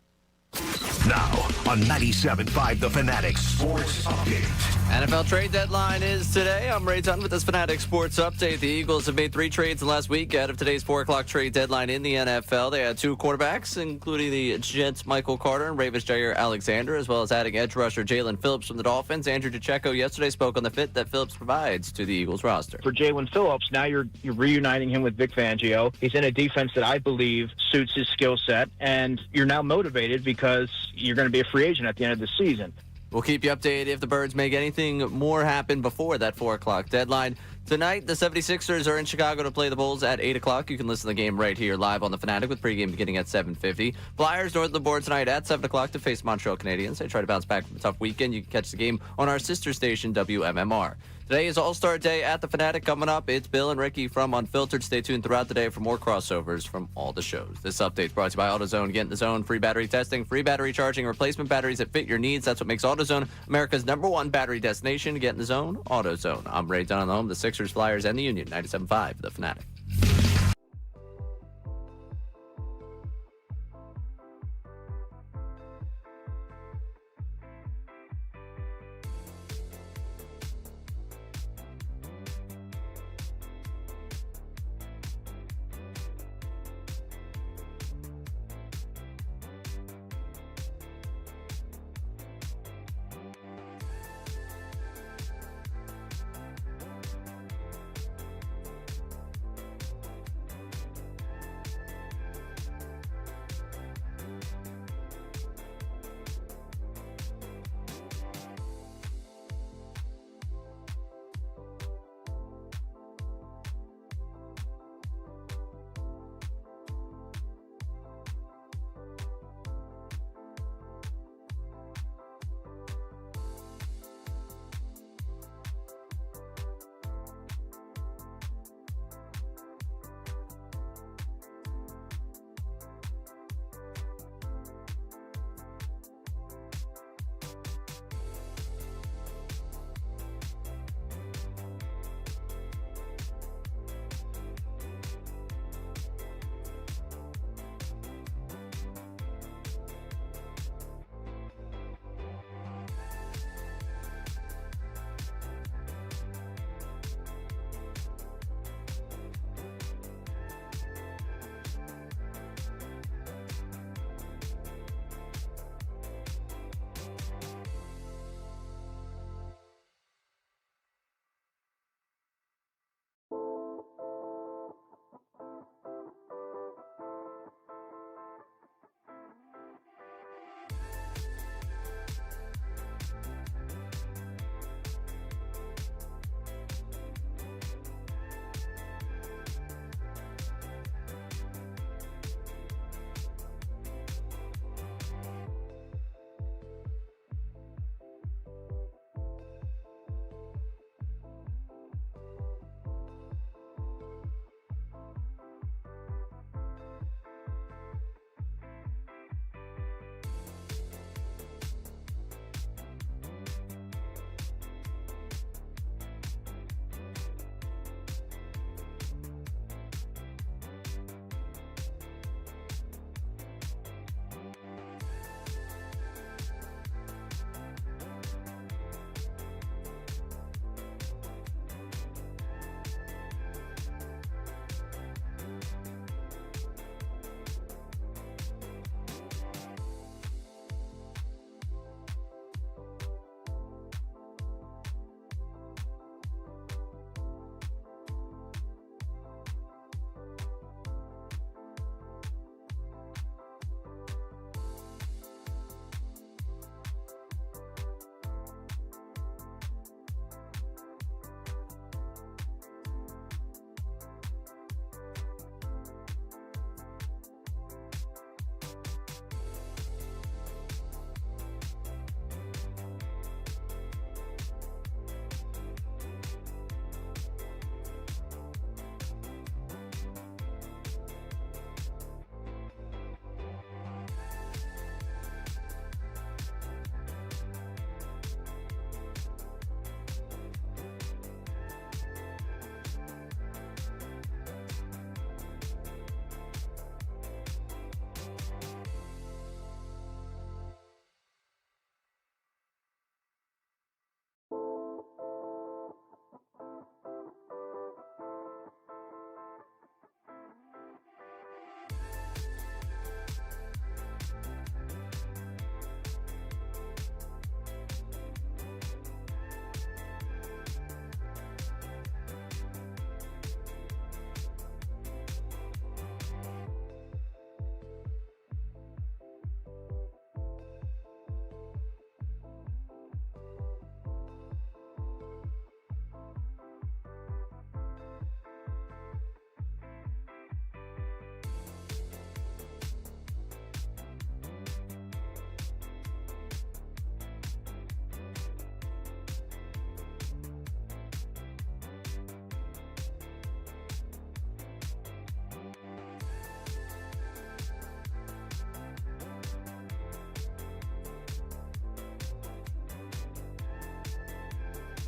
Now on 97.5 The Fanatic Sports Update. NFL trade deadline is today. I'm Ray Dunn with this Fanatic Sports Update. The Eagles have made 3 trades in the last week out of today's 4 o'clock trade deadline in the NFL. They had 2 quarterbacks, including the Jets' Michael Carter and Ravens' Jair Alexander, as well as adding edge rusher Jalen Phillips from the Dolphins. Andrew DiCecco yesterday spoke on the fit that Phillips provides to the Eagles roster. For Jalen Phillips, now you're reuniting him with Vic Fangio. He's in a defense that I believe suits his skill set, and you're now motivated because you're going to be a free agent at the end of the season. We'll keep you updated if the Birds make anything more happen before that 4 o'clock deadline. Tonight, the 76ers are in Chicago to play the Bulls at 8 o'clock. You can listen to the game right here live on the Fanatic with pregame beginning at 7:50. Flyers north of the board tonight at 7 o'clock to face Montreal Canadiens. They try to bounce back from a tough weekend. You can catch the game on our sister station, WMMR. Today is All-Star Day at the Fanatic. Coming up, it's Bill and Ricky from Unfiltered. Stay tuned throughout the day for more crossovers from all the shows. This update is brought to you by AutoZone. Get in the zone. Free battery testing, free battery charging, replacement batteries that fit your needs. That's what makes AutoZone America's #1 battery destination. Get in the zone, AutoZone. I'm Ray Dunn on the home, the Sixers, Flyers, and the Union. 97.5, The Fanatic.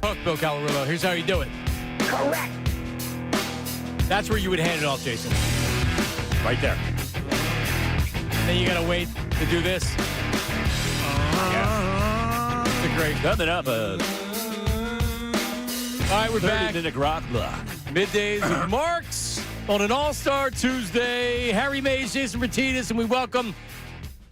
Hook, Bill Calarulo. Here's how you do it. Correct. That's where you would hand it off, Jason. Right there. Then you got to wait to do this. It's a great. Coming up, All right, we're back. 30-minute rock block. Middays with Marks on an All-Star Tuesday. Harry Mays, Jason Martinez, and we welcome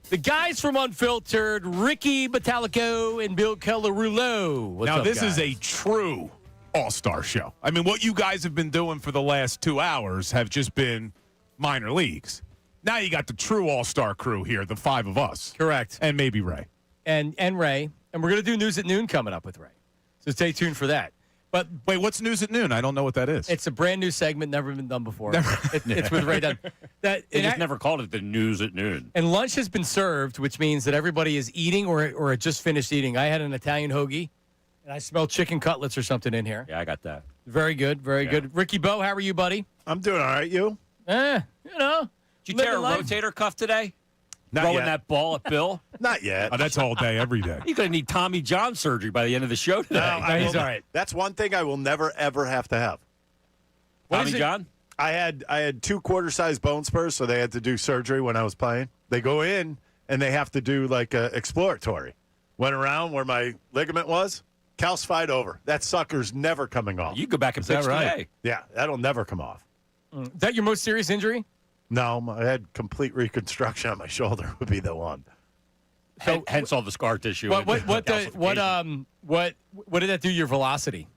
the guys from Unfiltered, Ricky Metallico and Bill Calarulo. What's now, up, this guys? is a true all-star show. I mean, what you guys have been doing for the last 2 hours have just been minor leagues. Now you got the true all-star crew here, the 5 of us. Correct. And maybe Ray. And Ray. And we're going to do News at Noon coming up with Ray. So stay tuned for that. But wait, what's News at Noon? I don't know what that is. It's a brand new segment, never been done before. It's with Ray Dunn. They just never called it the News at Noon. And lunch has been served, which means that everybody is eating or had just finished eating. I had an Italian hoagie, and I smelled chicken cutlets or something in here. Yeah, I got that. Very good, very good. Ricky Bo, how are you, buddy? I'm doing all right. You? You know. Did you tear a living life. rotator cuff today? Not Throwing yet. that ball at Bill? Not yet. Oh, that's all day, every day. You're going to need Tommy John surgery by the end of the show today. No, He's all right. That's one thing I will never ever have to have. Tommy John? I had 2 quarter-size bone spurs, so they had to do surgery when I was playing. They go in and they have to do like a exploratory. Went around where my ligament was, calcified over. That sucker's never coming off. You go back and pitch today. Yeah, that'll never come off. Is that your most serious injury? No, I had complete reconstruction on my shoulder would be the one. So, hence all the scar tissue. What and did calcification. that do to your velocity?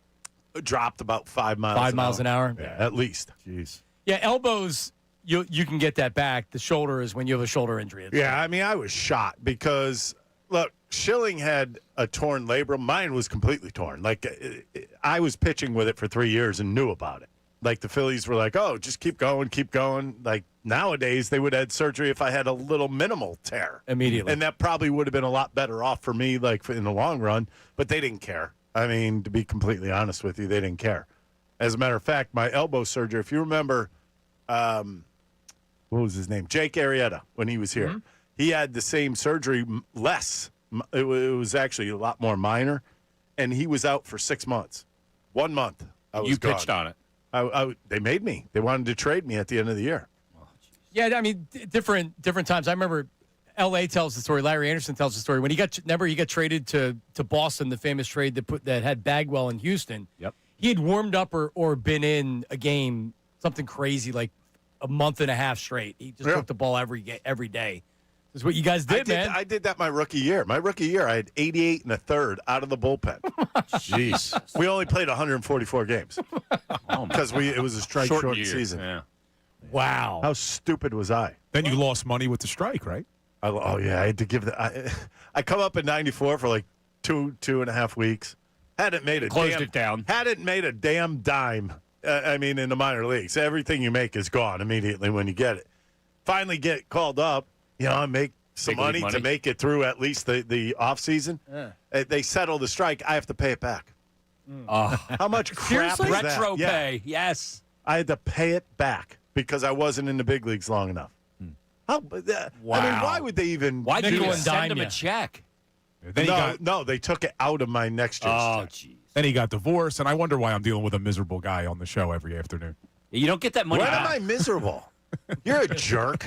It dropped about 5 miles. 5 miles an hour? Yeah, at least. Jeez. Yeah, elbows, you can get that back. The shoulder is when you have a shoulder injury. Yeah, I mean, I was shot because, look, Schilling had a torn labrum. Mine was completely torn. Like, I was pitching with it for 3 years and knew about it. Like, the Phillies were like, oh, just keep going, keep going. Like, nowadays, they would have had surgery if I had a little minimal tear. Immediately. And that probably would have been a lot better off for me, like, in the long run. But they didn't care. I mean, to be completely honest with you, they didn't care. As a matter of fact, my elbow surgery, if you remember, what was his name? Jake Arrieta, when he was here. Mm-hmm. He had the same surgery, less. It was actually a lot more minor. And he was out for 6 months. 1 month, I was You gone. pitched on it. They made me. They wanted to trade me at the end of the year. Yeah, I mean, different times. I remember L.A. tells the story. Larry Anderson tells the story. When he got traded to Boston, the famous trade that had Bagwell in Houston. Yep. He had warmed up or been in a game, something crazy, like a month and a half straight. He just took the ball every day. That's what you guys did, man. I did that my rookie year. My rookie year, I had 88 and a third out of the bullpen. Jeez. We only played 144 games because it was a strike-short year. season. Yeah. Wow. How stupid was I? Then you lost money with the strike, right? I had to give I come up in 94 for like two and a half weeks. Hadn't made it down. Hadn't made a damn dime. I mean, in the minor leagues, everything you make is gone immediately when you get it. Finally get called up. I make some money to make it through at least the off season. They settle the strike. I have to pay it back. How much crap is that? Retro Yeah. pay. Yes. I had to pay it back because I wasn't in the big leagues long enough. Wow. I mean, why would they even? Why did Nickel you and send dime him ya. a check? Then No, they took it out of my next year's Oh, check. jeez. Then he got divorced, and I wonder why I'm dealing with a miserable guy on the show every afternoon. You don't get that money When am back. I miserable? You're a jerk.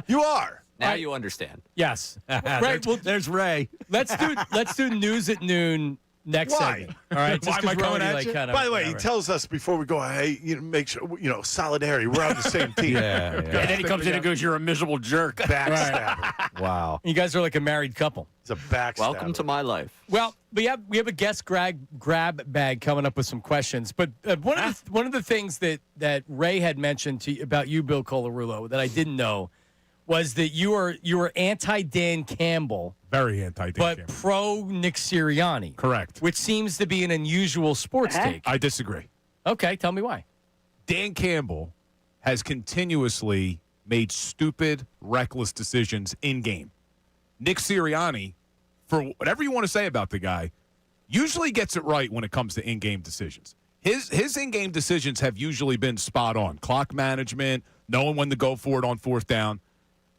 You are. Now you understand. Yes. Right. Well, There's Ray. let's do News at Noon next Why? segment. All right. Why am I coming at you? By the way, he tells us before we go, hey, make sure, solidarity. We're on the same team. And then he comes in and goes, "You're a miserable jerk." Backstabber. Wow. You guys are like a married couple. It's a backstabber. Welcome to my life. Well, we have a guest grab bag coming up with some questions. But one of the things that Ray had mentioned about you, Bill Colarulo, that I didn't know was that you were anti Dan Campbell, Very anti-Dan but Campbell. pro Nick Sirianni. Correct. Which seems to be an unusual sports take. I disagree. Okay, tell me why. Dan Campbell has continuously made stupid, reckless decisions in-game. Nick Sirianni, for whatever you want to say about the guy, usually gets it right when it comes to in-game decisions. His in-game decisions have usually been spot on. Clock management, knowing when to go for it on fourth down.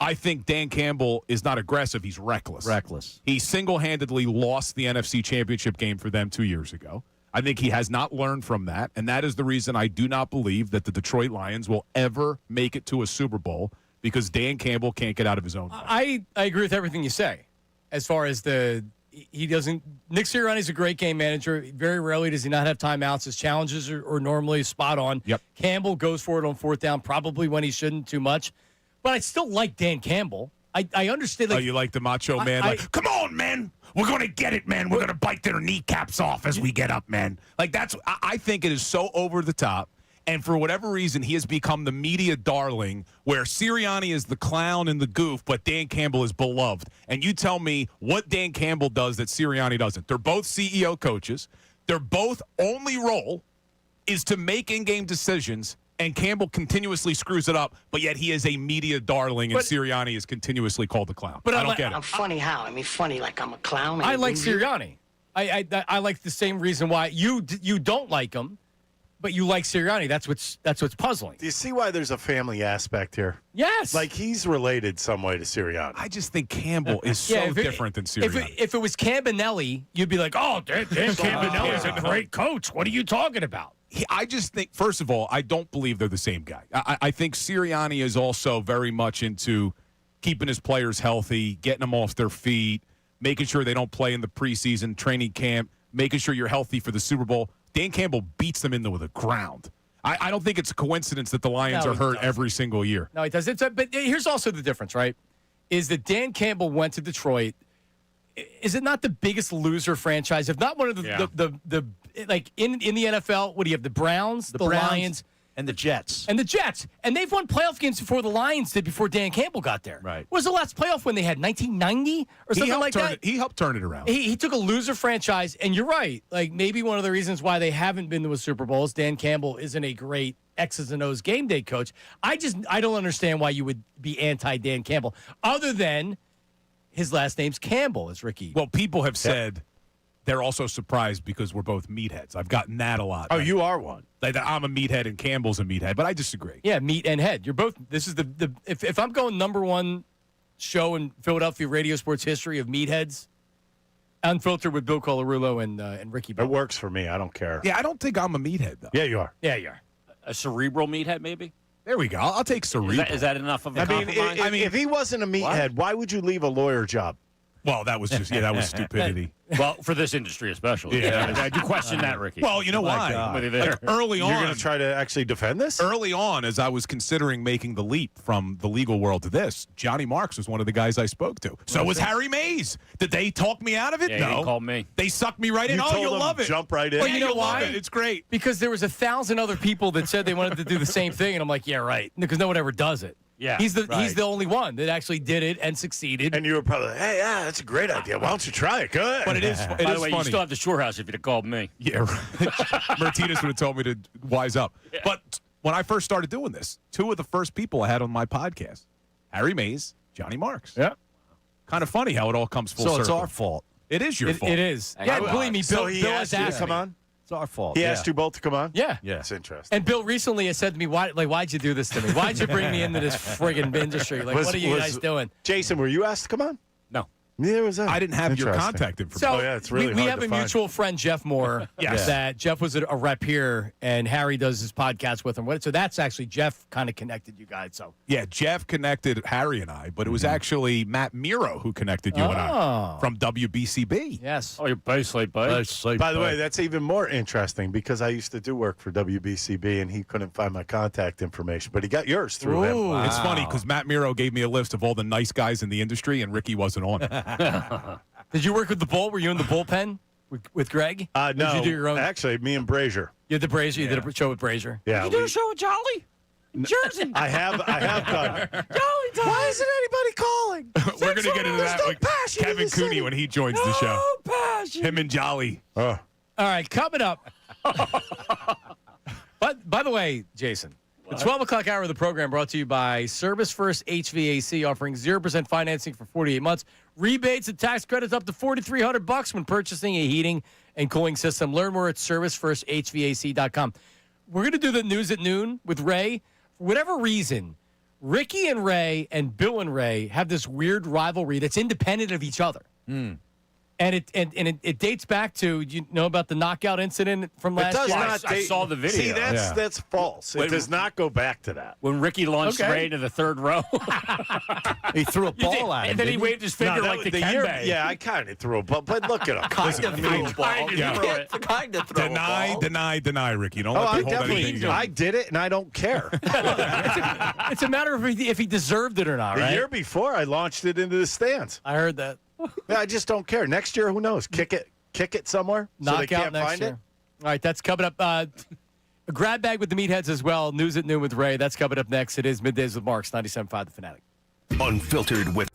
I think Dan Campbell is not aggressive. He's reckless. Reckless. He single-handedly lost the NFC Championship game for them 2 years ago. I think he has not learned from that, and that is the reason I do not believe that the Detroit Lions will ever make it to a Super Bowl because Dan Campbell can't get out of his own way. I agree with everything you say. As far as he doesn't. Nick Sirianni's a great game manager. Very rarely does he not have timeouts. His challenges are normally spot on. Yep. Campbell goes for it on fourth down, probably when he shouldn't too much. But I still like Dan Campbell. I understand. You like the macho man? Come on, man. We're going to get it, man. We're going to bite their kneecaps off as we get up, man. I think it is so over the top. And for whatever reason, he has become the media darling where Sirianni is the clown and the goof, but Dan Campbell is beloved. And you tell me what Dan Campbell does that Sirianni doesn't. They're both CEO coaches. Their both only role is to make in-game decisions, and Campbell continuously screws it up, but yet he is a media darling, and Sirianni is continuously called the clown. But I don't get it. I'm funny how? I mean, funny like I'm a clown? I like Sirianni. I like the same reason why you don't like him. But you like Sirianni. That's what's puzzling. Do you see why there's a family aspect here? Yes. Like he's related some way to Sirianni. I just think Campbell is so different than Sirianni. If it was Campanelli, you'd be like, oh, Dan Campanelli's a great coach. What are you talking about? I just think, first of all, I don't believe they're the same guy. I think Sirianni is also very much into keeping his players healthy, getting them off their feet, making sure they don't play in the preseason training camp, making sure you're healthy for the Super Bowl. Dan Campbell beats them into the ground. I don't think it's a coincidence that the Lions are hurt every single year. No, he does. But here's also the difference, right? Is that Dan Campbell went to Detroit. Is it not the biggest loser franchise? If not one of the like in the NFL, what do you have? The Browns, the Lions, and the Jets. And they've won playoff games before the Lions did before Dan Campbell got there. Right. What was the last playoff when they had 1990 or something like that? He helped turn it around. He took a loser franchise, and you're right. Like maybe one of the reasons why they haven't been to a Super Bowl is Dan Campbell isn't a great X's and O's game day coach. I don't understand why you would be anti Dan Campbell, other than his last name's Campbell, as Ricky. Well, people have said they're also surprised because we're both meatheads. I've gotten that a lot. Oh, you are one. Like that I'm a meathead and Campbell's a meathead, but I disagree. Yeah, meat and head. You're both. This is the if I'm going number one show in Philadelphia radio sports history of meatheads, Unfiltered with Bill Colarulo and Ricky Bell. It works for me. I don't care. Yeah, I don't think I'm a meathead though. Yeah, you are. Yeah, you are. A cerebral meathead, maybe? There we go. I'll take cerebral. Is that enough of a compromise? If he wasn't a meathead, why would you leave a lawyer job? Well, that was just that was stupidity. Well, for this industry especially. Yeah. I do question that, Ricky. Well, you know why? Like, early on, You're going to try to actually defend this? Early on, as I was considering making the leap from the legal world to this, Johnny Marks was one of the guys I spoke to. So was Harry Mays. Did they talk me out of it? Yeah, No. He didn't call me. They sucked me right in. You Oh, told you'll them love it. Jump right in. Well, you know You'll love why? it. It's great. Because there was 1,000 other people that said they wanted to do the same thing, and I'm like, yeah, right. Because no one ever does it. Yeah, he's the only one that actually did it and succeeded. And you were probably like, hey, yeah, that's a great idea. Why don't you try it? Good. But it is. By the way, funny. you still have the shore house if you'd have called me. Yeah, Martinez would have told me to wise up. Yeah. But when I first started doing this, two of the first people I had on my podcast, Harry Mays, Johnny Marks. Yeah. Kind of funny how it all comes full circle. So it's our fault. It is your fault. It is. Yeah, believe me, Bill has asked you to asked come me. on? It's our fault. He asked you both to come on? Yeah. That's interesting. And Bill recently has said to me, why'd you do this to me? Why'd you bring me into this friggin' industry? Like, what are you guys doing? Jason, were you asked to come on? No. Neither was I. I didn't have your contact information. So it's really we hard have to a find. mutual friend, Jeff Moore. Yes. That Jeff was a rep here, and Harry does his podcast with him. So that's actually Jeff kind of connected you guys. So yeah, Jeff connected Harry and I, but it was actually Matt Miro who connected you and I from WBCB. Yes. Oh, you're basically buddy. By the way, that's even more interesting because I used to do work for WBCB, and he couldn't find my contact information, but he got yours through him. Wow. It's funny because Matt Miro gave me a list of all the nice guys in the industry, and Ricky wasn't on it. Did you work with the Bull? Were you in the bullpen with Greg? No. Or did you do your own? Actually, me and Brazier. You did the Brazier. You did a show with Brazier. Yeah. You did a show with Jolly? In Jersey. I have done. Jolly time. Why isn't anybody calling? We're going to get into that with Kevin Cooney when he joins the show. Passion. Him and Jolly. Oh. All right, coming up. But by the way, Jason, the 12 o'clock hour of the program brought to you by Service First HVAC, offering 0% financing for 48 months, rebates and tax credits up to $4,300 when purchasing a heating and cooling system. Learn more at servicefirsthvac.com. We're going to do the news at noon with Ray. For whatever reason, Ricky and Ray and Bill and Ray have this weird rivalry that's independent of each other. And it dates back to, you know about the knockout incident from last year? I saw the video. See, that's false. It does not go back to that. When Ricky launched Ray to the third row. He threw a ball at him. And then he waved his finger No, like the year, Kembe. yeah, I kind of threw a ball, but look at him. Kind of throw a ball. Kind of throw a ball. Deny, Ricky. Don't Oh, let I them hold anything definitely, against I did it, and I don't care. It's a matter of if he deserved it or not, The right? year before, I launched it into the stands. I heard that. Yeah, I just don't care. Next year, who knows? Kick it somewhere so they Knockout can't next find year. All right, that's coming up. A grab bag with the meatheads as well. News at noon with Ray. That's coming up next. It is Middays with Marks, 97.5 The Fanatic. Unfiltered with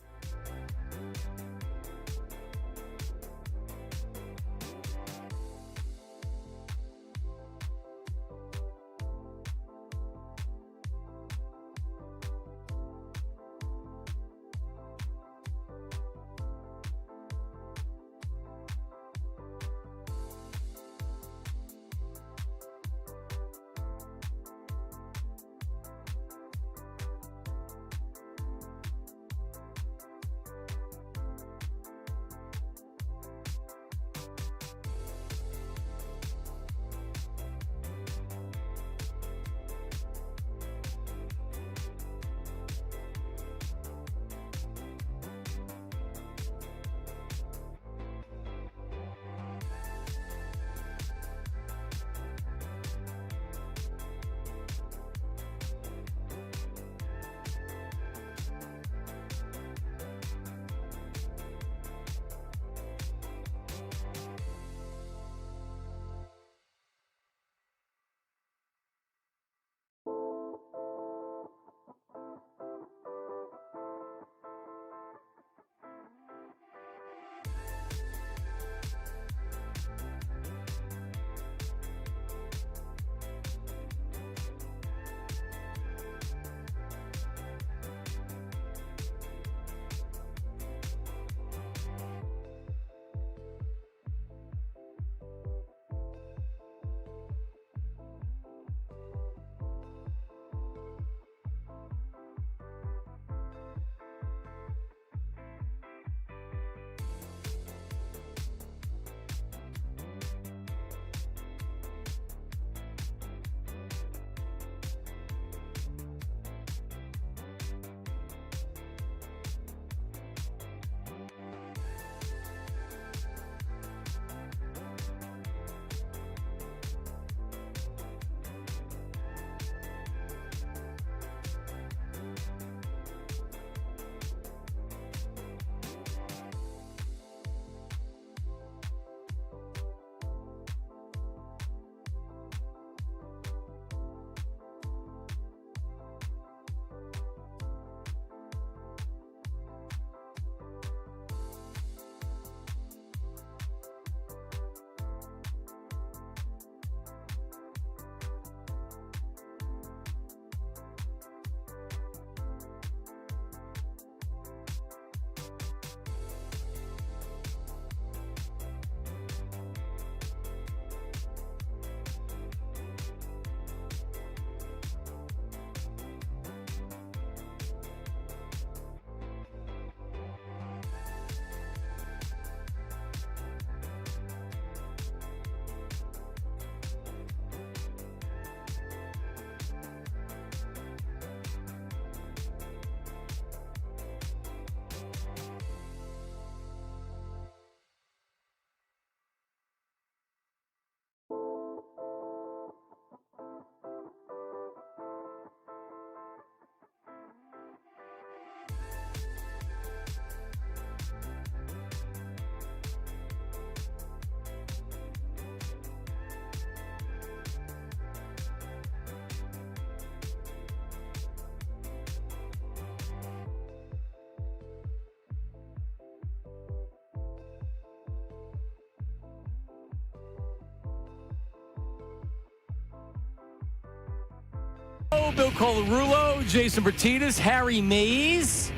Bill Colarulo, Jason Bertinas, Harry Mays,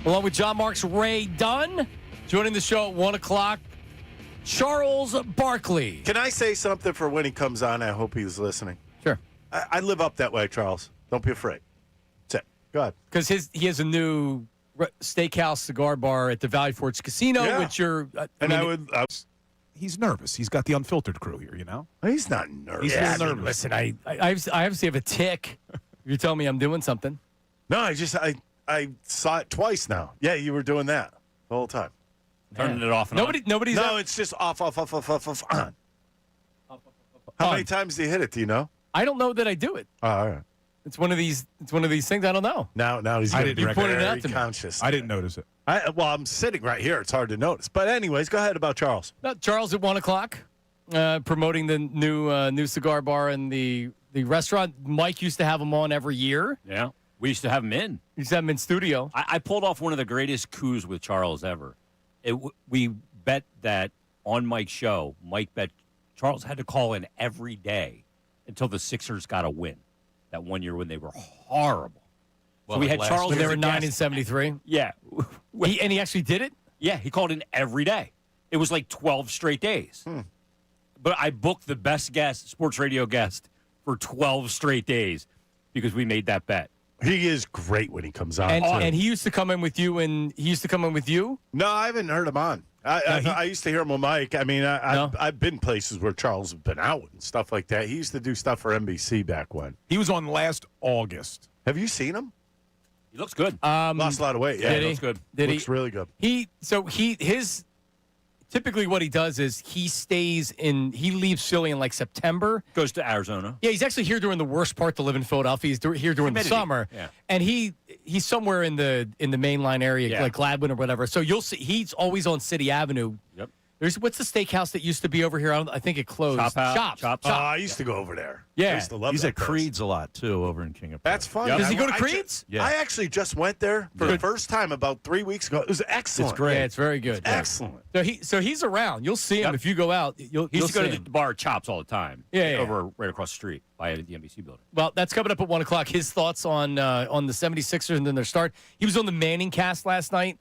along with John Marks, Ray Dunn. Joining the show at 1 o'clock, Charles Barkley. Can I say something for when he comes on? I hope he's listening. Sure. I live up that way, Charles. Don't be afraid. That's it. Go ahead. Because he has a new steakhouse cigar bar at the Valley Forge Casino, Yeah. which you're. He's nervous. He's got the unfiltered crew here, you know? He's not nervous. He's a little nervous. Listen, I obviously have a tick. You tell me I'm doing something. No, I saw it twice now. Yeah, you were doing that the whole time. Turning it off and on. Nobody's. No, it's just off, on. How many times do you hit it? Do you know? I don't know that I do it. Oh, all right. It's one of these things I don't know. Now he's I going to didn't be put it very out to me. conscious. I didn't notice it. Well, I'm sitting right here. It's hard to notice. But anyways, go ahead about Charles. Charles at 1:00, promoting the new cigar bar and the restaurant. Mike used to have them on every year. Yeah. We used to have him in. Used to have them in studio. I pulled off one of the greatest coups with Charles ever. We bet that on Mike's show, Mike bet Charles had to call in every day until the Sixers got a win. That one year when they were horrible. Well, so we had Charles when they as were a 9 guest. and 73. Yeah. And he actually did it? Yeah, he called in every day. It was like 12 straight days. But I booked the best sports radio guest, for 12 straight days because we made that bet. He is great when he comes on. And he used to come in with you, No, I haven't heard him on. I used to hear him with Mike. I mean, I've been places where Charles has been out and stuff like that. He used to do stuff for NBC back when. He was on last August. Have you seen him? He looks good. Lost a lot of weight. Yeah, did he he? looks good. Did looks really good. Typically what he does is he leaves Philly in like September. Goes to Arizona. Yeah, he's actually here during the worst part to live in Philadelphia. He's here during the summer. Yeah. And he's somewhere in the mainline area, like Gladwin or whatever. So you'll see he's always on City Avenue. Yep. What's the steakhouse that used to be over here? I think it closed. Chop. I used to go over there. Yeah. I used to love He's that at place. Creed's a lot, too, over in King of Prussia. That's fun. Does he go to I Creed's? Yeah. I actually just went there for the first time about 3 weeks ago. It was excellent. It's great. Yeah, it's very good. Excellent. So he's around. You'll see him if you go out. He You'll used to go see to him. the bar Chops all the time. Yeah. Over right across the street by the NBC building. Well, that's coming up at 1:00. His thoughts on the 76ers and then their start. He was on the Manning cast last night,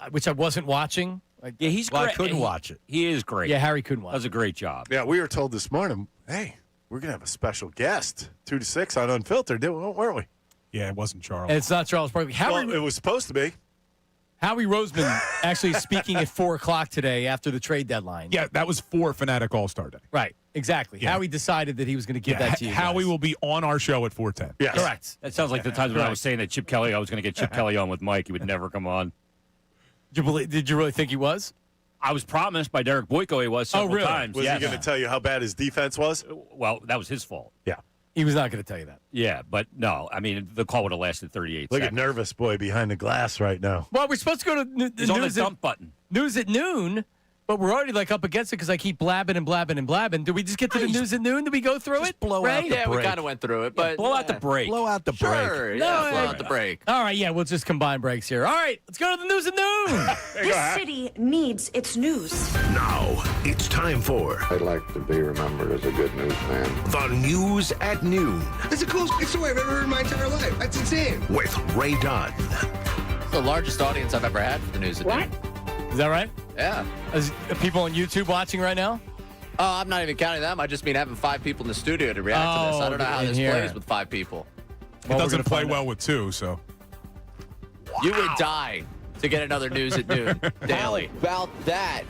which I wasn't watching. Yeah, he's Well, great. I couldn't watch it. He is great. Yeah, Harry couldn't watch. Does a great job. Yeah, we were told this morning, hey, we're going to have a special guest, 2 to 6 on Unfiltered, weren't we? Yeah, it wasn't Charles. And it's not Charles Barkley. Well, it was supposed to be. Howie Roseman actually speaking at 4:00 today after the trade deadline. Yeah, that was for Fanatic All-Star Day. Right, exactly. Yeah. Howie decided that he was going to give that to you. Howie guys. will be on our show at 4:10. Yes. Correct. That sounds like the times when I was saying that Chip Kelly, I was going to get Chip Kelly on with Mike. He would never come on. Did you really think he was? I was promised by Derek Boyko he was several really? times. Was yes. he going to tell you how bad his defense was? Well, that was his fault. Yeah. He was not going to tell you that. Yeah, but no. I mean, the call would have lasted 38 Look seconds. at nervous boy behind the glass right now. Well, we're supposed to go to the He's on the news dump button. news at noon, but we're already like up against it because I keep blabbing and blabbing and blabbing. Did we just get to the news at noon? Did we go through it? blow Ray? out the Yeah, we break. kind of went through it, but Blow out the break. Blow out the break. Sure, yeah, blow out the break. All right, yeah, we'll just combine breaks here. All right, let's go to the news at noon. This city needs its news. Now, it's time for I'd like to be remembered as a good newsman. the News at Noon That's the coolest story I've ever heard in my entire life. That's insane. with Ray Dunn. It's the largest audience I've ever had for the news. What? Is that right? Yeah. Is people on YouTube watching right now? Oh, I'm not even counting them. I just mean having 5 people in the studio to react to this. I don't know how in this here. plays with 5 people. It doesn't play well with 2, so. You would die to get another news at noon daily. About that.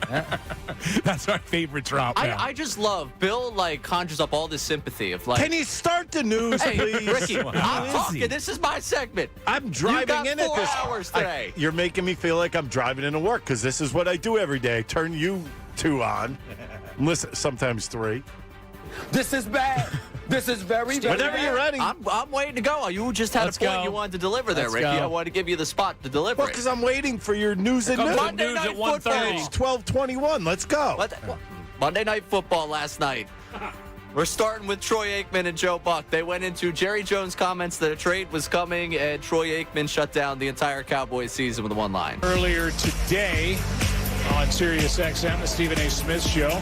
That's our favorite drop now. I just love Bill. Like conjures up all this sympathy of like. Can you start the news, Hey, please? Ricky, I'm talking. This is my segment. I'm driving You got in at 4 this. hours today. You're making me feel like I'm driving into work because this is what I do every day. I turn you 2 on. Listen, sometimes 3. This is bad. This is very bad. Whenever you're ready. I'm waiting to go. You just had Let's a point go. you wanted to deliver there, Let's Ricky. go. I wanted to give you the spot to deliver Well, it. because I'm waiting for your news at noon. Monday Night Football. It's 12:21. Let's go. Monday Night Football last night. We're starting with Troy Aikman and Joe Buck. They went into Jerry Jones' comments that a trade was coming, and Troy Aikman shut down the entire Cowboys season with one line. Earlier today on Sirius XM, the Stephen A. Smith Show,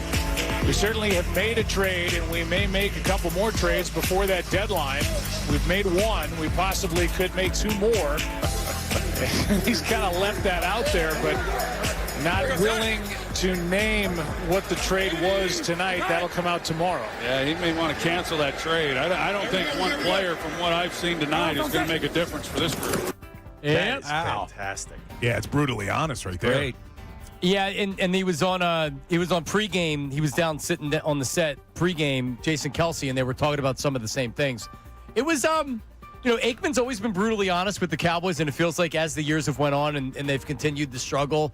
we certainly have made a trade, and we may make a couple more trades before that deadline. We've made 1. We possibly could make 2 more. He's kind of left that out there, but not willing to name what the trade was tonight. That'll come out tomorrow. Yeah, he may want to cancel that trade. I don't think one player from what I've seen tonight is going to make a difference for this group. That is fantastic. Yeah, it's brutally honest right there. Great. Yeah, and he was on pregame. He was down sitting on the set pregame, Jason Kelsey, and they were talking about some of the same things. It was Aikman's always been brutally honest with the Cowboys, and it feels like as the years have went on and they've continued to struggle,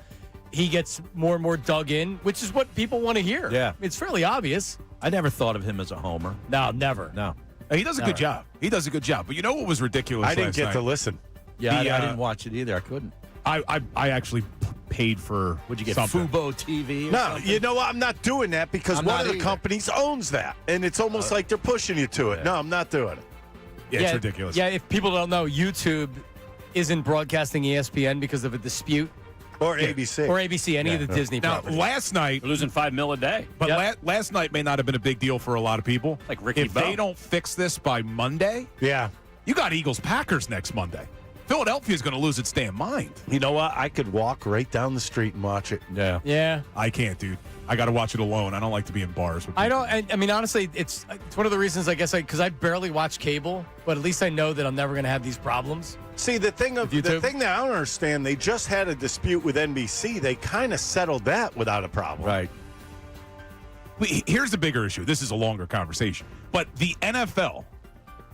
he gets more and more dug in, which is what people want to hear. Yeah. It's fairly obvious. I never thought of him as a homer. No, never. No. He does a good job. He does a good job. But you know what was ridiculous I didn't last get night? to listen. Yeah, I didn't watch it either. I couldn't. I actually paid for Would you get something. Fubo TV or No, something? you know what? I'm not doing that because I'm one not of the either. companies owns that. And it's almost like they're pushing you to it. Yeah. No, I'm not doing it. Yeah, it's ridiculous. Yeah, if people don't know, YouTube isn't broadcasting ESPN because of a dispute. Or ABC. Or ABC, any of the Disney Now, properties. last night, They're losing $5 million a day. but last night may not have been a big deal for a lot of people. Like Ricky if Bell. they don't fix this by Monday, Yeah. you got Eagles-Packers next Monday. Philadelphia's going to lose its damn mind. You know what? I could walk right down the street and watch it. Yeah. Yeah. I can't, dude. I got to watch it alone. I don't like to be in bars with I people. don't. I mean, honestly, it's one of the reasons I guess because I barely watch cable, but at least I know that I'm never going to have these problems. See, the thing that I don't understand, they just had a dispute with NBC. They kind of settled that without a problem. Right. Here's the bigger issue. This is a longer conversation. But the NFL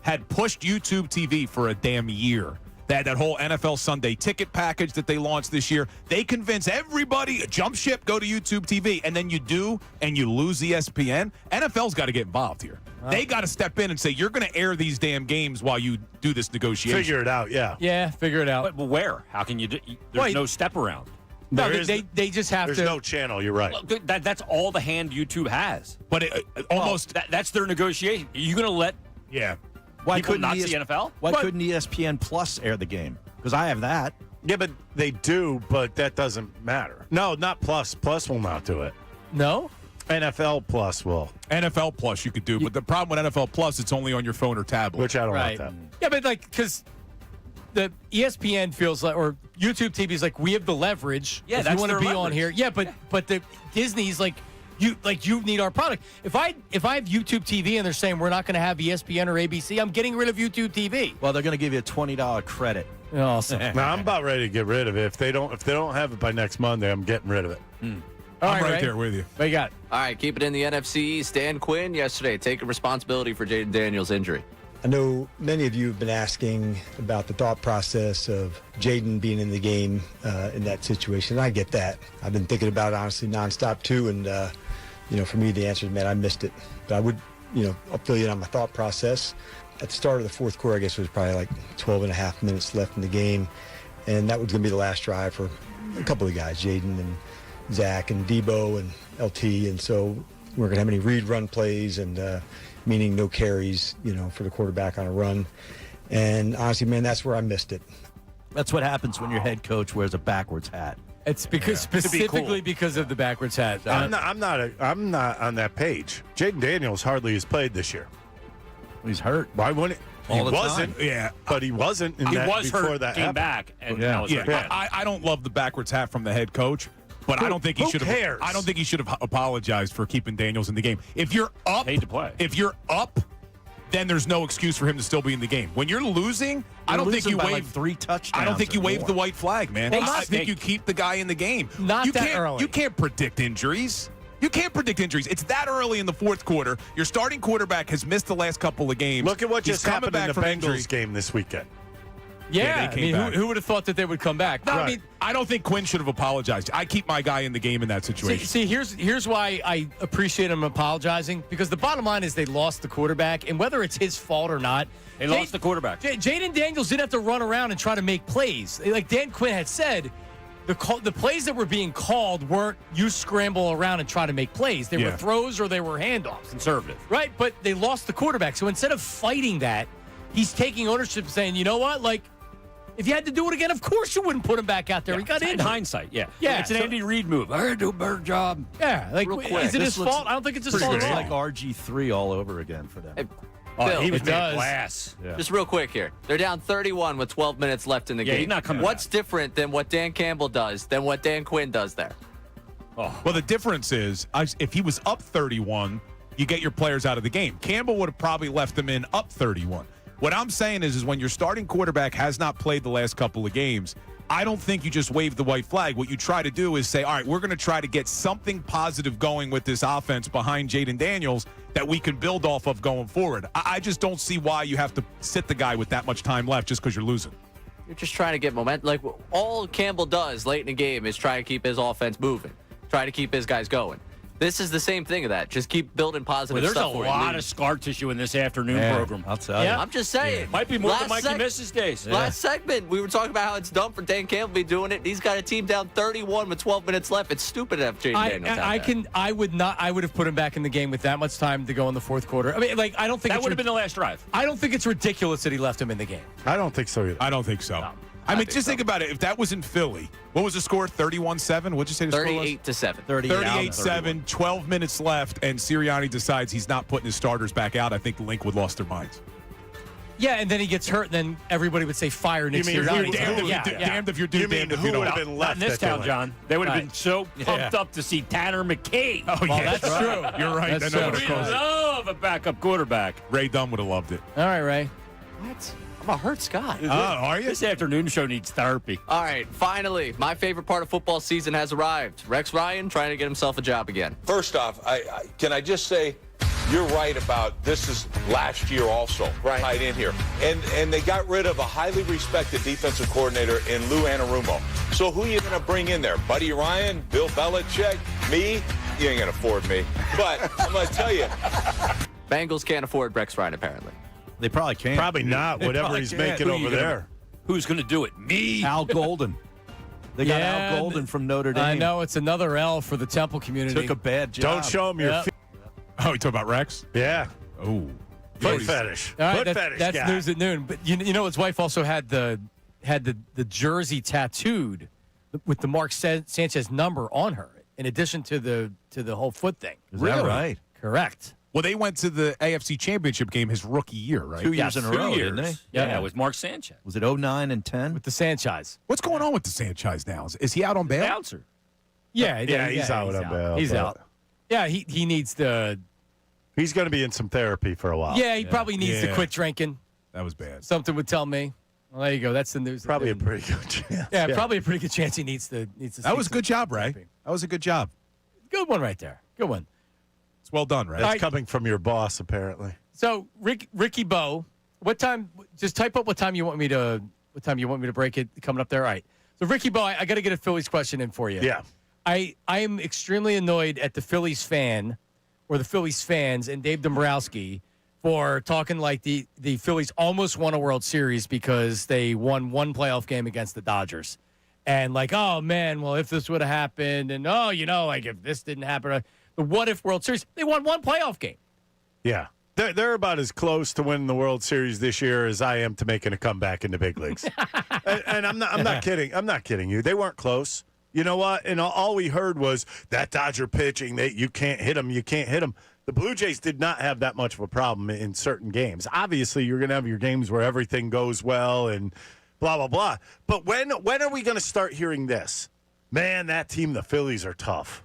had pushed YouTube TV for a damn year. That whole NFL Sunday ticket package that they launched this year, they convince everybody, jump ship, go to YouTube TV, and then you do, and you lose ESPN. NFL's got to get involved here. Wow. They got to step in and say, you're going to air these damn games while you do this negotiation. Figure it out, yeah. Yeah, figure it out. But where? How can you do? There's no step around. No, There is- they just have There's to. no channel, you're right. Look, that's all the hand YouTube has. But almost. That's their negotiation. Are you going to let Yeah. Why people couldn't not see NFL? Why couldn't ESPN Plus air the game? Because I have that. Yeah, but they do, but that doesn't matter. No, not Plus. Plus will not do it. No? NFL Plus will. NFL Plus you could do, but the problem with NFL Plus, it's only on your phone or tablet. Which I don't Right. want that. Yeah, but because the ESPN feels like, or YouTube TV is like, we have the leverage. Yeah, if that's you want to their be on leverage. here. Yeah, but the Disney's like. You need our product. If I have YouTube TV and they're saying we're not going to have ESPN or ABC, I'm getting rid of YouTube TV. Well, they're going to give you a $20 credit. Awesome. Now I'm about ready to get rid of it. If they don't have it by next Monday, I'm getting rid of it. I'm right, right Ray. there with you. What you got? All right, keep it in the NFC East. Dan Quinn yesterday taking responsibility for Jaden Daniels' injury. I know many of you have been asking about the thought process of Jaden being in the game in that situation. I get that. I've been thinking about it, honestly, nonstop, too. And, for me, the answer is, man, I missed it. But I would, I'll fill you in on my thought process. At the start of the fourth quarter, I guess it was probably like 12 and a half minutes left in the game. And that was going to be the last drive for a couple of guys, Jaden and Zach and Debo and LT. And so we weren't going to have any read run plays and meaning no carries, for the quarterback on a run. And honestly, man, that's where I missed it. That's what happens when your head coach wears a backwards hat. It's because specifically because of the backwards hat. I'm not on that page. Jaden Daniels hardly has played this year. He's hurt. Why wouldn't All the he? Wasn't. time. Yeah. But he wasn't. In He that was before hurt, that came happened. back, and Yeah. now it's hurt Yeah, again. I don't love the backwards hat from the head coach, but I don't think he Who should have. cares? I don't think he should have apologized for keeping Daniels in the game. If you're up, Paid to play. If you're up, then there's no excuse for him to still be in the game. When you're losing, I don't think you by wave like 3 touchdowns. I don't think you or wave more. the white flag, man. Well, I not- think you keep the guy in the game. Not you that can't, early. You can't predict injuries. You can't predict injuries. It's that early in the fourth quarter. Your starting quarterback has missed the last couple of games. Look at what He's just coming happened back in the from Bengals injury. game this weekend. Yeah, they came back. who would have thought that they would come back? No, Right. I mean, I don't think Quinn should have apologized. I keep my guy in the game in that situation. see, here's why I appreciate him apologizing, because the bottom line is they lost the quarterback, and whether it's his fault or not, They lost the quarterback. Jaden Daniels didn't have to run around and try to make plays. Like Dan Quinn had said, the plays that were being called weren't you scramble around and try to make plays. They were throws or they were handoffs. Conservative. Right, but they lost the quarterback. So instead of fighting that, he's taking ownership and saying, you know what, like, if you had to do it again, of course you wouldn't put him back out there. He got in injured. hindsight, yeah. Yeah, It's an so- Andy Reid move. I do a better job. Yeah, like, Real quick. is it This his looks fault? I don't think it's his Pretty fault good. at all. It's like RG3 all over again for them. Phil, he was it made does. glass. Yeah. just real quick here. They're down 31 with 12 minutes left in the Yeah, game. he's not coming What's back. different than what Dan Campbell does than what Dan Quinn does there? Well, the difference is if he was up 31, you get your players out of the game. Campbell would have probably left them in up 31. What I'm saying is when your starting quarterback has not played the last couple of games, I don't think you just wave the white flag. What you try to do is say, all right, we're going to try to get something positive going with this offense behind Jaden Daniels that we can build off of going forward. I just don't see why you have to sit the guy with that much time left just because you're losing. You're just trying to get momentum. Like, all Campbell does late in the game is try to keep his offense moving, try to keep his guys going. This is the same thing of that. Just keep building positive there's stuff. There's a lot of scar tissue in this afternoon program. I'll tell you. I'm just saying. Yeah. Might be more than Mikey misses days. Last segment, we were talking about how it's dumb for Dan Campbell to be doing it. He's got a team down 31 with 12 minutes left. It's stupid to have Jaden Daniels out there. I would have put him back in the game with that much time to go in the fourth quarter. I mean, I don't think that would have been the last drive. I don't think it's ridiculous that he left him in the game. I don't think so either. I don't think so. No. I mean, just think about it. If that was in Philly, what was the score? 31-7? What'd you say the score was? 38-7. 38-7, 12 minutes left, and Sirianni decides he's not putting his starters back out. I think the Link would lost their minds. Yeah, and then he gets hurt, and then everybody would say fire Nick Sirianni. Damned if you're doing, damned if you don't. Would have been left in this town, John. They would have been so pumped up to see Tanner McKay. Oh, yeah, that's true. You're right. That's We love a backup quarterback. Ray Dunn would have loved it. All right, Ray. What? I'm a hurt Scott. Are you? This afternoon show needs therapy. All right, finally, my favorite part of football season has arrived. Rex Ryan trying to get himself a job again. First off, can I just say, you're right about this is last year also tied in here. And they got rid of a highly respected defensive coordinator in Lou Anarumo. So who are you going to bring in there? Buddy Ryan, Bill Belichick, me? You ain't going to afford me. But I'm going to tell you. Bengals can't afford Rex Ryan, apparently. They probably can't. Probably not, whatever he's making over there. Who's going to do it? Me? Al Golden. They got Al Golden from Notre Dame. I know, it's another L for the Temple community. Took a bad job. Don't show him your feet. Oh, you talking about Rex? Yeah. Oh. Foot fetish. All right, Foot fetish that's guy. news at noon. But you know his wife also had the jersey tattooed with the Mark Sanchez number on her, in addition to the whole foot thing. Is that right? Correct. Well, they went to the AFC Championship game his rookie year, right? 2 years in a row, didn't they? Yeah, with Mark Sanchez. Was it 09 and 10? With the Sanchez. What's going on with the Sanchez now? Is he out on bail? Bouncer. Yeah, he's out on bail. He's out. Yeah, he needs to. He's going to be in some therapy for a while. Yeah, he probably needs to quit drinking. That was bad. Something would tell me. Well, there you go. That's the news. Probably a pretty good chance. Yeah, probably a pretty good chance he needs to. That was a good job, Ray. That was a good job. Good one right there. Good one. It's well done, Ray. That's coming from your boss, apparently. So, Ricky Bo, what time? Just type up what time you want me to. What time you want me to break it? Coming up there, all right? So, Ricky Bo, I got to get a Phillies question in for you. Yeah. I am extremely annoyed at the Phillies fan, or the Phillies fans, and Dave Dombrowski for talking like the Phillies almost won a World Series because they won one playoff game against the Dodgers. And like, oh, man, well, if this would have happened, and, oh, like if this didn't happen, the what-if World Series, they won one playoff game. Yeah. They're about as close to winning the World Series this year as I am to making a comeback in the big leagues. and I'm not kidding. I'm not kidding you. They weren't close. You know what? And all we heard was that Dodger pitching, you can't hit them. You can't hit them. The Blue Jays did not have that much of a problem in certain games. Obviously, you're going to have your games where everything goes well and blah, blah, blah. But when are we going to start hearing this? Man, that team, the Phillies, are tough.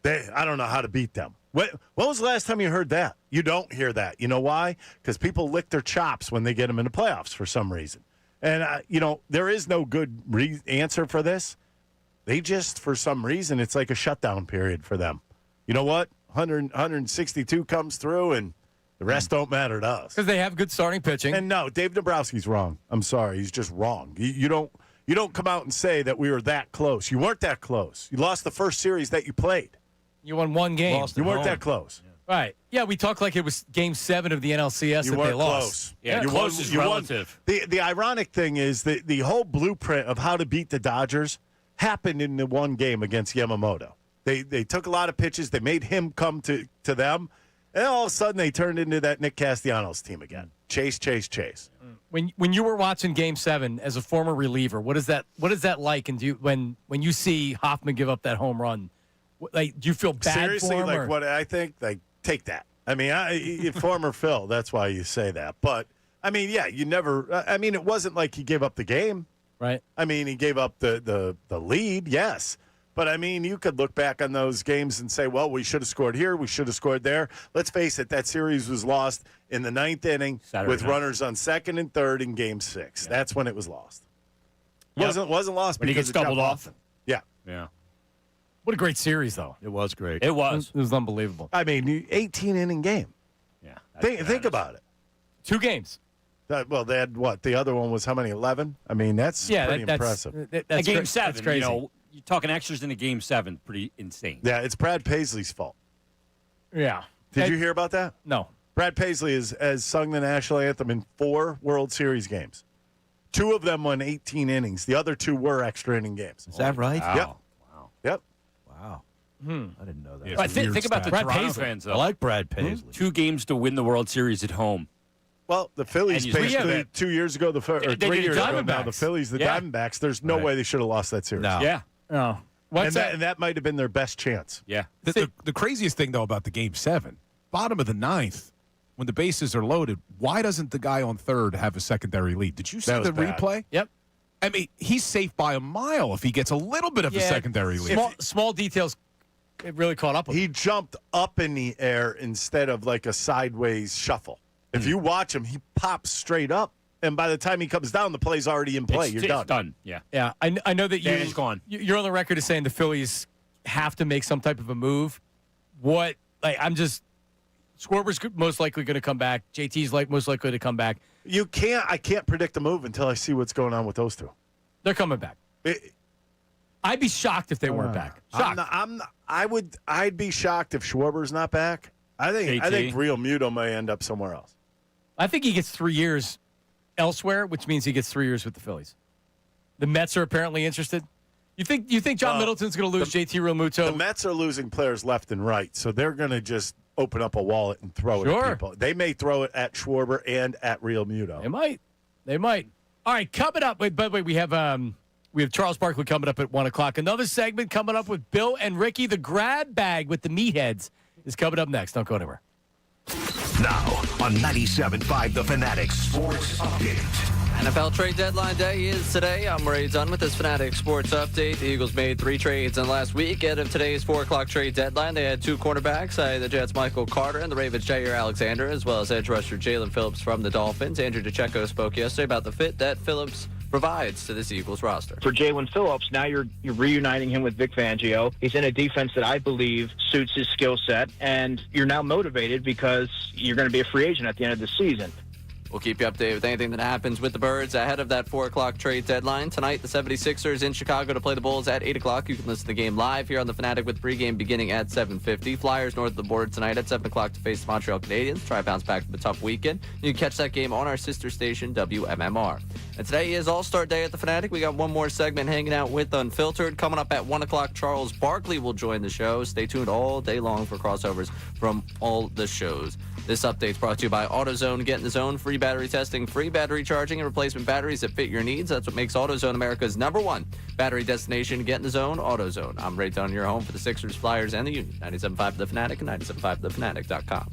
I don't know how to beat them. When was the last time you heard that? You don't hear that. You know why? Because people lick their chops when they get them in the playoffs for some reason. And, there is no good answer for this. They just, for some reason, it's like a shutdown period for them. You know what? 162 comes through, and the rest don't matter to us. Because they have good starting pitching. And no, Dave Dombrowski's wrong. I'm sorry. He's just wrong. You don't come out and say that we were that close. You weren't that close. You lost the first series that you played. You won one game. You weren't that close. Yeah. Right. Yeah, we talked like it was Game 7 of the NLCS You that weren't they lost. close. Yeah, close is relative. The ironic thing is that the whole blueprint of how to beat the Dodgers happened in the one game against Yamamoto. They took a lot of pitches. They made him come to them. And all of a sudden, they turned into that Nick Castellanos team again. Chase. When you were watching Game 7 as a former reliever, what is that like? And when you see Hoffman give up that home run, do you feel bad Seriously, for him? like what I think, take that. I mean, former Phil, that's why you say that. But, I mean, yeah, you never – I mean, it wasn't like he gave up the game. Right. I mean, he gave up the lead, yes. But, I mean, you could look back on those games and say, well, we should have scored here. We should have scored there. Let's face it, that series was lost in the ninth inning with runners on second and third in Game 6. Yeah. That's when it was lost. Wasn't lost when because he gets doubled off. Yeah. Yeah. What a great series, though. It was great. It was. It was unbelievable. I mean, 18-inning game. Yeah. Think about it. 2 games. Well, they had what? The other one was how many? 11? I mean, that's pretty impressive. That's Game 7, that's crazy. you're talking extras in a Game 7. Pretty insane. Yeah, it's Brad Paisley's fault. Yeah. Did you hear about that? No. Brad Paisley has sung the national anthem in 4 World Series games. 2 of them won 18 innings. The other 2 were extra inning games. Is that right? Wow. Yep. Wow. Wow. I didn't know that. Yeah, Think about the Brad Toronto Paisley. fans, though. I like Brad Paisley. 2 games to win the World Series at home. Well, the Phillies And you basically that. 2 years ago, or 3 did years ago now, Diamondbacks. the Phillies, the Yeah. Diamondbacks, there's no way they should have lost that series. No. Yeah. Oh. And that might have been their best chance. Yeah. The craziest thing, though, about the Game 7, bottom of the ninth, when the bases are loaded, why doesn't the guy on third have a secondary lead? Did you see That was the bad. replay? Yep. I mean, he's safe by a mile if he gets a little bit of a secondary lead. Small details. It really caught up with him. He jumped up in the air instead of like a sideways shuffle. If you watch him, he pops straight up, and by the time he comes down, the play's already in play. You're done. It's done. Yeah. Yeah, I know that Danny's gone. You're on the record as saying the Phillies have to make some type of a move. Schwarber's most likely going to come back. JT's most likely to come back. I can't predict the move until I see what's going on with those 2. They're coming back. I'd be shocked if they weren't back. Shocked. I'd be shocked if Schwarber's not back. I think Real Muto may end up somewhere else. I think he gets 3 years elsewhere, which means he gets 3 years with the Phillies. The Mets are apparently interested. You think John Middleton's going to lose JT Realmuto? The Mets are losing players left and right, so they're going to just open up a wallet and throw it at people. They may throw it at Schwarber and at Real Muto. They might. All right, coming up. By the way, we have Charles Barkley coming up at 1 o'clock. Another segment coming up with Bill and Ricky. The grab bag with the meatheads is coming up next. Don't go anywhere. Now on 97.5 The Fanatic Sports Update. NFL trade deadline day is today. I'm Ray Dunn with this Fanatic Sports Update. The Eagles made 3 trades in the last week. Ahead of today's 4 o'clock trade deadline, they had 2 cornerbacks, the Jets' Michael Carter and the Ravens' Jair Alexander, as well as edge rusher Jalen Phillips from the Dolphins. Andrew DiCecco spoke yesterday about the fit that Phillips provides to this Eagles roster. For Jalen Phillips, now you're reuniting him with Vic Fangio. He's in a defense that I believe suits his skill set, and you're now motivated because you're going to be a free agent at the end of the season. We'll keep you updated with anything that happens with the Birds ahead of that 4 o'clock trade deadline. Tonight, the 76ers in Chicago to play the Bulls at 8 o'clock. You can listen to the game live here on the Fanatic with pregame beginning at 7:50. Flyers north of the border tonight at 7 o'clock to face the Montreal Canadiens. Try to bounce back from a tough weekend. You can catch that game on our sister station, WMMR. And today is All-Star Day at the Fanatic. We got one more segment hanging out with Unfiltered. Coming up at 1 o'clock, Charles Barkley will join the show. Stay tuned all day long for crossovers from all the shows. This update is brought to you by AutoZone. Get in the zone. Free battery testing, free battery charging, and replacement batteries that fit your needs. That's what makes AutoZone America's #1 battery destination. Get in the zone, AutoZone. I'm Ray Dunn, your home for the Sixers, Flyers, and the Union. 97.5 The Fanatic and 97.5thefanatic.com.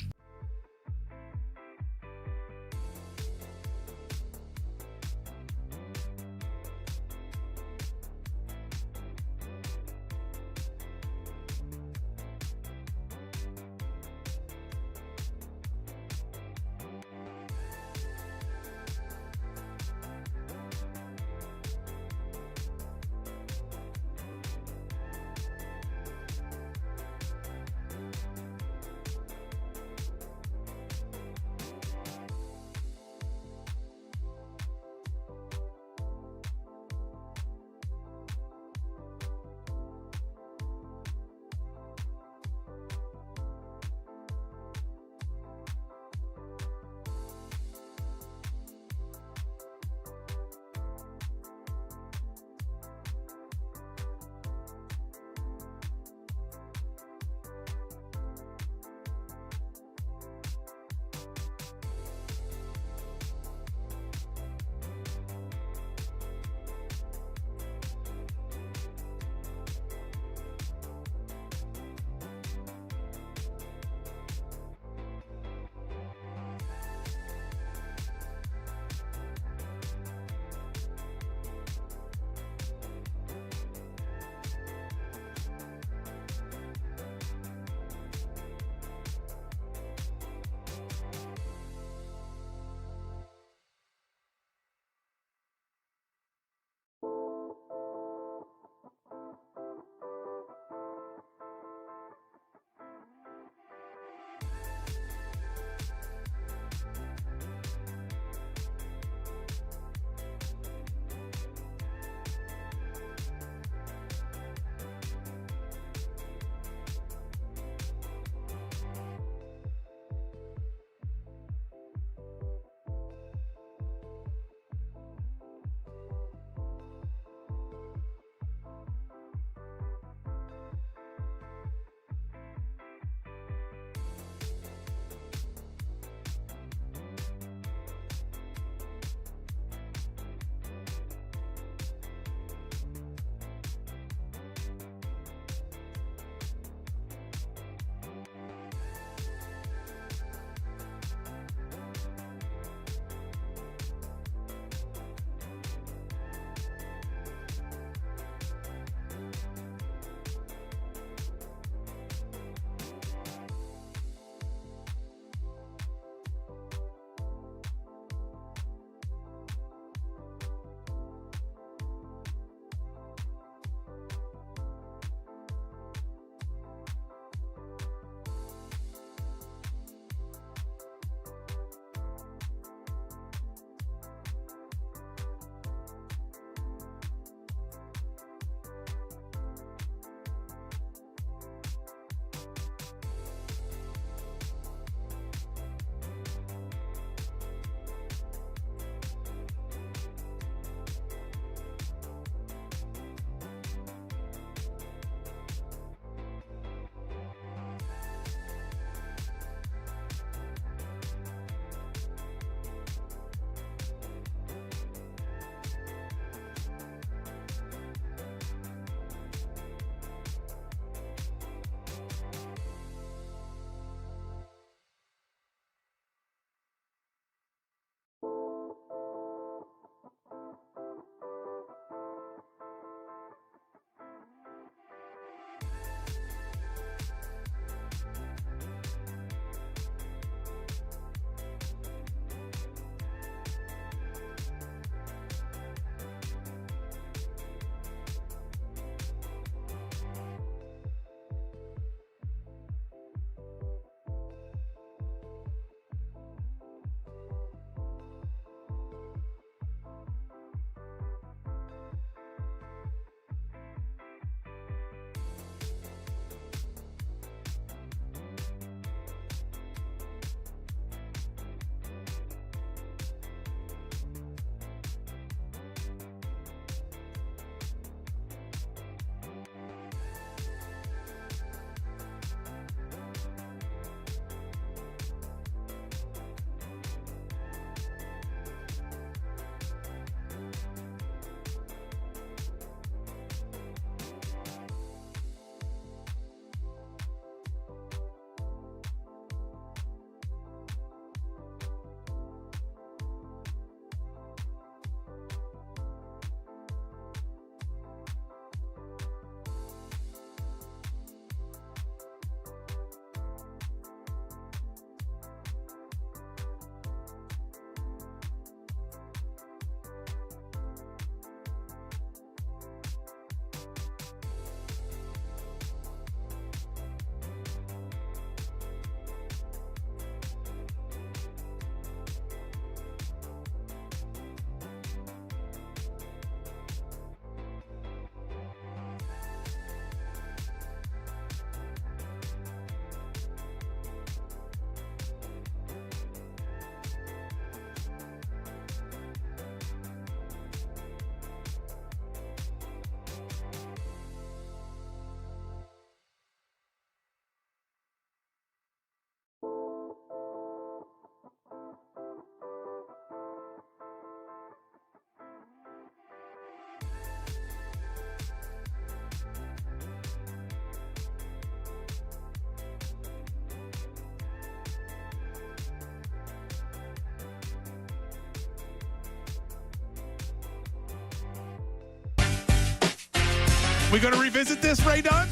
we going to revisit this, Ray Dunn?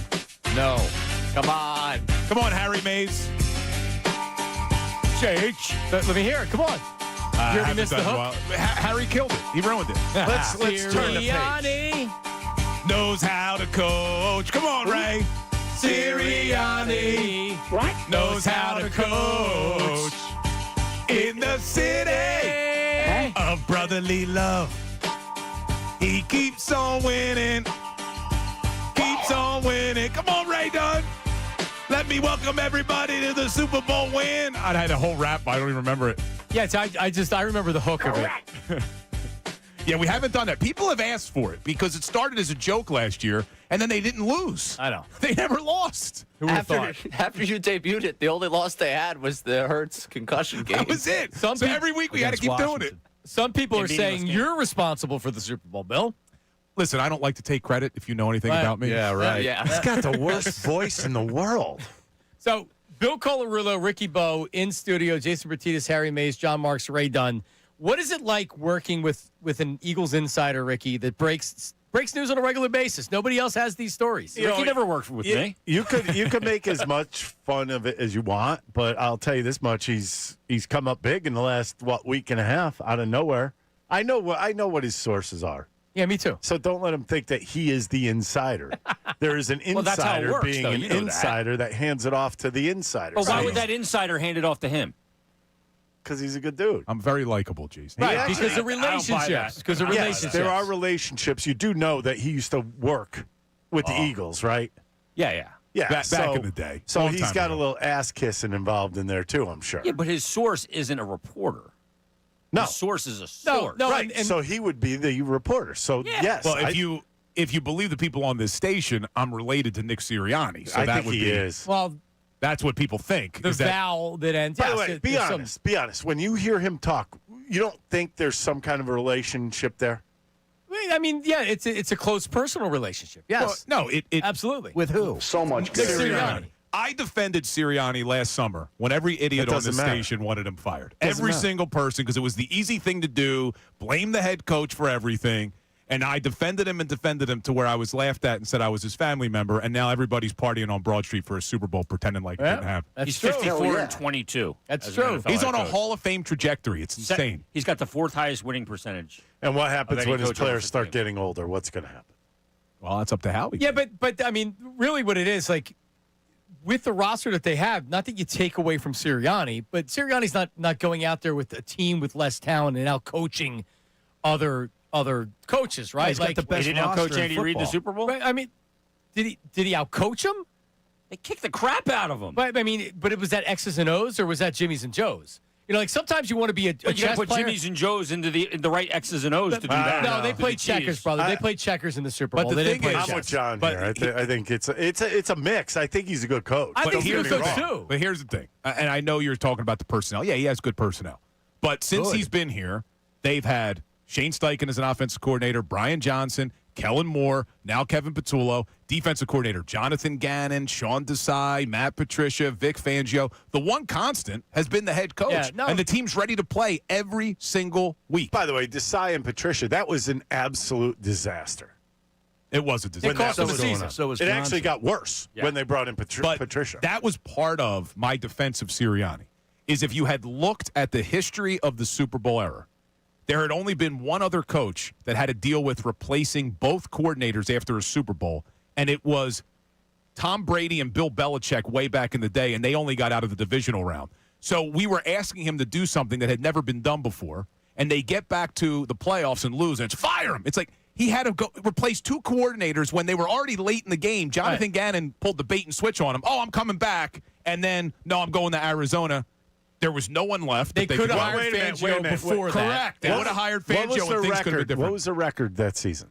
No. Come on. Come on, Harry Mays. Change. Let me hear it. Come on. You already missed the hook. Well. Harry killed it. He ruined it. Let's turn the page. Knows how to coach. Come on, Ray. Sirianni. What? Knows how to coach. In the city of brotherly love. He keeps on winning. Keeps on winning. Come on, Ray Dunn. Let me welcome everybody to the Super Bowl win. I had a whole rap, but I don't even remember it. Yeah, I remember the hook of it. Yeah, we haven't done that. People have asked for it because it started as a joke last year, and then they didn't lose. I know. They never lost. Who would have thought? After you debuted it, the only loss they had was the Hurts concussion game. That was it. So every week we had to keep doing it. Some people are saying you're responsible for the Super Bowl, Bill. Listen, I don't like to take credit if you know anything about me. Yeah, right. Yeah. He's got the worst voice in the world. So, Bill Colarulo, Ricky Bo in studio, Jason Bertitas, Harry Mays, John Marks, Ray Dunn. What is it like working with an Eagles insider, Ricky, that breaks news on a regular basis? Nobody else has these stories. Ricky never worked with me. You could make as much fun of it as you want, but I'll tell you this much: he's come up big in the last week and a half out of nowhere. I know what his sources are. Yeah, me too. So don't let him think that he is the insider. There is an Well, that's how it insider works, being though. an You know insider that hands it off to the insider. But why would that insider hand it off to him? Because he's a good dude. I'm very likable, Jason. Right, Actually, because of relationships. Because of relationships. There are relationships. You do know that he used to work with the Eagles, right? Yeah. Yeah, Back in the day. So Long he's time got ago. a little ass kissing involved in there too, I'm sure. Yeah, but his source isn't a reporter. No. His source is a source. No, Right. So he would be the reporter. So yes. Well, if you believe the people on this station, I'm related to Nick Sirianni. So I that think would he be, is. Well, that's what people think. the is that, vowel that ends. By the yes, way, be there's honest. Be honest. When you hear him talk, you don't think there's some kind of a relationship there? I mean, yeah, it's a close personal relationship. Yes. Well, no, it Absolutely. With who? So much Nick good. Sirianni. I defended Sirianni last summer when every idiot It on doesn't the matter. station wanted him fired. Doesn't Every matter. single person, because it was the easy thing to do, blame the head coach for everything. And I defended him to where I was laughed at and said I was his family member. And now everybody's partying on Broad Street for a Super Bowl, pretending like it didn't happen. That's He's true. 54 and 22. That's as an true. NFL He's head on a coach. Hall of Fame trajectory. It's insane. He's got the fourth highest winning percentage. And what happens any when his coach over players 15. start getting older? What's going to happen? Well, that's up to Howie. Yeah, but I mean, really, what it is like with the roster that they have. Not that you take away from Sirianni, but Sirianni's not going out there with a team with less talent and out coaching other coaches, right? He's got the best He didn't roster outcoach in Andy Reid in the football. Super Bowl? Right, I mean, did he outcoach him? They kicked the crap out of him. But I mean, it was that X's and O's or was that Jimmy's and Joe's? You know, like sometimes you want to be a But you got chess to put player. Jimmy's and Joe's into the right X's and O's to do that. No, they To played the checkers, Chiefs. brother. They played checkers in the Super but Bowl. the They thing didn't play is- I'm with chess. John But here. I think it's a mix. I think he's a good coach. I think he's a here's good the coach thing. too. But here's the thing, and I know you're talking about the personnel. Yeah, he has good personnel. But since he's been here, they've had Shane Steichen as an offensive coordinator, Brian Johnson, Kellen Moore, now Kevin Patullo, defensive coordinator Jonathan Gannon, Sean Desai, Matt Patricia, Vic Fangio. The one constant has been the head coach, Yeah, no. and the team's ready to play every single week. By the way, Desai and Patricia, that was an absolute disaster. It was a disaster. It cost them the Going season. on. So was it Johnson. actually got worse when they brought in But Patricia. that was part of my defense of Sirianni, is if you had looked at the history of the Super Bowl era, there had only been one other coach that had to deal with replacing both coordinators after a Super Bowl, and it was Tom Brady and Bill Belichick way back in the day, and they only got out of the divisional round. So we were asking him to do something that had never been done before, and they get back to the playoffs and lose, and it's fire him. It's like he had to go replace two coordinators when they were already late in the game. Jonathan Gannon pulled the bait and switch on him. Oh, I'm coming back, and then, no, I'm going to Arizona. There was no one left. They that could have go. hired wait a minute, Fangio wait a minute. before that. Correct. They would have hired Fangio, and things could have been different. What was the record that season?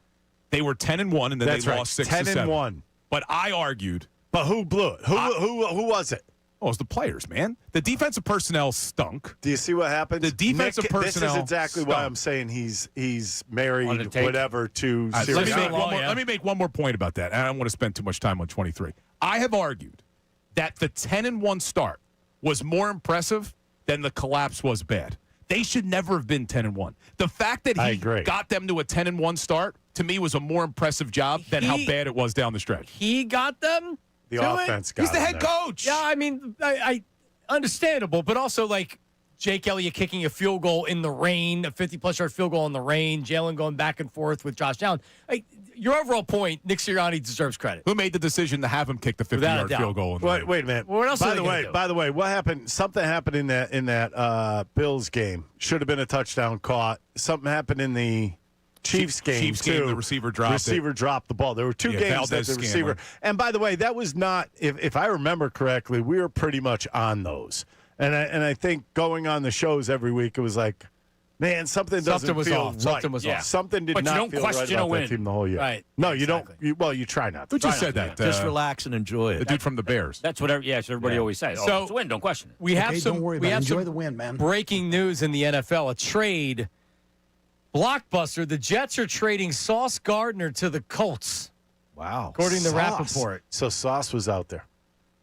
They were 10-1, and then That's they right. lost 6 10 to and 7. 1. But I argued. But who blew it? Who was it? Oh, it was the players, man. The defensive personnel stunk. Do you see what happened? The defensive personnel This is exactly why stunk. I'm saying he's On the married, tape. whatever, to All right, so Sirianni. let me make one more point about that. And I don't want to spend too much time on 23. I have argued that the 10-1 start was more impressive than the collapse was bad. They should never have been 10-1. The fact that he got them to a 10-1 start, to me, was a more impressive job than how bad it was down the stretch. He got them. The offense got He's the him head there. coach. Yeah, I mean, I understandable, but also like Jake Elliott kicking a field goal in the rain, a 50-plus yard field goal in the rain, Jalen going back and forth with Josh Allen. Your overall point, Nick Sirianni deserves credit. Who made the decision to have him kick the 50-yard field goal? Wait a minute. What else By the way, what happened? Something happened in that Bills game. Should have been a touchdown caught. Something happened in the Chiefs game too. The receiver dropped the ball. There were two games that the receiver. And by the way, that was not. If I remember correctly, we were pretty much on those. And I think going on the shows every week, it was like, man, something was feel off. right. Something was off. Something did not feel right about that team the whole year. Right. No, you don't. You try not to. Who just said that? Just relax and enjoy it. The dude from the Bears. That's what everybody always says. Oh, So- it's a win. Don't question it. We have some. Don't worry we about it. have Enjoy some the win, man. breaking news in the NFL. A trade blockbuster. The Jets are trading Sauce Gardner to the Colts. Wow. According to Sauce. Rappaport. So Sauce was out there.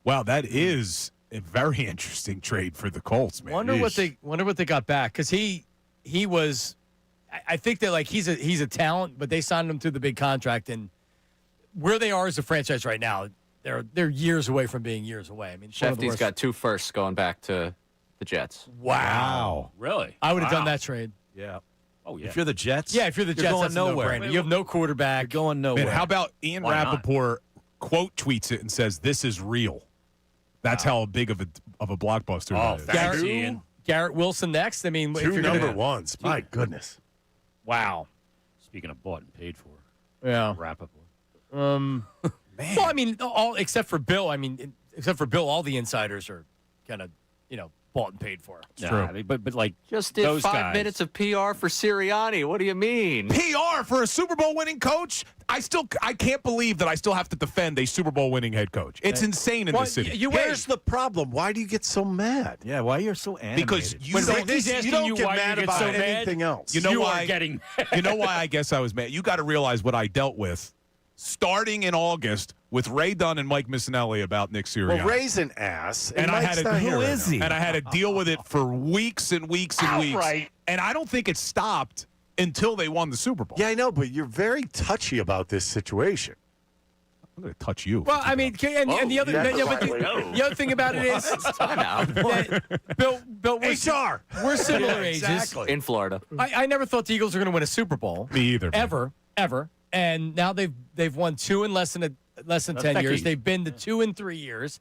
Wow, that is a very interesting trade for the Colts, man. Wonder what they got back, because he was. I think that like he's a talent, but they signed him to the big contract, and where they are as a franchise right now, they're years away from being years away. I mean, Shefty's got 2 firsts going back to the Jets. Wow. Really? I would have done that trade. Yeah. Oh, yeah. If you're the Jets, Yeah, if you're the Jets, going that's nowhere. a no-brainer. You have no quarterback. You're going nowhere. Man, how about Ian Why not? Rappaport quote tweets it and says, "This is real." That's how big of a blockbuster that is. thanks, Ian. Garrett Wilson next. I mean, if Two you're number gonna, ones. My goodness. Wow. Speaking of bought and paid for, Yeah. Rappaport. Well, I mean, all except for Bill. I mean, except for Bill, all the insiders are kind of bought and paid for. It's true. I mean, but like Just did those 5 guys. minutes of PR for Sirianni. What do you mean? PR for a Super Bowl winning coach? I can't believe that I still have to defend a Super Bowl winning head coach. It's insane in this city. Here's the problem. Why do you get so mad? Yeah, why you're so animated? Because you When don't, Ricky's asking don't you get why mad you get about so mad, anything else. You know you why? are getting You know why I guess I was mad? You got to realize what I dealt with starting in August with Ray Dunn and Mike Missinelli about Nick Sirianni. Well, Ray's an ass. and I Mike's had not to, here right now. And I had to deal with it for weeks and weeks and weeks. Outright. And I don't think it stopped until they won the Super Bowl. Yeah, I know, but you're very touchy about this situation. I'm going to touch you. Well, I mean, and the other the other thing about it is that Bill, HR. We're similar ages. Exactly. In Florida. I never thought the Eagles were going to win a Super Bowl. Me either. Ever. And now they've won 2 in less than 10 years. They've been to 2 in 3 years,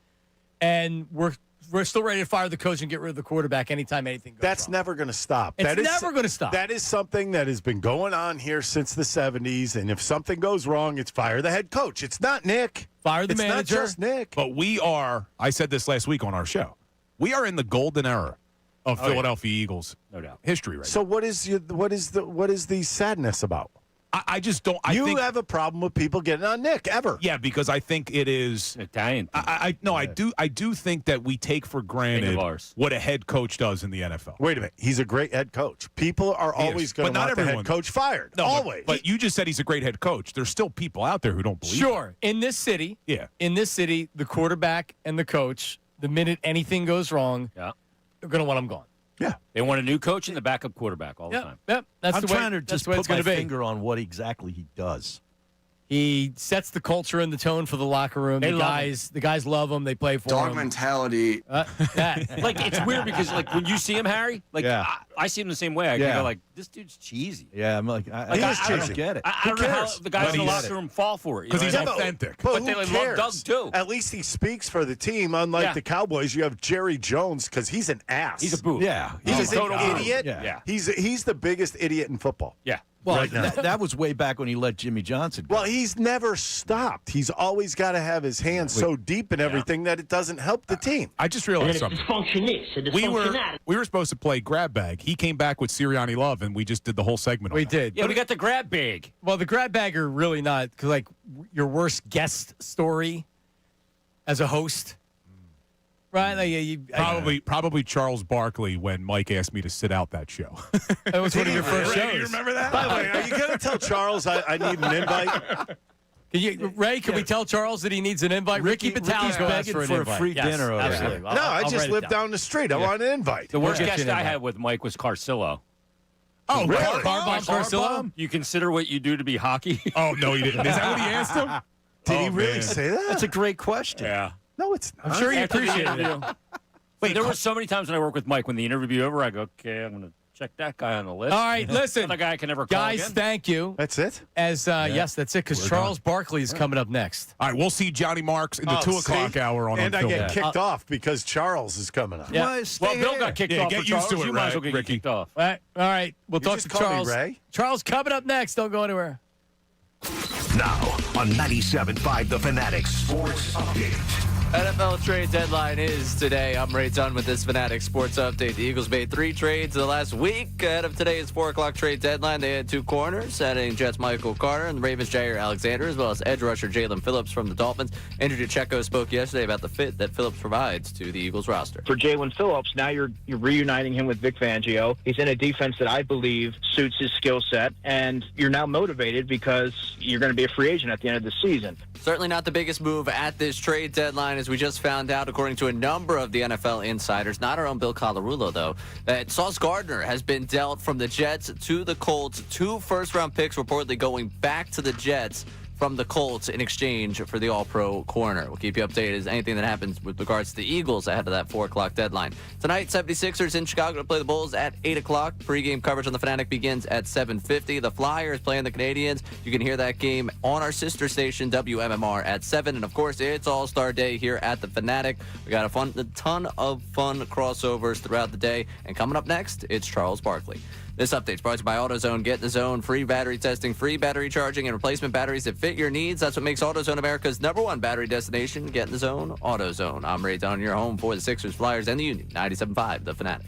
and we're still ready to fire the coach and get rid of the quarterback anytime anything goes That's wrong. never going to stop. It's That is- never going to stop. That is something that has been going on here since the 70s, and if something goes wrong, it's fire the head coach. It's not Nick. Fire the it's manager. not just Nick. But we are, I said this last week on our show, we are in the golden era of Philadelphia Eagles no doubt history right So what is the sadness about? I just don't. I You think, have a problem with people getting on Nick ever? Yeah, because I think it is Italian. I do think that we take for granted ours. what a head coach does in the NFL. Wait a minute. He's a great head coach. People are He is, always going but to not want the everyone. head coach fired. No, always. But you just said he's a great head coach. There's still people out there who don't believe. Sure. In this city, the quarterback and the coach, the minute anything goes wrong, they're going to want them gone. Yeah. They want a new coach and the backup quarterback all the time. Yep. That's I'm the way, trying to that's just the way put it's going my to be. finger on what exactly he does. He sets the culture and the tone for the locker room. They The guys love him. They play for Dog him. mentality. Like it's weird because like when you see him, Harry, like I see him the same way. I go like, this dude's cheesy. Yeah, I'm like, I don't get it. I don't know how the guys in the locker room fall for it. Because he's know what I mean? authentic. But who they love cares? Doug too. At least he speaks for the team. Unlike the Cowboys, you have Jerry Jones because he's an ass. He's a boob. Yeah. He's an total boob. idiot. Yeah. He's the biggest idiot in football. Yeah. Well, right now. that was way back when he let Jimmy Johnson go. Well, he's never stopped. He's always got to have his hands so deep in everything that it doesn't help the team. I just realized something. We were supposed to play grab bag. He came back with Sirianni Love, and we just did the whole segment. We on that. did. Yeah, we got the grab bag. Well, the grab bagger really not, because like your worst guest story as a host, right? Like Probably Charles Barkley when Mike asked me to sit out that show. That was one of your first shows. You remember that? By the way, are you going to tell Charles I need an invite? Ray, can we tell Charles that he needs an invite? Ricky Batali's begging for a free dinner over there. Absolutely. No, I just live down the street. I want an invite. The worst guest I had with Mike was Carcillo. Oh, really? Carbomb Carcillo? You consider what you do to be hockey? Oh, no, he didn't. Is that what he asked him? Did he really say that? That's a great question. Yeah. No, it's not. I'm sure he appreciated it. Wait, there were so many times when I work with Mike, when the interview be over, I go, okay, I'm going to check that guy on the list. All right, listen. Another guy I can never call Guys, again. thank you. That's it? Yes, that's it, because Charles Barkley is coming up next. All right, we'll see Johnny Marks in the 2 o'clock hour on And I Phil. get kicked off because Charles is coming up. Yeah. Well, Bill got kicked off. Get for used to Charles. it, You might as well right, get Ricky? kicked off. All right. We'll talk just to call me Charles. Ray? Charles coming up next. Don't go anywhere. Now on 97.5 The Fanatic Sports Update. NFL trade deadline is today. I'm Ray Dunn with this Fanatic Sports Update. The Eagles made 3 trades in the last week. Ahead of today's 4 o'clock trade deadline, they had 2 corners, adding Jets Michael Carter and the Ravens Jair Alexander, as well as edge rusher Jalen Phillips from the Dolphins. Andrew DiCecco spoke yesterday about the fit that Phillips provides to the Eagles roster. For Jalen Phillips, now you're reuniting him with Vic Fangio. He's in a defense that I believe suits his skill set, and you're now motivated because you're going to be a free agent at the end of the season. Certainly not the biggest move at this trade deadline, as we just found out, according to a number of the NFL insiders, not our own Bill Colarulo, though, that Sauce Gardner has been dealt from the Jets to the Colts. 2 first-round picks reportedly going back to the Jets from the Colts in exchange for the All-Pro corner. We'll keep you updated as anything that happens with regards to the Eagles ahead of that 4 o'clock deadline. Tonight, 76ers in Chicago to play the Bulls at 8 o'clock. Pre-game coverage on the Fanatic begins at 7:50. The Flyers playing the Canadians. You can hear that game on our sister station, WMMR, at 7. And, of course, it's All-Star Day here at the Fanatic. We got a ton of fun crossovers throughout the day. And coming up next, it's Charles Barkley. This update's brought to you by AutoZone. Get in the zone. Free battery testing, free battery charging, and replacement batteries that fit your needs. That's what makes AutoZone America's #1 battery destination. Get in the zone. AutoZone. I'm Ray Dunn, your home for the Sixers, Flyers, and the Union. 97.5, The Fanatic.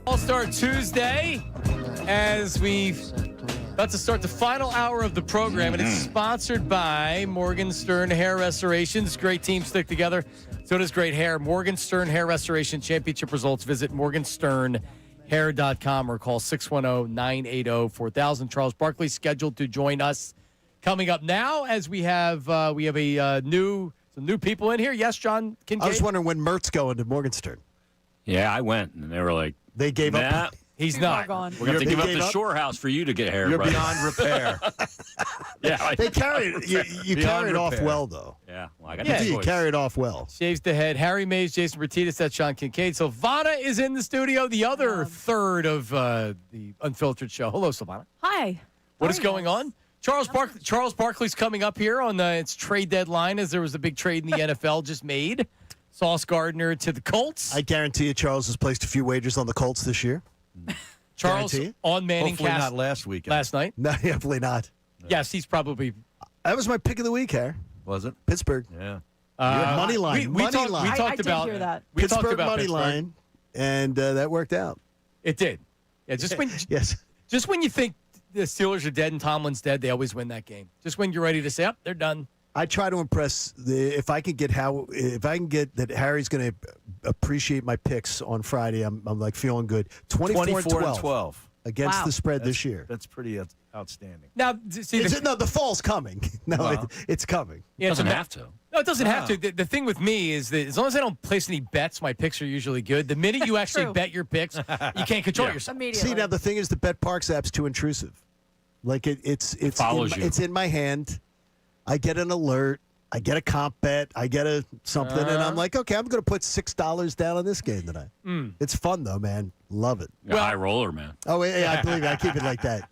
All-Star Tuesday as we about to start the final hour of the program, and it's sponsored by Morgan Stern Hair Restorations. Great teams stick together. So does great hair. Morgan Stern Hair Restoration Championship results. Visit morgansternhair.com or call 610-980-4000. Charles Barkley scheduled to join us coming up now as we have some new people in here. Yes, John Kincade? I was wondering when Mert's going to Morgan Stern. Yeah, I went, and they were like, they gave up. He's not. We're going to have to give up the shore house for you to get hair. You're brother. beyond repair. Yeah, they carried you carry it off well, though. Yeah, well, I got you carry it off well. Shaves the head. Harry Mays, Jason Bertitas, that's Sean Kincade. Silvana is in the studio, the other third of the Unfiltered show. Hello, Silvana. Hi. What is going on? Charles Barkley's coming up here on its trade deadline, as there was a big trade in the NFL just made. Sauce Gardner to the Colts. I guarantee you Charles has placed a few wagers on the Colts this year. Charles on Manning Hopefully Cast not last weekend. last night. No, definitely not. Yes, he's probably. That was my pick of the week, Harry. Was it? Pittsburgh. Yeah. Money line. We money line. talked I did about hear that. We Pittsburgh talked about money Pittsburgh. line, and that worked out. It did. Yeah, just when just when you think the Steelers are dead and Tomlin's dead, they always win that game. Just when you're ready to say, "Up, they're done." I try to impress if I can get that Harry's going to appreciate my picks on Friday. I'm like feeling good. 24-12 against the spread this year. That's pretty outstanding. Now, see, the fall's coming. No, it's coming. Yeah, it doesn't have to. No, it doesn't have to. The thing with me is that as long as I don't place any bets, my picks are usually good. The minute you actually bet your picks, you can't control yourself. Immediately. See, now the thing is, the BetParks app's too intrusive. Like it's follows you. It's in my hand. I get an alert. I get a comp bet. I get something, and I'm like, okay, I'm going to put $6 down on this game tonight. It's fun though, man. Love it. You're a high roller, man. Oh, yeah, I believe it. I keep it like that.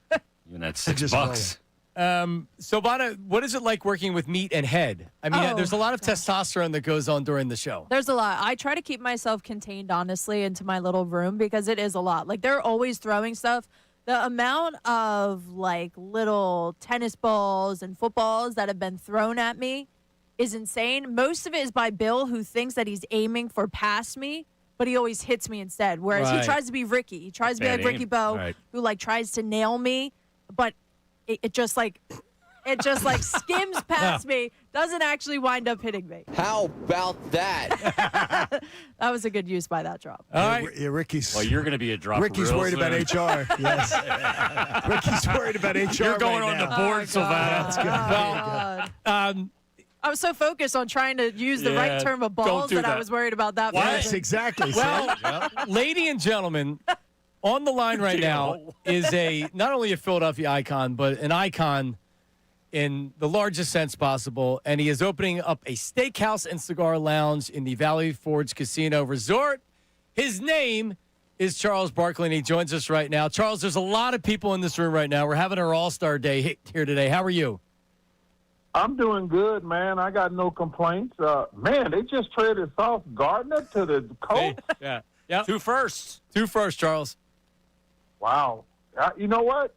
Even that $6. Silvana, what is it like working with Meat and Head? I mean, there's a lot of testosterone that goes on during the show. There's a lot. I try to keep myself contained, honestly, into my little room because it is a lot. Like, they're always throwing stuff. The amount of, like, little tennis balls and footballs that have been thrown at me is insane. Most of it is by Bill, who thinks that he's aiming for past me, but he always hits me instead. Whereas he tries to be Ricky. He tries to be like Ricky Bowe, who, like, tries to nail me, but it just skims past me, doesn't actually wind up hitting me. How about that? That was a good use by that drop. All right. Yeah, Ricky's. Well, you're going to be a drop. Ricky's real worried soon. about HR. Yes. Ricky's worried about HR. You're going right on now. the board, Silvana. That's good. God. I was so focused on trying to use the right term of balls that I was worried about that. Yes, exactly. Well, ladies and gentlemen, on the line right now is not only a Philadelphia icon, but an icon in the largest sense possible, and he is opening up a steakhouse and cigar lounge in the Valley Forge Casino Resort. His name is Charles Barkley, and he joins us right now. Charles, there's a lot of people in this room right now. We're having our All-Star Day here today. How are you? I'm doing good, man. I got no complaints. Man, they just traded Sauce Gardner to the Colts. Yeah. 2 firsts. 2 firsts, Charles. Wow. You know what?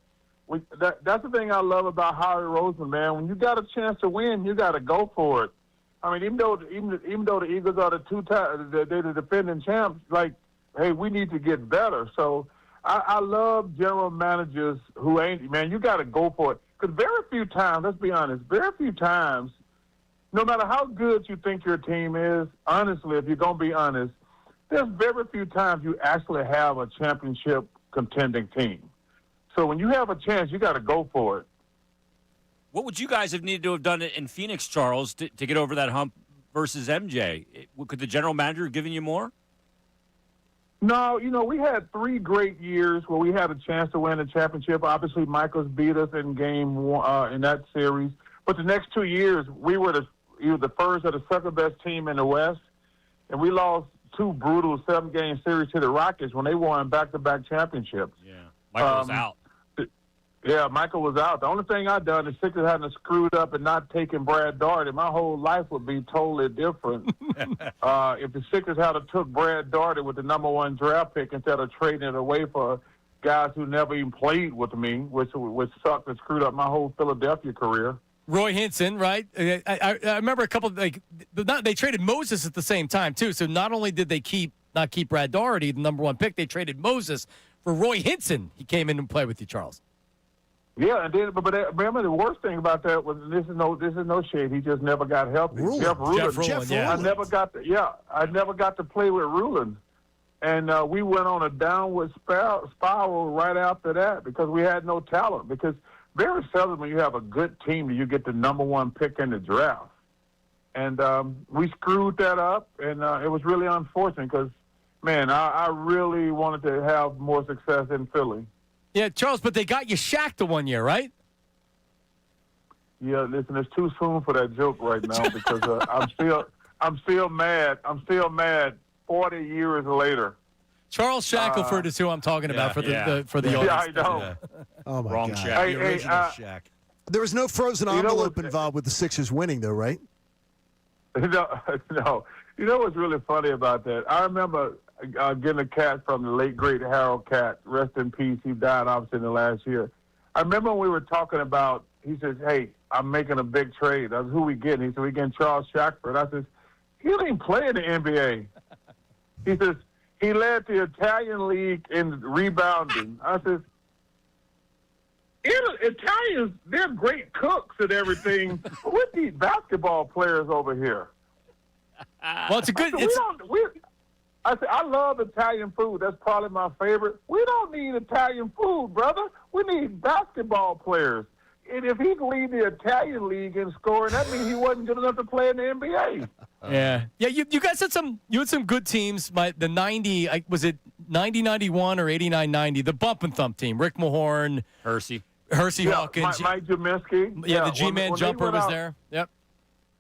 That's the thing I love about Howie Roseman, man. When you got a chance to win, you got to go for it. I mean, even though the Eagles are they're the defending champs, like, hey, we need to get better. So I love general managers who ain't, man, you got to go for it. Because very few times, let's be honest, very few times, no matter how good you think your team is, honestly, if you're going to be honest, there's very few times you actually have a championship contending team. So when you have a chance, you got to go for it. What would you guys have needed to have done in Phoenix, Charles, to get over that hump versus MJ? Could the general manager have given you more? No, we had 3 great years where we had a chance to win a championship. Obviously, Michaels beat us in game 1 in that series. But the next 2 years, we were the first or the second best team in the West, and we lost 2 brutal 7-game series to the Rockets when they won back-to-back championships. Yeah, Michael was out. Yeah, Michael was out. The only thing I'd done is Sixers hadn't screwed up and not taken Brad Daugherty. My whole life would be totally different if the Sixers had took Brad Daugherty with the number 1 draft pick instead of trading it away for guys who never even played with me, which sucked and screwed up my whole Philadelphia career. Roy Hinson, right? I remember a couple they traded Moses at the same time too. So not only did they keep not keep Brad Daugherty, the number 1 pick. They traded Moses for Roy Hinson. He came in and played with you, Charles. Yeah, and then, but remember the worst thing about that was this is no shade. He just never got healthy. Jeff Ruland, yeah. I never got to play with Ruland, and we went on a downward spiral right after that because we had no talent. Because very seldom when you have a good team, do you get the number 1 pick in the draft, and we screwed that up, and it was really unfortunate because, man, I really wanted to have more success in Philly. Yeah, Charles, but they got you Shaq the one year, right? Yeah, listen, it's too soon for that joke right now because I'm still mad. I'm still mad 40 years later. Charles Shackelford is who I'm talking about for the audience. Yeah, I know. Yeah. Oh my Wrong God. Shaq. The original Shaq. There was no frozen envelope involved with the Sixers winning, though, right? No. You know what's really funny about that? I remember getting a cat from the late, great Harold Cat. Rest in peace. He died, obviously, in the last year. I remember when we were talking about, he says, hey, I'm making a big trade. I was, who we getting? He said, we getting Charles Shackford. I says, he didn't play in the NBA. He says, he led the Italian league in rebounding. I says, Italians, they're great cooks and everything. We need basketball players over here. Well, it's a good. I said, I love Italian food. That's probably my favorite. We don't need Italian food, brother. We need basketball players. And if he can lead the Italian league in scoring, that means he wasn't good enough to play in the NBA. Yeah. You guys had some good teams. The 90, was it 90-91 or 89-90? The bump and thump team. Rick Mahorn. Hersey Mike Hawkins. Juminski. Yeah, the G-Man jumper was there. Yep.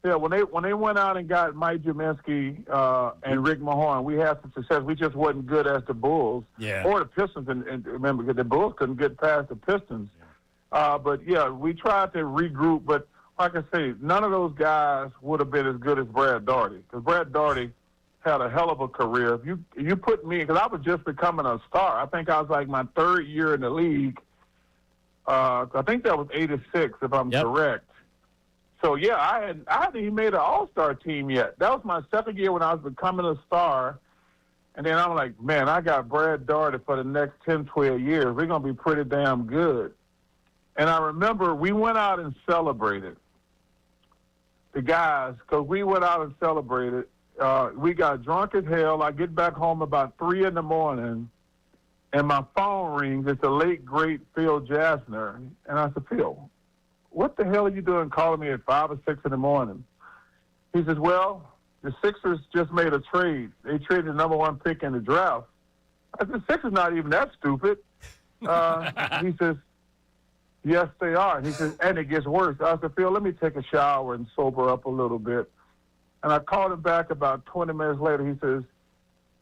Yeah, when they went out and got Mike Juminski and Rick Mahorn, we had some success. We just wasn't good as the Bulls or the Pistons. And remember, the Bulls couldn't get past the Pistons. But, yeah, we tried to regroup. But, like I say, none of those guys would have been as good as Brad Daugherty because Brad Daugherty had a hell of a career. If you put me – because I was just becoming a star. I think I was like my 3rd year in the league. I think that was 86, if I'm correct. So, yeah, I hadn't even made an all-star team yet. That was my 2nd year when I was becoming a star. And then I'm like, man, I got Brad Daugherty for the next 10, 12 years. We're going to be pretty damn good. And I remember we went out and celebrated, the guys, because we went out and celebrated. We got drunk as hell. I get back home about 3 in the morning, and my phone rings. It's the late, great Phil Jasner. And I said, Phil, what the hell are you doing calling me at 5 or 6 in the morning? He says, well, the Sixers just made a trade. They traded the number 1 pick in the draft. I said, Sixers not even that stupid. He says, yes, they are. He says, and it gets worse. I said, Phil, let me take a shower and sober up a little bit. And I called him back about 20 minutes later. He says,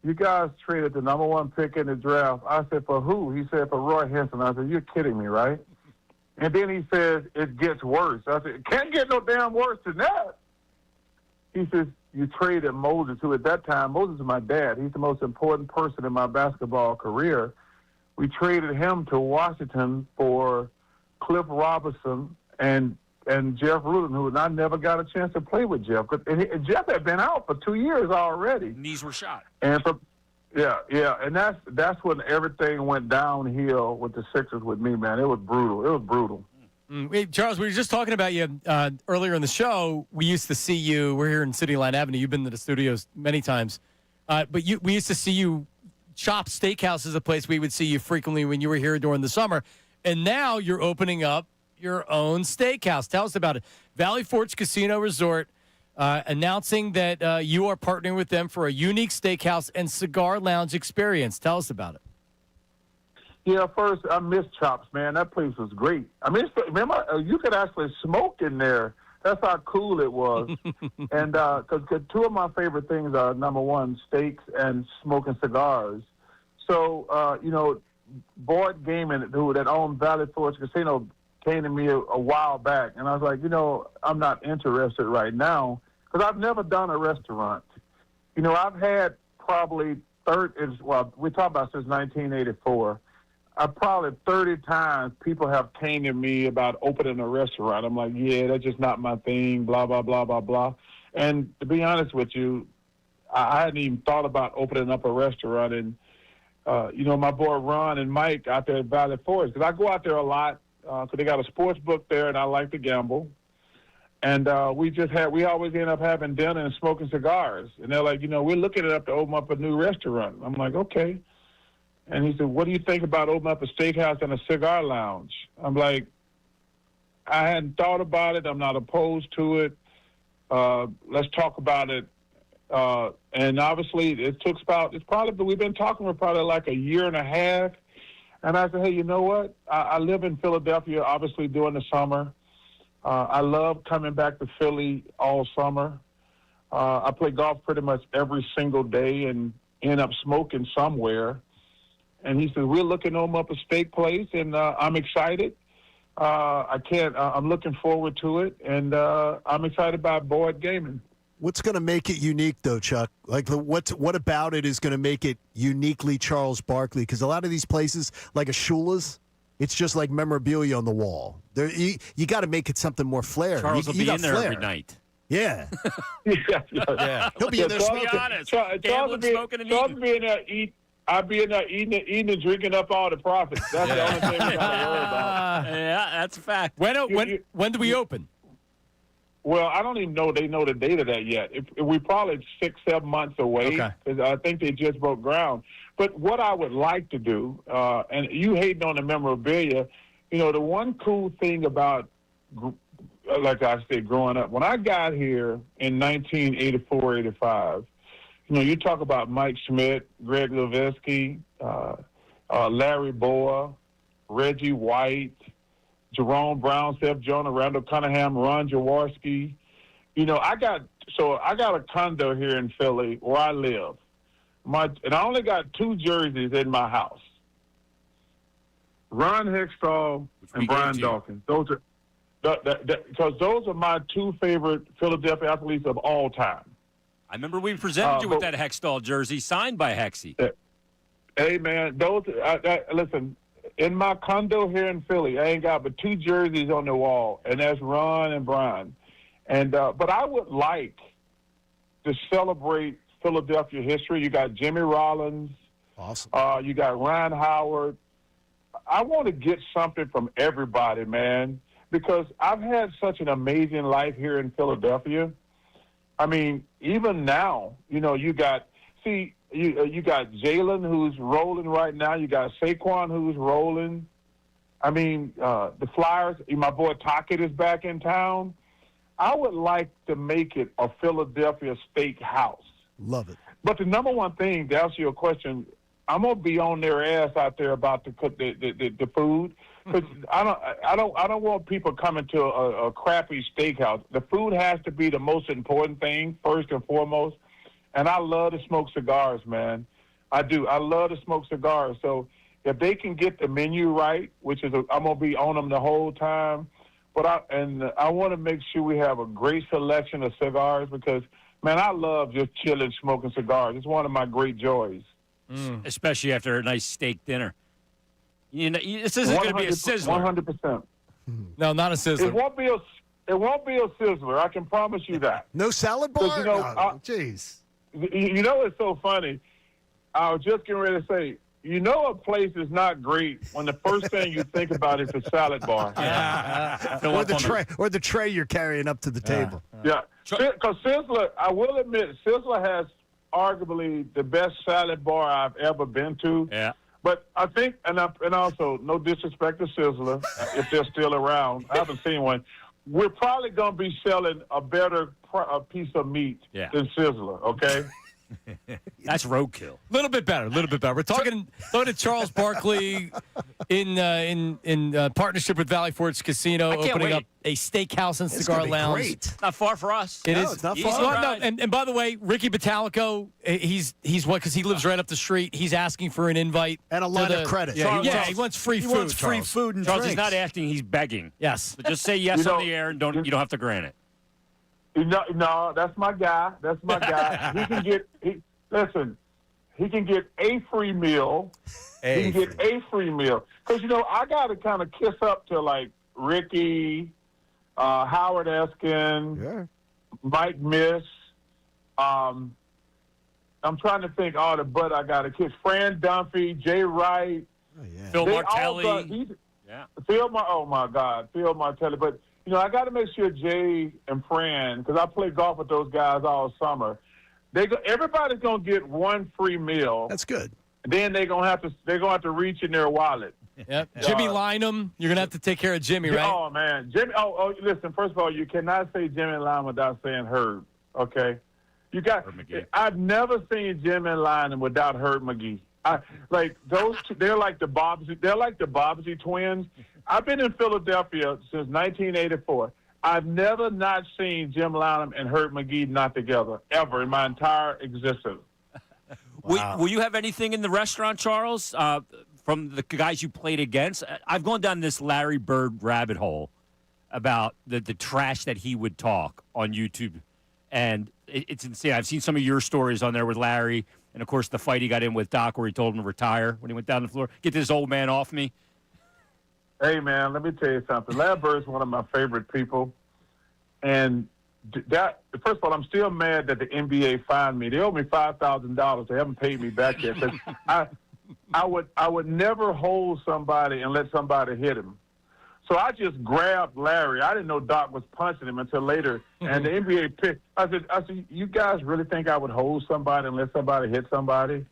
you guys traded the number 1 pick in the draft. I said, for who? He said, for Roy Hinson. I said, you're kidding me, right? And then he says, it gets worse. I said, it can't get no damn worse than that. He says, you traded Moses, who at that time, Moses is my dad. He's the most important person in my basketball career. We traded him to Washington for Cliff Robinson and Jeff Ruland, who I never got a chance to play with Jeff. And Jeff had been out for 2 years already. Knees were shot. And and that's when everything went downhill with the Sixers with me, man. It was brutal. Hey, Charles, we were just talking about you earlier in the show. We used to see you. We're here in City Line Avenue. You've been to the studios many times. But we used to see you. Chop Steakhouse is a place we would see you frequently when you were here during the summer. And now you're opening up your own steakhouse. Tell us about it. Valley Forge Casino Resort announcing that you are partnering with them for a unique steakhouse and cigar lounge experience. Tell us about it. Yeah, first, I miss Chops, man. That place was great. I mean, remember, you could actually smoke in there. That's how cool it was. And because 2 of my favorite things are, number 1, steaks and smoking cigars. So, Boyd Gaiman, that owned Valley Forge Casino, came to me a while back. And I was like, I'm not interested right now because I've never done a restaurant. I've had probably we talked about since 1984. Probably 30 times people have came to me about opening a restaurant. I'm like, yeah, that's just not my thing, blah, blah, blah, blah, blah. And to be honest with you, I hadn't even thought about opening up a restaurant. And, my boy Ron and Mike out there at Valley Forge, because I go out there a lot because they got a sports book there, and I like to gamble. And we always end up having dinner and smoking cigars. And they're like, we're looking it up to open up a new restaurant. I'm like, okay. And he said, what do you think about opening up a steakhouse and a cigar lounge? I'm like, I hadn't thought about it. I'm not opposed to it. Let's talk about it. And obviously we've been talking for probably like a year and a half. And I said, hey, you know what? I live in Philadelphia, obviously during the summer. I love coming back to Philly all summer. I play golf pretty much every single day and end up smoking somewhere. And he said, we're looking to open up a steak place, and I'm excited. I'm looking forward to it, and I'm excited about board gaming. What's going to make it unique, though, Chuck? Like, what about it is going to make it uniquely Charles Barkley? Because a lot of these places, like a Shula's, it's just like memorabilia on the wall. You got to make it something more flair. Charles will be in there every night. Yeah. Yeah. He'll be in there smoking. Charles be in there I'll be in there eating and drinking up all the profits. That's the only thing we got to worry about. Yeah, that's a fact. When do we open? Well, I don't even know they know the date of that yet. We probably 6-7 months away because I think they just broke ground. But what I would like to do, and you hating on the memorabilia, the one cool thing about, like I said, growing up, when I got here in 1984, 85, you talk about Mike Schmidt, Greg Levinsky, Larry Boa, Reggie White, Jerome Brown, Seth Jonah, Randall Cunningham, Ron Jaworski. I got a condo here in Philly where I live. And I only got 2 jerseys in my house. Ron Hextall and Brian Dawkins. Those are because those are my 2 favorite Philadelphia athletes of all time. I remember we presented you with that Hextall jersey signed by Hexy. Hey, man, listen, in my condo here in Philly, I ain't got but 2 jerseys on the wall, and that's Ron and Brian. And but I would like to celebrate Philadelphia history. You got Jimmy Rollins. Awesome. You got Ryan Howard. I want to get something from everybody, man, because I've had such an amazing life here in Philadelphia. I mean, even now, you got Jalen who's rolling right now. You got Saquon who's rolling. I mean, the Flyers, my boy Tockett is back in town. I would like to make it a Philadelphia steakhouse. Love it. But the number one thing, to answer your question, I'm gonna be on their ass out there about to cook the food. Because I don't want people coming to a crappy steakhouse. The food has to be the most important thing, first and foremost. And I love to smoke cigars, man. I do. I love to smoke cigars. So if they can get the menu right, which is I'm gonna be on them the whole time. But I want to make sure we have a great selection of cigars because, man, I love just chilling, smoking cigars. It's one of my great joys. Especially after a nice steak dinner. This isn't going to be a sizzler. 100%. No, not a sizzler. It won't be a sizzler. I can promise you that. No salad bar? Jeez. It's so funny. I was just getting ready to say, a place is not great when the first thing you think about is a salad bar. Or the tray you're carrying up to the table. Yeah. Because Sizzler, I will admit, Sizzler has arguably the best salad bar I've ever been to. Yeah. But I think, and also, no disrespect to Sizzler, if they're still around. I haven't seen one. We're probably going to be selling a better piece of meat than Sizzler, okay? That's roadkill. A little bit better. We're talking to Charles Barkley in partnership with Valley Forge Casino, opening up a steakhouse and cigar lounge. Great. Not far for us. It's not far. And by the way, Ricky Batalico, he's what? Because he lives right up the street. He's asking for an invite and a line of credit. He wants free food. He wants free food and Charles, drinks. He's not asking. He's begging. Yes. So just say yes on the air, and you don't have to grant it. No, that's my guy. He can get he can get a free meal. He can get a free meal. Because, I got to kind of kiss up to, like, Ricky, Howard Eskin, Mike Miss. I'm trying to think all the butt I got to kiss. Fran Dunphy, Jay Wright. Phil They all Martelli. got, oh my God, Phil Martelli. But, I got to make sure Jay and Fran, because I play golf with those guys all summer. Everybody's going to get one free meal. That's good. Then they're going to have to reach in their wallet. Yep. Jimmy Lynam, you're going to have to take care of Jimmy, right? Oh, man. Jimmy. Oh, listen, first of all, you cannot say Jimmy Lynam without saying Herb, okay? I've never seen Jimmy Lynam without Herb McGee. Those two, they're like the Bobbsey twins. I've been in Philadelphia since 1984. I've never not seen Jim Lynam and Herb McGee not together, ever, in my entire existence. Wow. Will you have anything in the restaurant, Charles, from the guys you played against? I've gone down this Larry Bird rabbit hole about the trash that he would talk on YouTube, and it's insane. I've seen some of your stories on there with Larry, and, of course, the fight he got in with Doc where he told him to retire when he went down the floor. Get this old man off me. Hey, man, let me tell you something. Larry Bird's one of my favorite people, and that, first of all, I'm still mad that the NBA fined me. They owe me $5,000. They haven't paid me back yet. I would never hold somebody and let somebody hit him. So I just grabbed Larry. I didn't know Doc was punching him until later. And the NBA picked. I said, you guys really think I would hold somebody and let somebody hit somebody?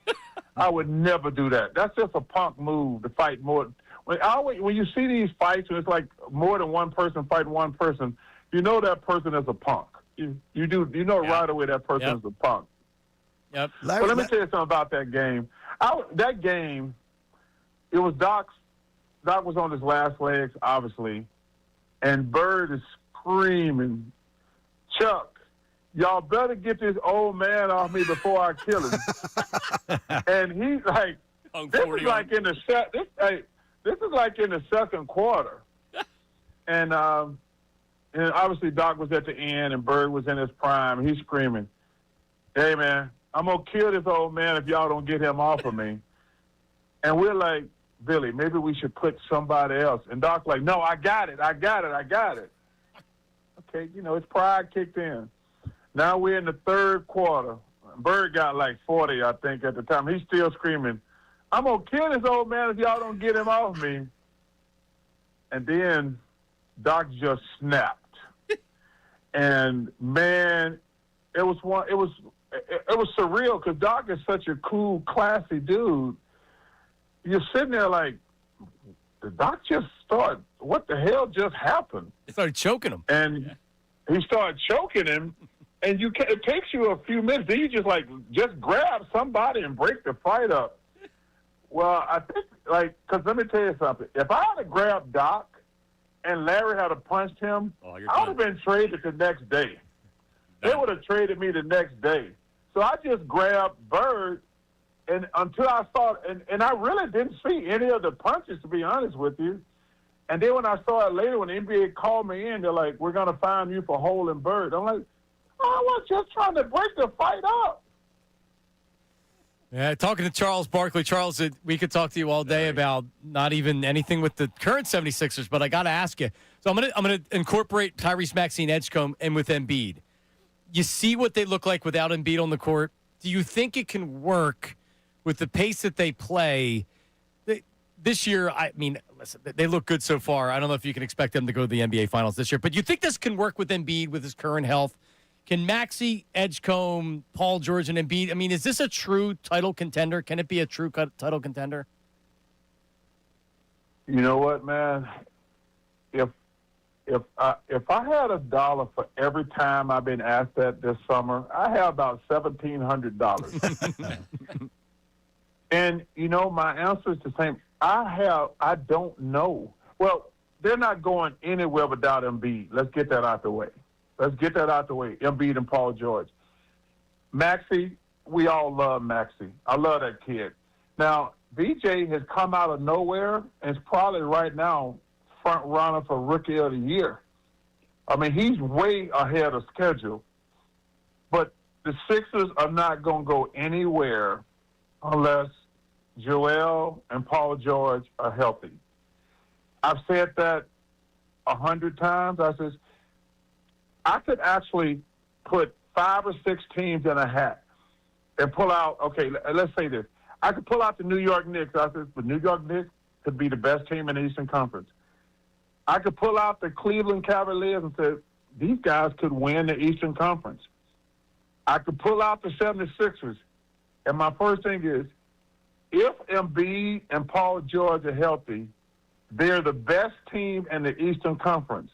I would never do that. That's just a punk move to fight more. When you see these fights, and it's like more than one person fighting one person, you know that person is a punk. You know right away that person is a punk. Yep. But let me tell you something about that game. That game, it was Doc's. Doc was on his last legs, obviously, and Bird is screaming, "Chuck, y'all better get this old man off me before I kill him." And he's like, "This is like in the second quarter," and obviously Doc was at the end, and Bird was in his prime. He's screaming, "Hey man, I'm gonna kill this old man if y'all don't get him off of me." And we're like, "Billy, maybe we should put somebody else." And Doc's like, "No, I got it. Okay, his pride kicked in. Now we're in the third quarter. Bird got like 40, I think, at the time. He's still screaming, "I'm going to kill this old man if y'all don't get him off me." And then Doc just snapped. And, man, it was surreal because Doc is such a cool, classy dude. You're sitting there like, did Doc just start? What the hell just happened? He started choking him. And he started choking him, and it takes you a few minutes. Then you just grab somebody and break the fight up. Well, I think, because let me tell you something. If I had grabbed Doc and Larry had punched him, I would have been traded the next day. They would have traded me the next day. So I just grabbed Bird. And until I saw it, and I really didn't see any of the punches, to be honest with you. And then when I saw it later, when the NBA called me in, they're like, "We're going to fine you for holding Bird." I'm like, I was just trying to break the fight up. Yeah, talking to Charles Barkley. Charles, we could talk to you all day about not even anything with the current 76ers, but I got to ask you. So I'm gonna incorporate Tyrese Maxey and Edgecombe in with Embiid. You see what they look like without Embiid on the court. Do you think it can work with the pace that they play this year? I mean, listen, they look good so far. I don't know if you can expect them to go to the NBA Finals this year, but you think this can work with Embiid with his current health? Can Maxey, Edgecombe, Paul George, and Embiid? I mean, is this a true title contender? Can it be a true title contender? You know what, man? If I had $1 for every time I've been asked that this summer, I have about $1,700. And, my answer is the same. I don't know. Well, they're not going anywhere without Embiid. Let's get that out the way. Embiid and Paul George. Maxey, we all love Maxey. I love that kid. Now, BJ has come out of nowhere and is probably right now front runner for Rookie of the Year. I mean, he's way ahead of schedule. But the Sixers are not going to go anywhere unless Joel and Paul George are healthy. I've said that 100 times. I says, I could actually put 5 or 6 teams in a hat. and pull out, okay, let's say this. I could pull out the New York Knicks. I said, the New York Knicks could be the best team in the Eastern Conference. I could pull out the Cleveland Cavaliers and say, these guys could win the Eastern Conference. I could pull out the 76ers. And my first thing is, if Embiid and Paul George are healthy, they're the best team in the Eastern Conference.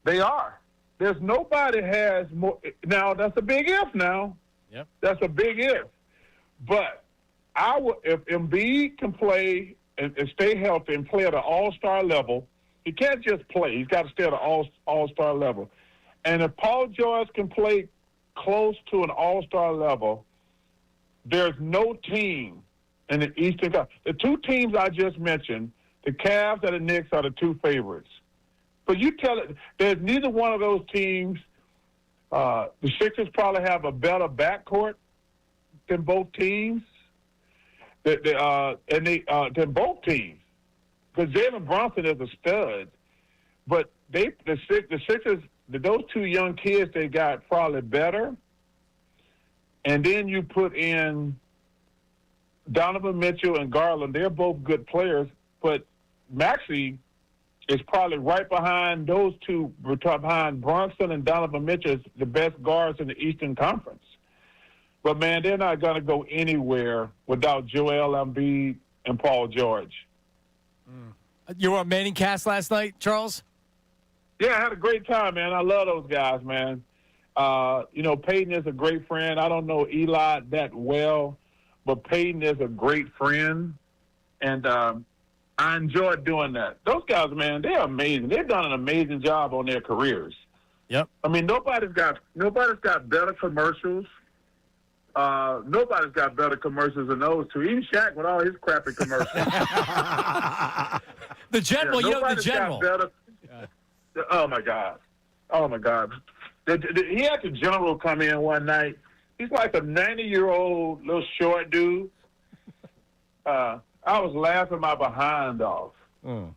They are. There's nobody has more. Now, that's a big if now. Yep. That's a big if. But if Embiid can play and stay healthy and play at an all-star level, he can't just play. He's got to stay at an all-star level. And if Paul George can play close to an all-star level, there's no team in the Eastern Conference. The two teams I just mentioned, the Cavs and the Knicks, are the two favorites. But you tell it, there's neither one of those teams. The Sixers probably have a better backcourt than both teams. Than both teams. Because Jalen Brunson is a stud. But the Sixers, those two young kids they got probably better. And then you put in Donovan Mitchell and Garland. They're both good players. But Maxey is probably right behind those two, behind Brunson and Donovan Mitchell, is the best guards in the Eastern Conference. But, man, they're not going to go anywhere without Joel Embiid and Paul George. You were on Manning Cast last night, Charles? Yeah, I had a great time, man. I love those guys, man. Peyton is a great friend. I don't know Eli that well, but Peyton is a great friend. And I enjoyed doing that. Those guys, man, they're amazing. They've done an amazing job on their careers. Yep. I mean, nobody's got better commercials. Nobody's got better commercials than those two. Even Shaq with all his crappy commercials. The General, the General. Oh, my God. He had the General come in one night. He's like a 90-year-old little short dude. I was laughing my behind off.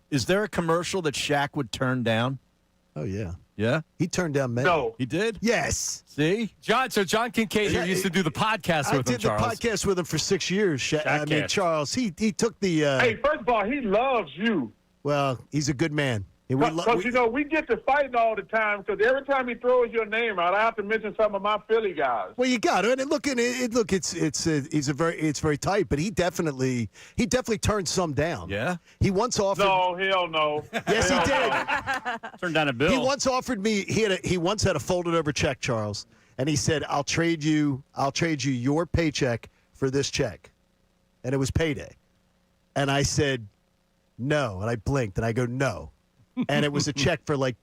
Is there a commercial that Shaq would turn down? Oh, yeah. Yeah? He turned down many. No. He did? Yes. See? John Kincade here used to do the podcast with him, Charles. I did the podcast with him for 6 years. Charles, he took the... Hey, first of all, he loves you. Well, he's a good man. Because, we get to fighting all the time because every time he throws your name out, I have to mention some of my Philly guys. Well, you got it. And look, it's very tight, but he definitely turned some down. Yeah? He once offered... No, hell no. Yes, he did. Turned down a bill. He once offered me, he once had a folded over check, Charles, and he said, I'll trade you your paycheck for this check. And it was payday. And I said, no. And I blinked and I go, no. And it was a check for like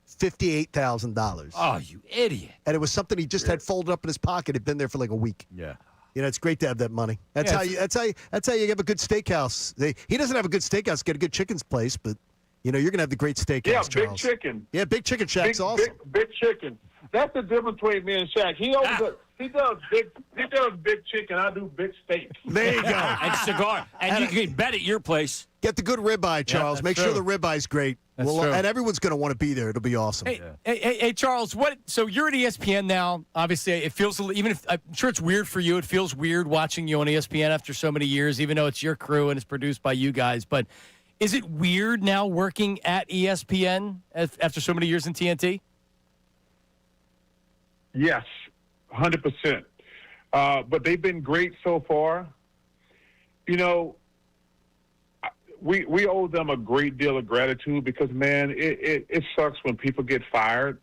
$58,000. Oh, you idiot! And it was something he just had folded up in his pocket. It'd been there for like a week. Yeah. It's great to have that money. That's how you have a good steakhouse. He doesn't have a good steakhouse, get a good chicken's place, but you're gonna have the great steakhouse. Yeah, Charles. big chicken. Yeah, big chicken Shack's awesome. Big chicken. That's the difference between me and Shaq. He does big chicken. I do big steak. There you go. And cigar. And you can bet at your place. Get the good ribeye, Charles. Make sure the ribeye's great. That's true. And everyone's going to want to be there. It'll be awesome. Hey, Charles, so you're at ESPN now. Obviously, it feels, even if I'm sure it's weird for you, it feels weird watching you on ESPN after so many years, even though it's your crew and it's produced by you guys. But is it weird now working at ESPN after so many years in TNT? Yes, 100%. But they've been great so far. We owe them a great deal of gratitude because, man, it sucks when people get fired.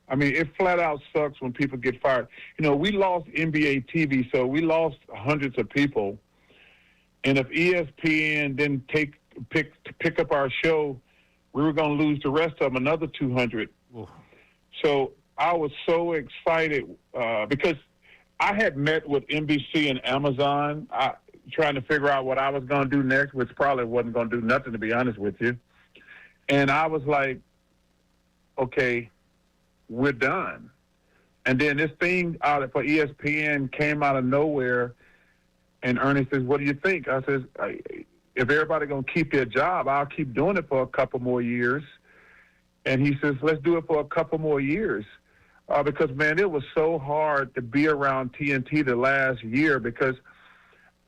I mean, it flat out sucks when people get fired. We lost NBA TV, so we lost hundreds of people. And if ESPN didn't pick up our show, we were going to lose the rest of them, another 200. Oof. So I was so excited because I had met with NBC and Amazon trying to figure out what I was going to do next, which probably wasn't going to do nothing, to be honest with you. And I was like, okay, we're done. And then this thing out for ESPN came out of nowhere, and Ernie says, what do you think? I says, if everybody going to keep their job, I'll keep doing it for a couple more years. And he says, let's do it for a couple more years. because, man, it was so hard to be around TNT the last year because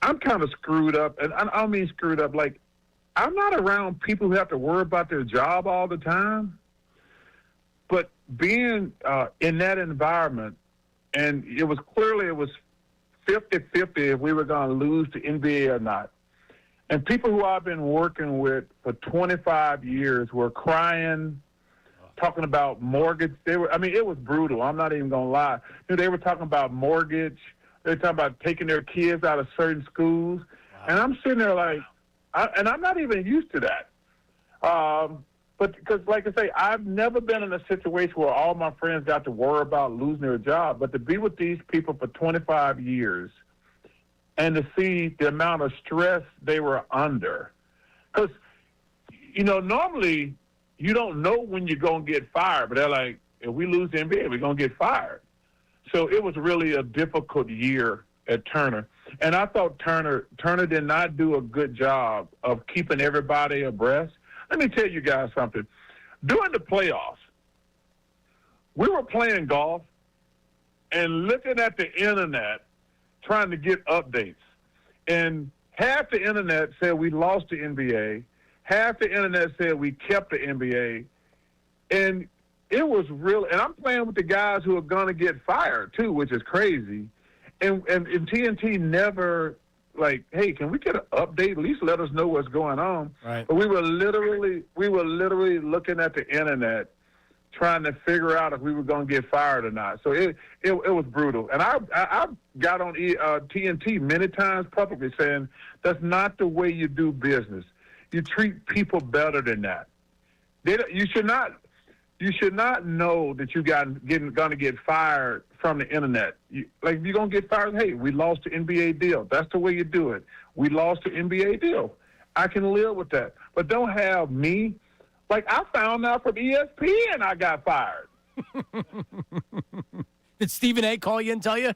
I'm kind of screwed up. And I don't mean screwed up. Like, I'm not around people who have to worry about their job all the time. But being in that environment, and it was 50-50 if we were going to lose the NBA or not. And people who I've been working with for 25 years were crying, talking about mortgage. It was brutal. I'm not even going to lie. They were talking about mortgage. They were talking about taking their kids out of certain schools. Wow. And I'm sitting there like, and I'm not even used to that. But because, like I say, I've never been in a situation where all my friends got to worry about losing their job. But to be with these people for 25 years and to see the amount of stress they were under. Because, normally you don't know when you're going to get fired. But they're like, if we lose the NBA, we're going to get fired. So it was really a difficult year at Turner. And I thought Turner did not do a good job of keeping everybody abreast. Let me tell you guys something. During the playoffs, we were playing golf and looking at the internet trying to get updates. And half the internet said we lost the NBA. Half the internet said we kept the NBA. And it was real. And I'm playing with the guys who are going to get fired, too, which is crazy. And TNT never, like, hey, can we get an update? At least let us know what's going on. Right. But we were literally looking at the internet trying to figure out if we were going to get fired or not. So it was brutal. And I got on TNT many times publicly saying that's not the way you do business. You treat people better than that. You should not know that you're going to get fired from the internet. If you're going to get fired, hey, we lost the NBA deal. That's the way you do it. We lost the NBA deal. I can live with that. But don't have me. Like, I found out from ESPN I got fired. Did Stephen A. call you and tell you?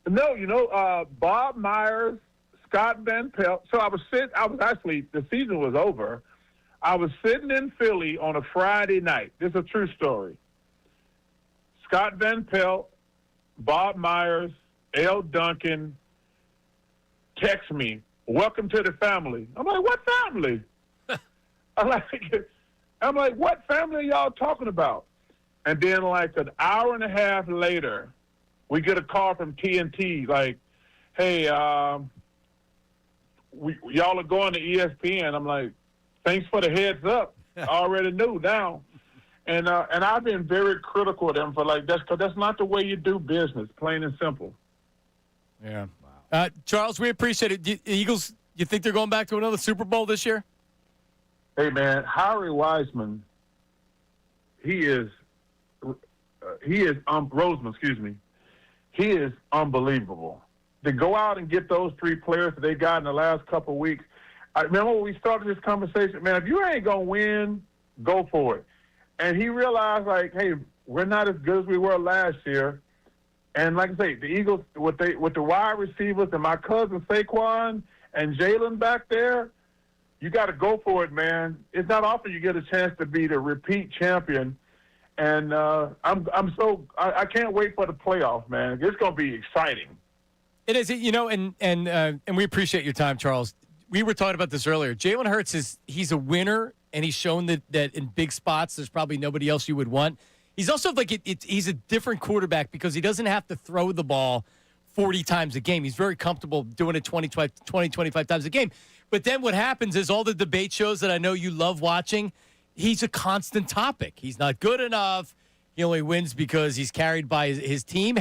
No, Bob Myers, Scott Van Pelt. So the season was over. I was sitting in Philly on a Friday night. This is a true story. Scott Van Pelt, Bob Myers, L. Duncan text me, welcome to the family. I'm like, what family? I'm like, what family are y'all talking about? And then like an hour and a half later, we get a call from TNT like, hey, y'all are going to ESPN. I'm like, thanks for the heads up. I already knew now. And I've been very critical of them for that's not the way you do business, plain and simple. Yeah. Wow. Charles, we appreciate it. Eagles, you think they're going back to another Super Bowl this year? Hey, man, Howie Roseman, he is unbelievable. To go out and get those three players that they got in the last couple of weeks. I remember when we started this conversation, man, if you ain't going to win, go for it. And he realized, like, hey, we're not as good as we were last year. And like I say, the Eagles, with the wide receivers and my cousin Saquon and Jalen back there, you got to go for it, man. It's not often you get a chance to be the repeat champion. And I can't wait for the playoff, man. It's going to be exciting. It is, and we appreciate your time, Charles. We were talking about this earlier. Jalen Hurts he's a winner, and he's shown that in big spots there's probably nobody else you would want. He's also he's a different quarterback because he doesn't have to throw the ball 40 times a game. He's very comfortable doing it 20, 25 times a game. But then what happens is all the debate shows that I know you love watching, he's a constant topic. He's not good enough. He only wins because he's carried by his team.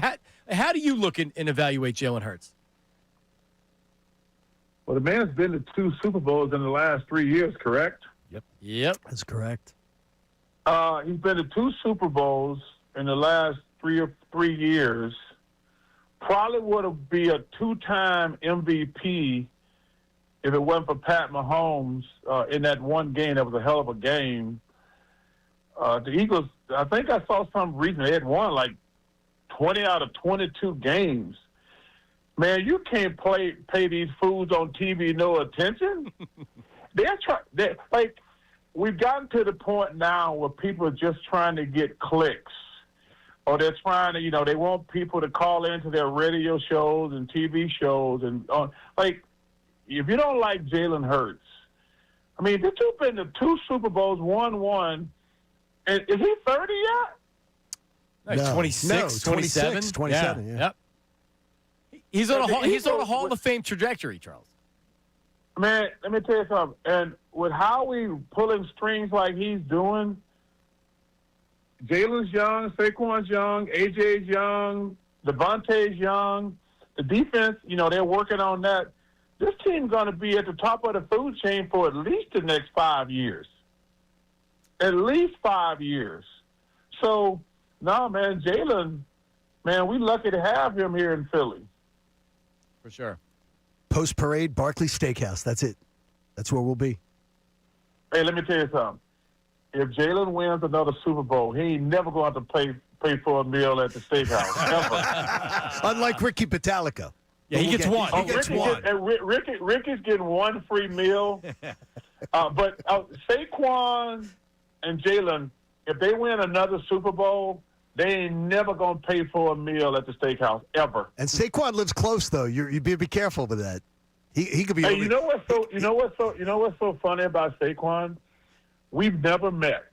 How do you look and evaluate Jalen Hurts? Well, the man's been to 2 Super Bowls in the last 3 years, correct? Yep. That's correct. He's been to 2 Super Bowls in the last 3 years. Probably would be a 2-time MVP if it wasn't for Pat Mahomes in that one game. That was a hell of a game. The Eagles, I think I saw some reason they had won like 20 out of 22 games. Man, you can't pay these fools on TV no attention. We've gotten to the point now where people are just trying to get clicks. or they're trying to, they want people to call into their radio shows and TV shows. And, like, if you don't like Jalen Hurts, I mean, this dude's been to 2 Super Bowls, won one. And is he 30 yet? No, 26, 27. 27, yeah. Yep. He's on a Hall of Fame trajectory, Charles. Man, let me tell you something. And with Howie pulling strings like he's doing, Jalen's young, Saquon's young, AJ's young, Devontae's young. The defense, they're working on that. This team's going to be at the top of the food chain for at least the next 5 years. At least 5 years. So, no, man, Jalen, man, we lucky to have him here in Philly. For sure. Post-parade, Barclays Steakhouse. That's it. That's where we'll be. Hey, let me tell you something. If Jalen wins another Super Bowl, he ain't never going to have to pay for a meal at the steakhouse, ever. Unlike Ricky Pitalico. Yeah, he gets one. He gets one. Ricky's getting one free meal. But Saquon and Jalen, if they win another Super Bowl, they ain't never going to pay for a meal at the steakhouse, ever. And Saquon lives close, though. You be careful with that. He could be. Hey, you know what's so funny about Saquon? We've never met.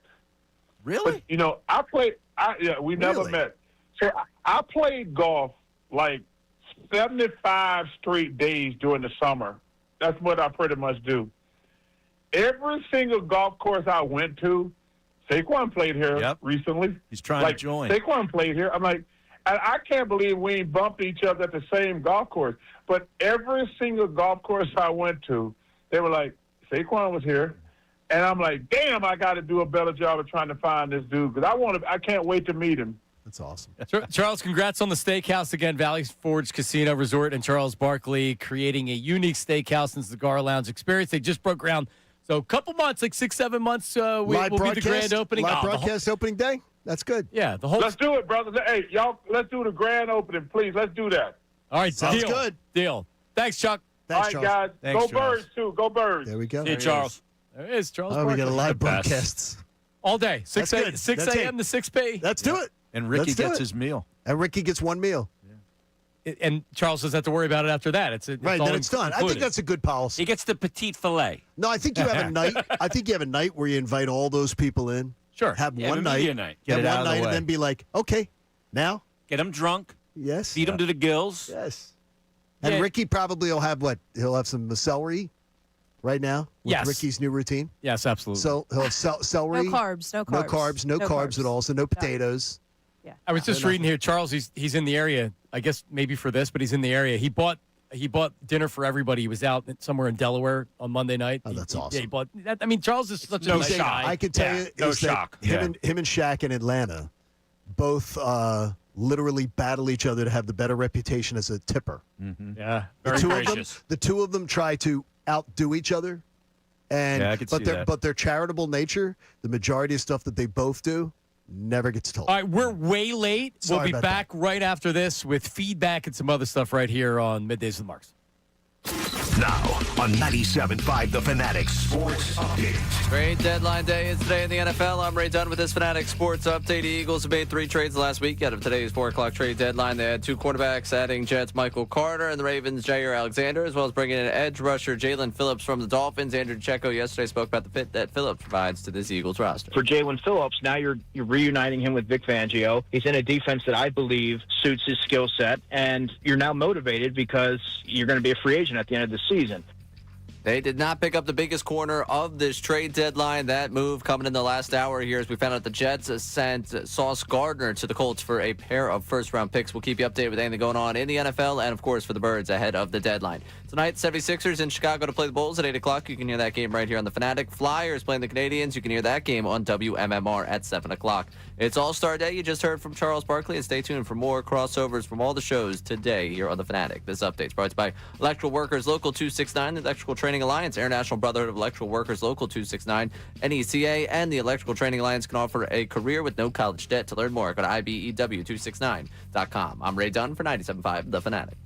Really? But, we never met. So I played golf like 75 straight days during the summer. That's what I pretty much do. Every single golf course I went to, Saquon played here recently. He's trying to join. Saquon played here. I'm like, I can't believe we ain't bumped each other at the same golf course. But every single golf course I went to, they were like, Saquon was here. And I'm like, damn, I got to do a better job of trying to find this dude because I can't wait to meet him. That's awesome. Charles, congrats on the steakhouse again, Valley Forge Casino Resort, and Charles Barkley creating a unique steakhouse and cigar lounge experience. They just broke ground. So a couple months, like 6-7 months, we'll be the grand opening. Live broadcast opening day? That's good. Yeah, the whole. Let's do it, brother. Hey, y'all, let's do the grand opening, please. Let's do that. All right, sounds good. Deal. Thanks, Chuck. Thanks, all right, Charles. guys. Thanks, Go Charles. Birds, too. Go Birds. There we go. Hey, Charles. There it is, Charles. Oh, we got a Barkley. live broadcasts. All day, 6 That's good. 6 That's a.m. to 6 p. Let's do it. And Ricky Let's do gets it. his meal. And Ricky gets one meal. And Charles doesn't have to worry about it after that. It's Right, all then it's done. I think included. that's a good policy. He gets the petite filet. No, I think you have a night. I think you have a night where you invite all those people in. Sure. Have Yeah, one a night. media night. Get Have it out one of the night way. and then be like, okay, now? Get him drunk. Yes. Feed him to the gills. Yes. And Yeah. Ricky probably will have what? He'll have some celery right now with Yes. Ricky's new routine. Yes, absolutely. So he'll have celery. No carbs. No carbs. No carbs at all. So no potatoes. Yeah. I was just reading here, Charles. He's in the area. I guess maybe for this, but he's in the area. He bought dinner for everybody. He was out somewhere in Delaware on Monday night. Oh, that's Yeah, awesome. he bought. I mean, Charles is such a No nice shock. guy. I can tell you no is that shock. him and Shaq in Atlanta both literally battle each other to have the better reputation as a tipper. Yeah, The Very two gracious. of them, the two of them try to outdo each other, and Yeah, I could see that. but their charitable nature, the majority of stuff that they both do, never gets told. All right, we're way late. Sorry We'll be about back right after this with feedback and some other stuff right here on Middays with Marks. Now on 97.5 The Fanatic Sports Update. Trade deadline day is today in the NFL. I'm Ray Dunn with this Fanatic Sports Update. The Eagles have made 3 trades last week. Out of today's 4 o'clock trade deadline, they had 2 quarterbacks, adding Jets Michael Carter and the Ravens Jair Alexander, as well as bringing in edge rusher Jalen Phillips from the Dolphins. Andrew Checo yesterday spoke about the fit that Phillips provides to this Eagles roster. For Jalen Phillips, now you're reuniting him with Vic Fangio. He's in a defense that I believe suits his skill set, and you're now motivated because you're going to be a free agent at the end of the season. They did not pick up the biggest corner of this trade deadline. That move coming in the last hour here as we found out the Jets sent Sauce Gardner to the Colts for a pair of first-round picks. We'll keep you updated with anything going on in the NFL and, of course, for the Birds ahead of the deadline. Tonight, 76ers in Chicago to play the Bulls at 8 o'clock. You can hear that game right here on the Fanatic. Flyers playing the Canadians. You can hear that game on WMMR at 7 o'clock. It's All-Star Day. You just heard from Charles Barkley, and stay tuned for more crossovers from all the shows today here on the Fanatic. This update is brought to you by Electrical Workers Local 269, the Electrical Training Alliance, International Brotherhood of Electrical Workers Local 269, NECA, and the Electrical Training Alliance can offer a career with no college debt. To learn more, go to IBEW269.com. I'm Ray Dunn for 97.5 The Fanatic.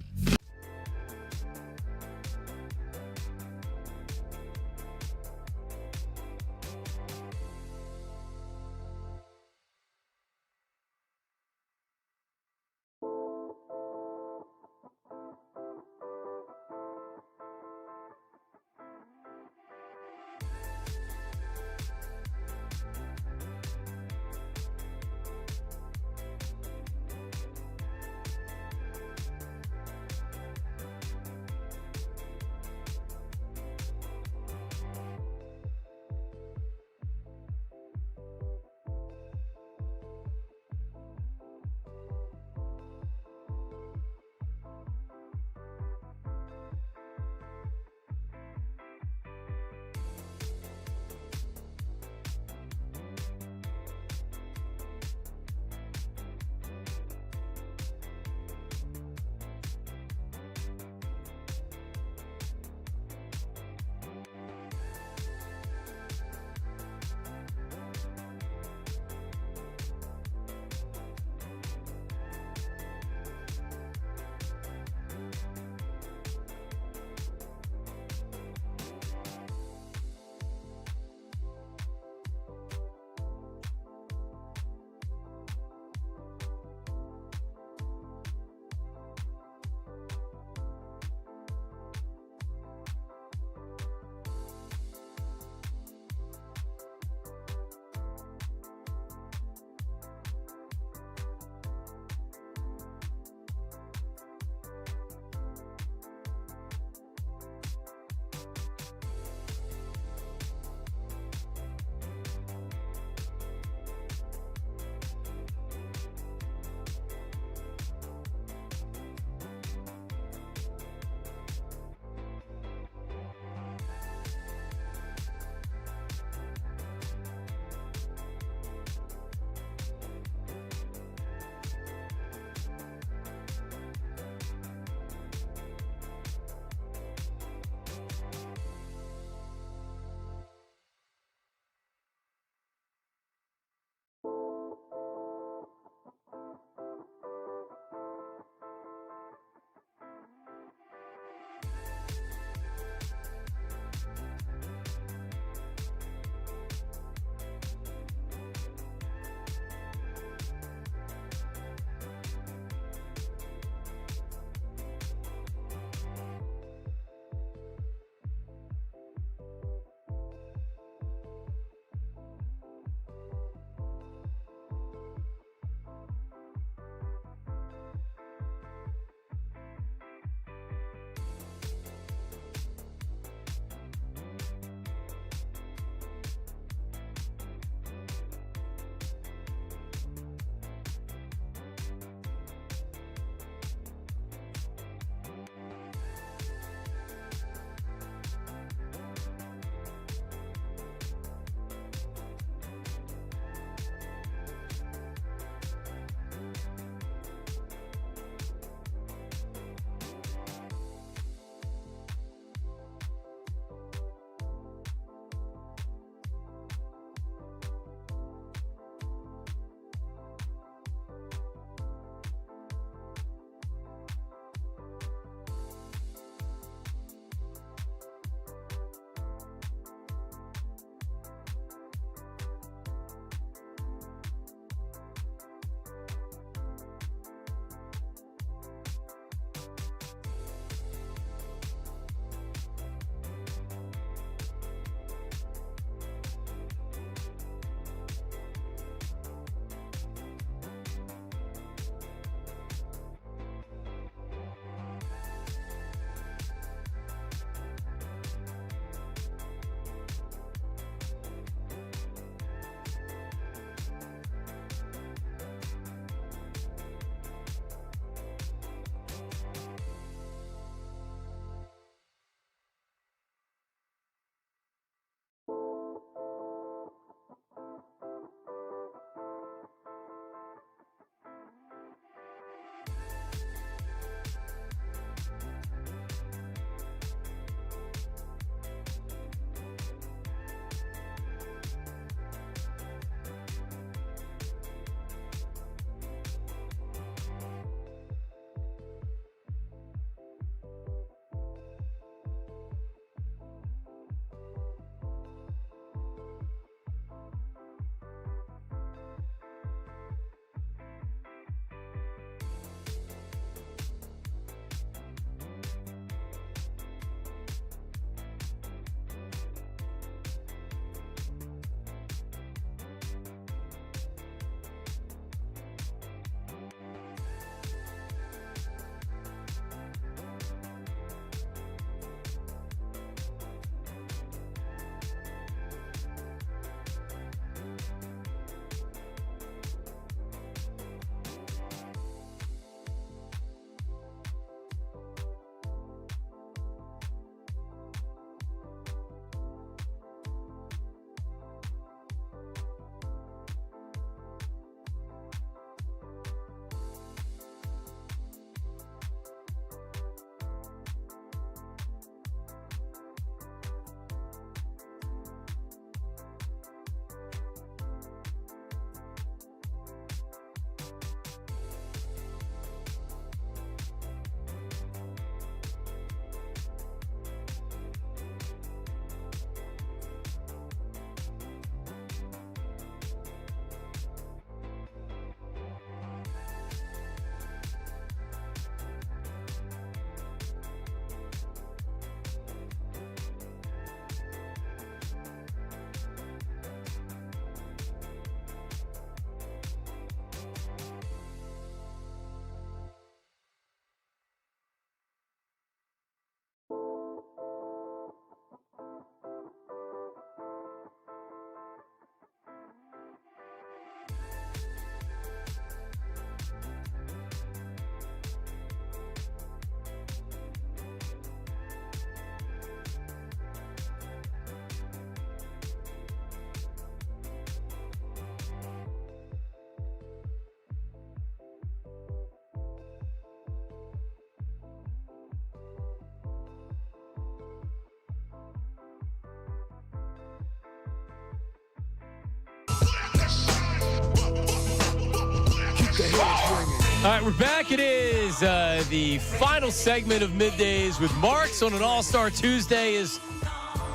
All right, we're back. It is the final segment of Middays with Marks on an All-Star Tuesday. Is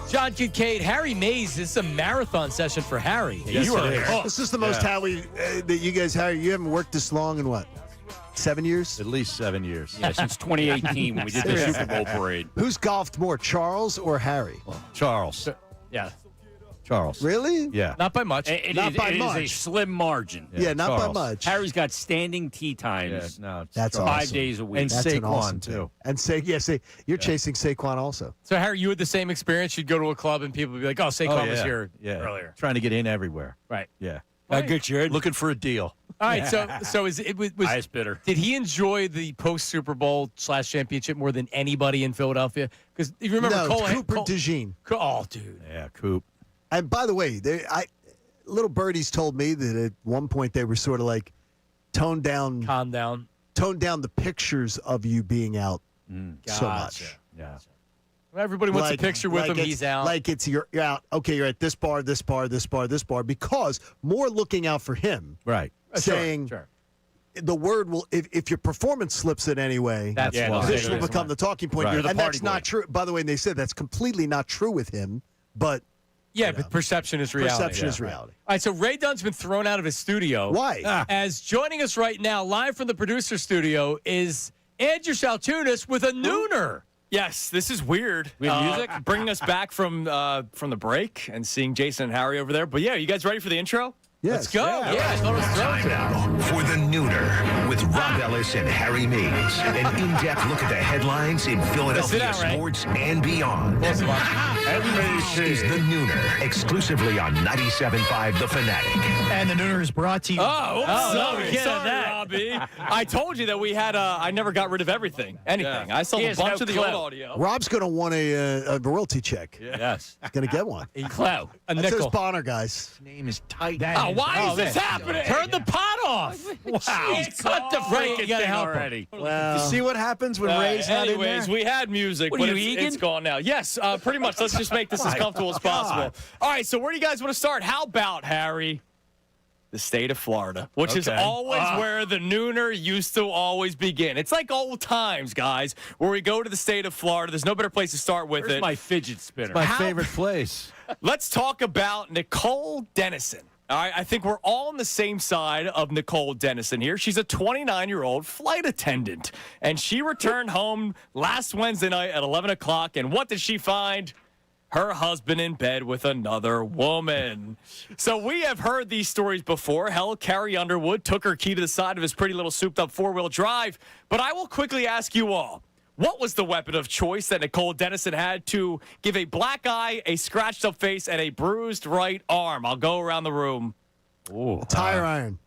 John Kincade, Harry Mays. This is a marathon session for Harry. Yes, you are. This is the most Howie that you guys, Harry. You haven't worked this long in what? 7 years? At least 7 years. Yeah, since 2018 when we did the Super Bowl parade. Who's golfed more, Charles or Harry? Charles. Yeah. Charles. Really? Yeah. Not by much. It Not by is much. a slim margin. Yeah, not Charles. by much. Harry's got standing tee times. No, it's That's Charles. 5 days a week. And That's Saquon, an awesome too. And you're chasing Saquon also. So, Harry, you had the same experience? You'd go to a club and people would be like, oh, Saquon was here earlier. Trying to get in everywhere. Right. Yeah. I'll get you in. Looking for a deal. All right, so was Highest bidder. Did he enjoy the post-Super Bowl / championship more than anybody in Philadelphia? Because you remember Cooper DeJean. Oh, dude. Yeah, Coop. And by the way, little birdies told me that at one point they were sort of like calm down the pictures of you being out so much. Yeah. Everybody wants a picture with him. He's out. Like you're out. Okay, you're at this bar, this bar, this bar, this bar. Because more looking out for him. Right. Saying the word will, if your performance slips in any way, this will become the talking point. Right. And that's not true. By the way, they said that's completely not true with him. But but perception is reality. Perception is reality. All right, so Ray Dunn's been thrown out of his studio. Why? As joining us right now, live from the producer studio, is Andrew Salciunas with a nooner. Yes, this is weird. We have music? Bringing us back from the break and seeing Jason and Harry over there. But yeah, you guys ready for the intro? Yes. Let's go. Yeah. I thought it was Time now for the Nooner with Rob Ellis and Harry Mays. An in-depth look at the headlines in Philadelphia sports and beyond. This is the Nooner, exclusively on 97.5 The Fanatic. And the Nooner is brought to you. Sorry, Robbie. I told you that we had I never got rid of anything. I sold a bunch of the old audio. Rob's going to want a royalty check. Yes. He's going to get one. A That says Bonner, guys. His name is Tight. Why is this happening? Turn the pot off. Wow. Cut the freaking thing already. You see what happens when Ray's not in there? Anyways, we had music, but it's gone now. Yes, pretty much. Let's just make this as comfortable as possible. All right, so where do you guys want to start? How about, Harry, the state of Florida, which is always where the Nooner used to always begin. It's like old times, guys, where we go to the state of Florida. There's no better place to start with Where's my fidget spinner? My favorite place. Let's talk about Nicole Dennison. All right, I think we're all on the same side of Nicole Dennison here. She's a 29-year-old flight attendant, and she returned home last Wednesday night at 11 o'clock, and what did she find? Her husband in bed with another woman. So we have heard these stories before. Hell, Carrie Underwood took her key to the side of his pretty little souped-up four-wheel drive. But I will quickly ask you all, what was the weapon of choice that Nicole Dennison had to give a black eye, a scratched-up face, and a bruised right arm? I'll go around the room. A tire iron.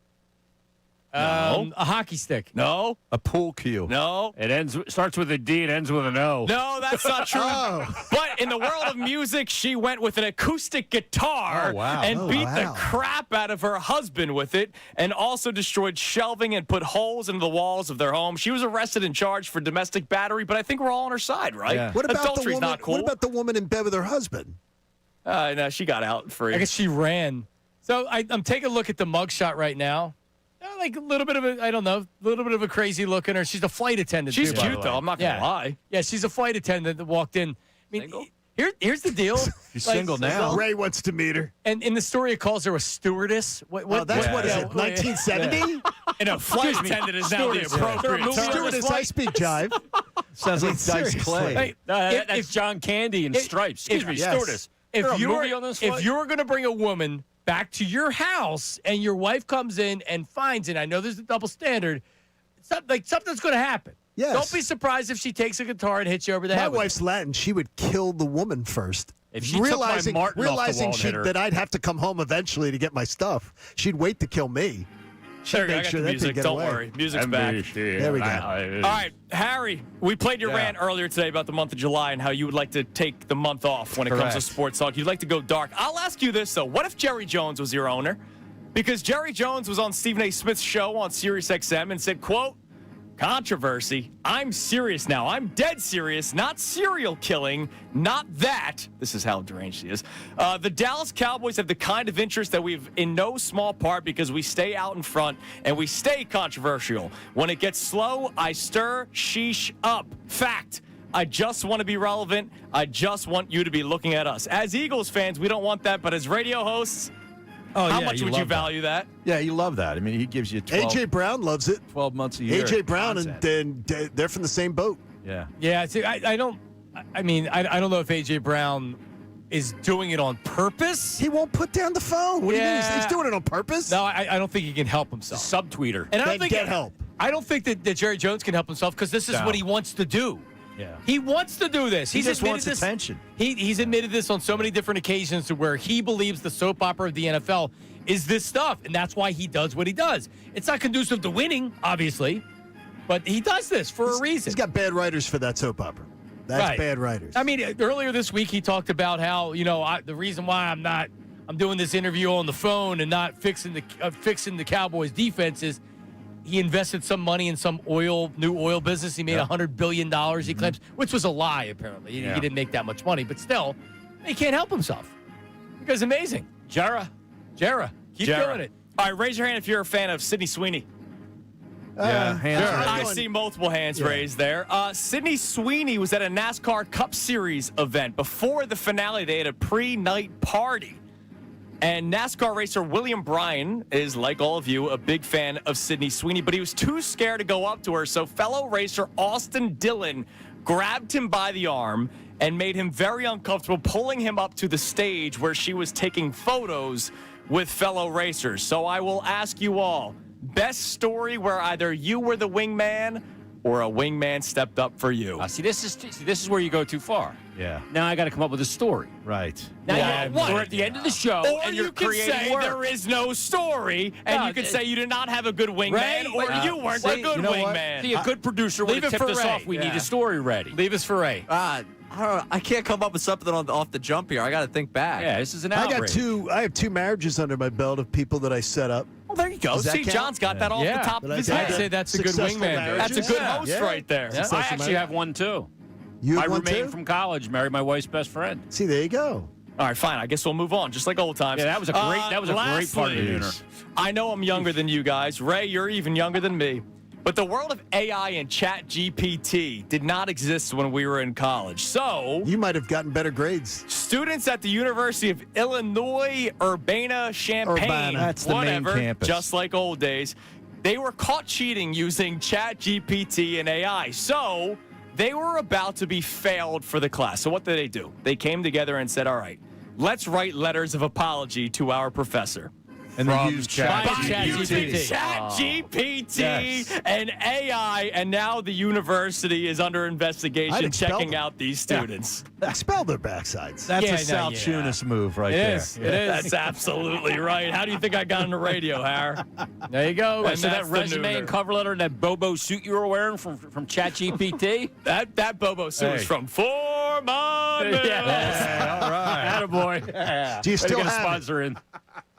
A hockey stick. No. A pool cue. No. It starts with a D and ends with an O. No, that's not true. But in the world of music, she went with an acoustic guitar and beat the crap out of her husband with it, and also destroyed shelving and put holes into the walls of their home. She was arrested and charged for domestic battery, but I think we're all on her side, right? Yeah. What about Adultery's not cool. What about the woman in bed with her husband? No, she got out free. I guess she ran. So I'm taking a look at the mugshot right now. Like a little bit of a crazy look in her. She's a flight attendant. She's too, by cute, the though. way. I'm not going to lie. Yeah, she's a flight attendant that walked in. I mean, here's the deal. She's single now. Ray wants to meet her. And in the story, it calls her a stewardess. What is it, 1970? And a flight attendant is now the appropriate term. Stewardess, I speak jive. Sounds like Dice Clay. Hey, that's John Candy in Stripes. Excuse me, stewardess. If you're going to bring a woman back to your house and your wife comes in and finds it, I know there's a double standard, something's going to happen. Yes. Don't be surprised if she takes a guitar and hits you over the head. My wife's Latin. She would kill the woman first. If she realizing took my Martin off the wall and hit her. that I'd have to come home eventually to get my stuff, she'd wait to kill me. Sure, I got the music. Don't worry. Music's back. There we go. All right, Harry, we played your rant earlier today about the month of July and how you would like to take the month off when it comes to sports talk. You'd like to go dark. I'll ask you this, though. What if Jerry Jones was your owner? Because Jerry Jones was on Stephen A. Smith's show on SiriusXM and said, quote, Controversy. I'm serious now. I'm dead serious. Not serial killing. Not that. This is how deranged he is. The Dallas Cowboys have the kind of interest that we've in no small part because we stay out in front and we stay controversial. When it gets slow, I stir sheesh up. Fact. I just want to be relevant. I just want you to be looking at us. As Eagles fans, we don't want that, but as radio hosts, how much would you value that? Yeah, you love that. I mean, he gives you 12, A.J. Brown loves it. 12 months a year. A.J. Brown, and then they're from the same boat. Yeah. Yeah, see, I don't know if A.J. Brown is doing it on purpose. He won't put down the phone. What do you mean? He's doing it on purpose? No, I don't think he can help himself. Subtweeter. And I don't Then think get help. I don't think that Jerry Jones can help himself because this is what he wants to do. Yeah. He wants to do this. He just admitted wants this, attention. He's admitted this on so many different occasions to where he believes the soap opera of the NFL is this stuff, and that's why he does what he does. It's not conducive to winning, obviously, but he does this for a reason. He's got bad writers for that soap opera. That's Right. bad writers. I mean, earlier this week he talked about how the reason why I'm doing this interview on the phone and not fixing the Cowboys defense is he invested some money in some new oil business. He made $100 billion, he claims, which was a lie, apparently. He didn't make that much money, but still, he can't help himself. The guy's amazing. Jara, keep doing it. All right, raise your hand if you're a fan of Sydney Sweeney. Hands I raised. see multiple hands raised there. Sydney Sweeney was at a NASCAR Cup Series event. Before the finale, they had a pre-night party. And NASCAR racer William Bryan is, like all of you, a big fan of Sydney Sweeney, but he was too scared to go up to her, so fellow racer Austin Dillon grabbed him by the arm and made him very uncomfortable, pulling him up to the stage where she was taking photos with fellow racers. So I will ask you all, best story where either you were the wingman or a wingman stepped up for you. This is where you go too far. Yeah. Now I got to come up with a story. Right. Now we're at the end of the show, Or and you're you can creating say work. there is no story, and No, you can say you did not have a good wingman, or you weren't a good wingman. See, a good producer would Leave have it tipped for us Ray. off. We need a story ready. Leave us for Ray. I don't know. I can't come up with something off the jump here. I got to think back. Yeah, this is an I outrage. have two marriages under my belt of people that I set up. Well, there you go. Does that See, count? John's got that off the top of his I'd I'd head. say that's a good Successful wingman. marriages. That's a good host right there. I actually have one too. You My have one roommate too? from college married my wife's best friend. See, there you go. All right, fine. I guess we'll move on, just like old times. Yeah, that was a great part of the lastly, Nooner. I know I'm younger than you guys. Ray, you're even younger than me. But the world of AI and Chat GPT did not exist when we were in college. So You might have gotten better grades. students at the University of Illinois, Urbana-Champaign, Urbana. That's the main whatever, campus. just like old days, they were caught cheating using Chat GPT and AI. So they were about to be failed for the class. So what did they do? They came together and said, all right, let's write letters of apology to our professor. And then use By ChatGPT. Using ChatGPT. ChatGPT Yes. and AI, and now the university is under investigation, I'd expel checking them. out these students. Expel their backsides. That's Yeah, a no, Salciunas move right It there. is. It is. That's absolutely right. How do you think I got into radio, Har? There you go. And So that that's the resume nooner. and cover letter and that Bobo suit you were wearing from ChatGPT? That Bobo suit is Hey. from Four Miles. Yeah. All right. Attaboy. Do you still Get a have it? sponsor in.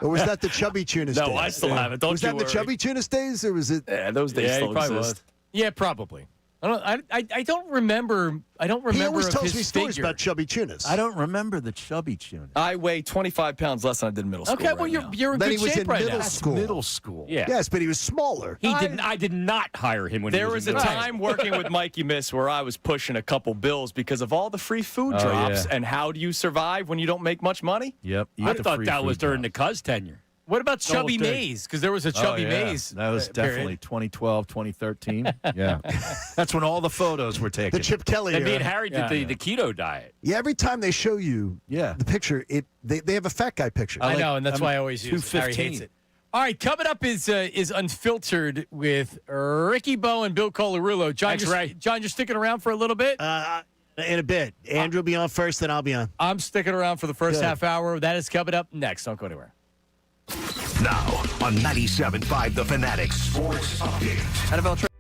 Or was that the Chubby Tunis days? No, I still have it. Don't was you that the worry. Chubby Tunis days, or was it? Yeah, those days Yeah, he still probably exist. was. Yeah, probably. I don't remember. I don't remember. He always of tells his me stories figure. about Chubby Tunis. I don't remember the chubby tune. I weigh 25 pounds less than I did in middle school. Okay, well right now. you're in Then good he was shape in right middle now. school. Middle school. Yeah. Yes, but he was smaller. I did not hire him when There he was was a in middle time working with Mikey Miss where I was pushing a couple bills because of all the free food Oh, drops. yeah. And how do you survive when you don't make much money? Yep. eat I the thought free that was food during drop. the Cuz tenure. What about Chubby thing. Mays? Because there was a Chubby Oh, yeah. Mays. That was period. definitely 2012, 2013. Yeah. That's when all the photos were taken. The Chip Kelly And me era. and Harry did the keto diet. Yeah, every time they show you Yeah. the picture, they have a fat guy picture. I like- know, and that's I'm why I always use it. Harry 215. hates it. All right, coming up is Unfiltered with Ricky Bowe and Bill Colarulo. John, you're sticking around for a little bit? In a bit. Andrew will be on first, then I'll be on. I'm sticking around for the first Good. half hour. That is coming up next. Don't go anywhere. Now on 97.5 The Fanatic Sports Update. NFL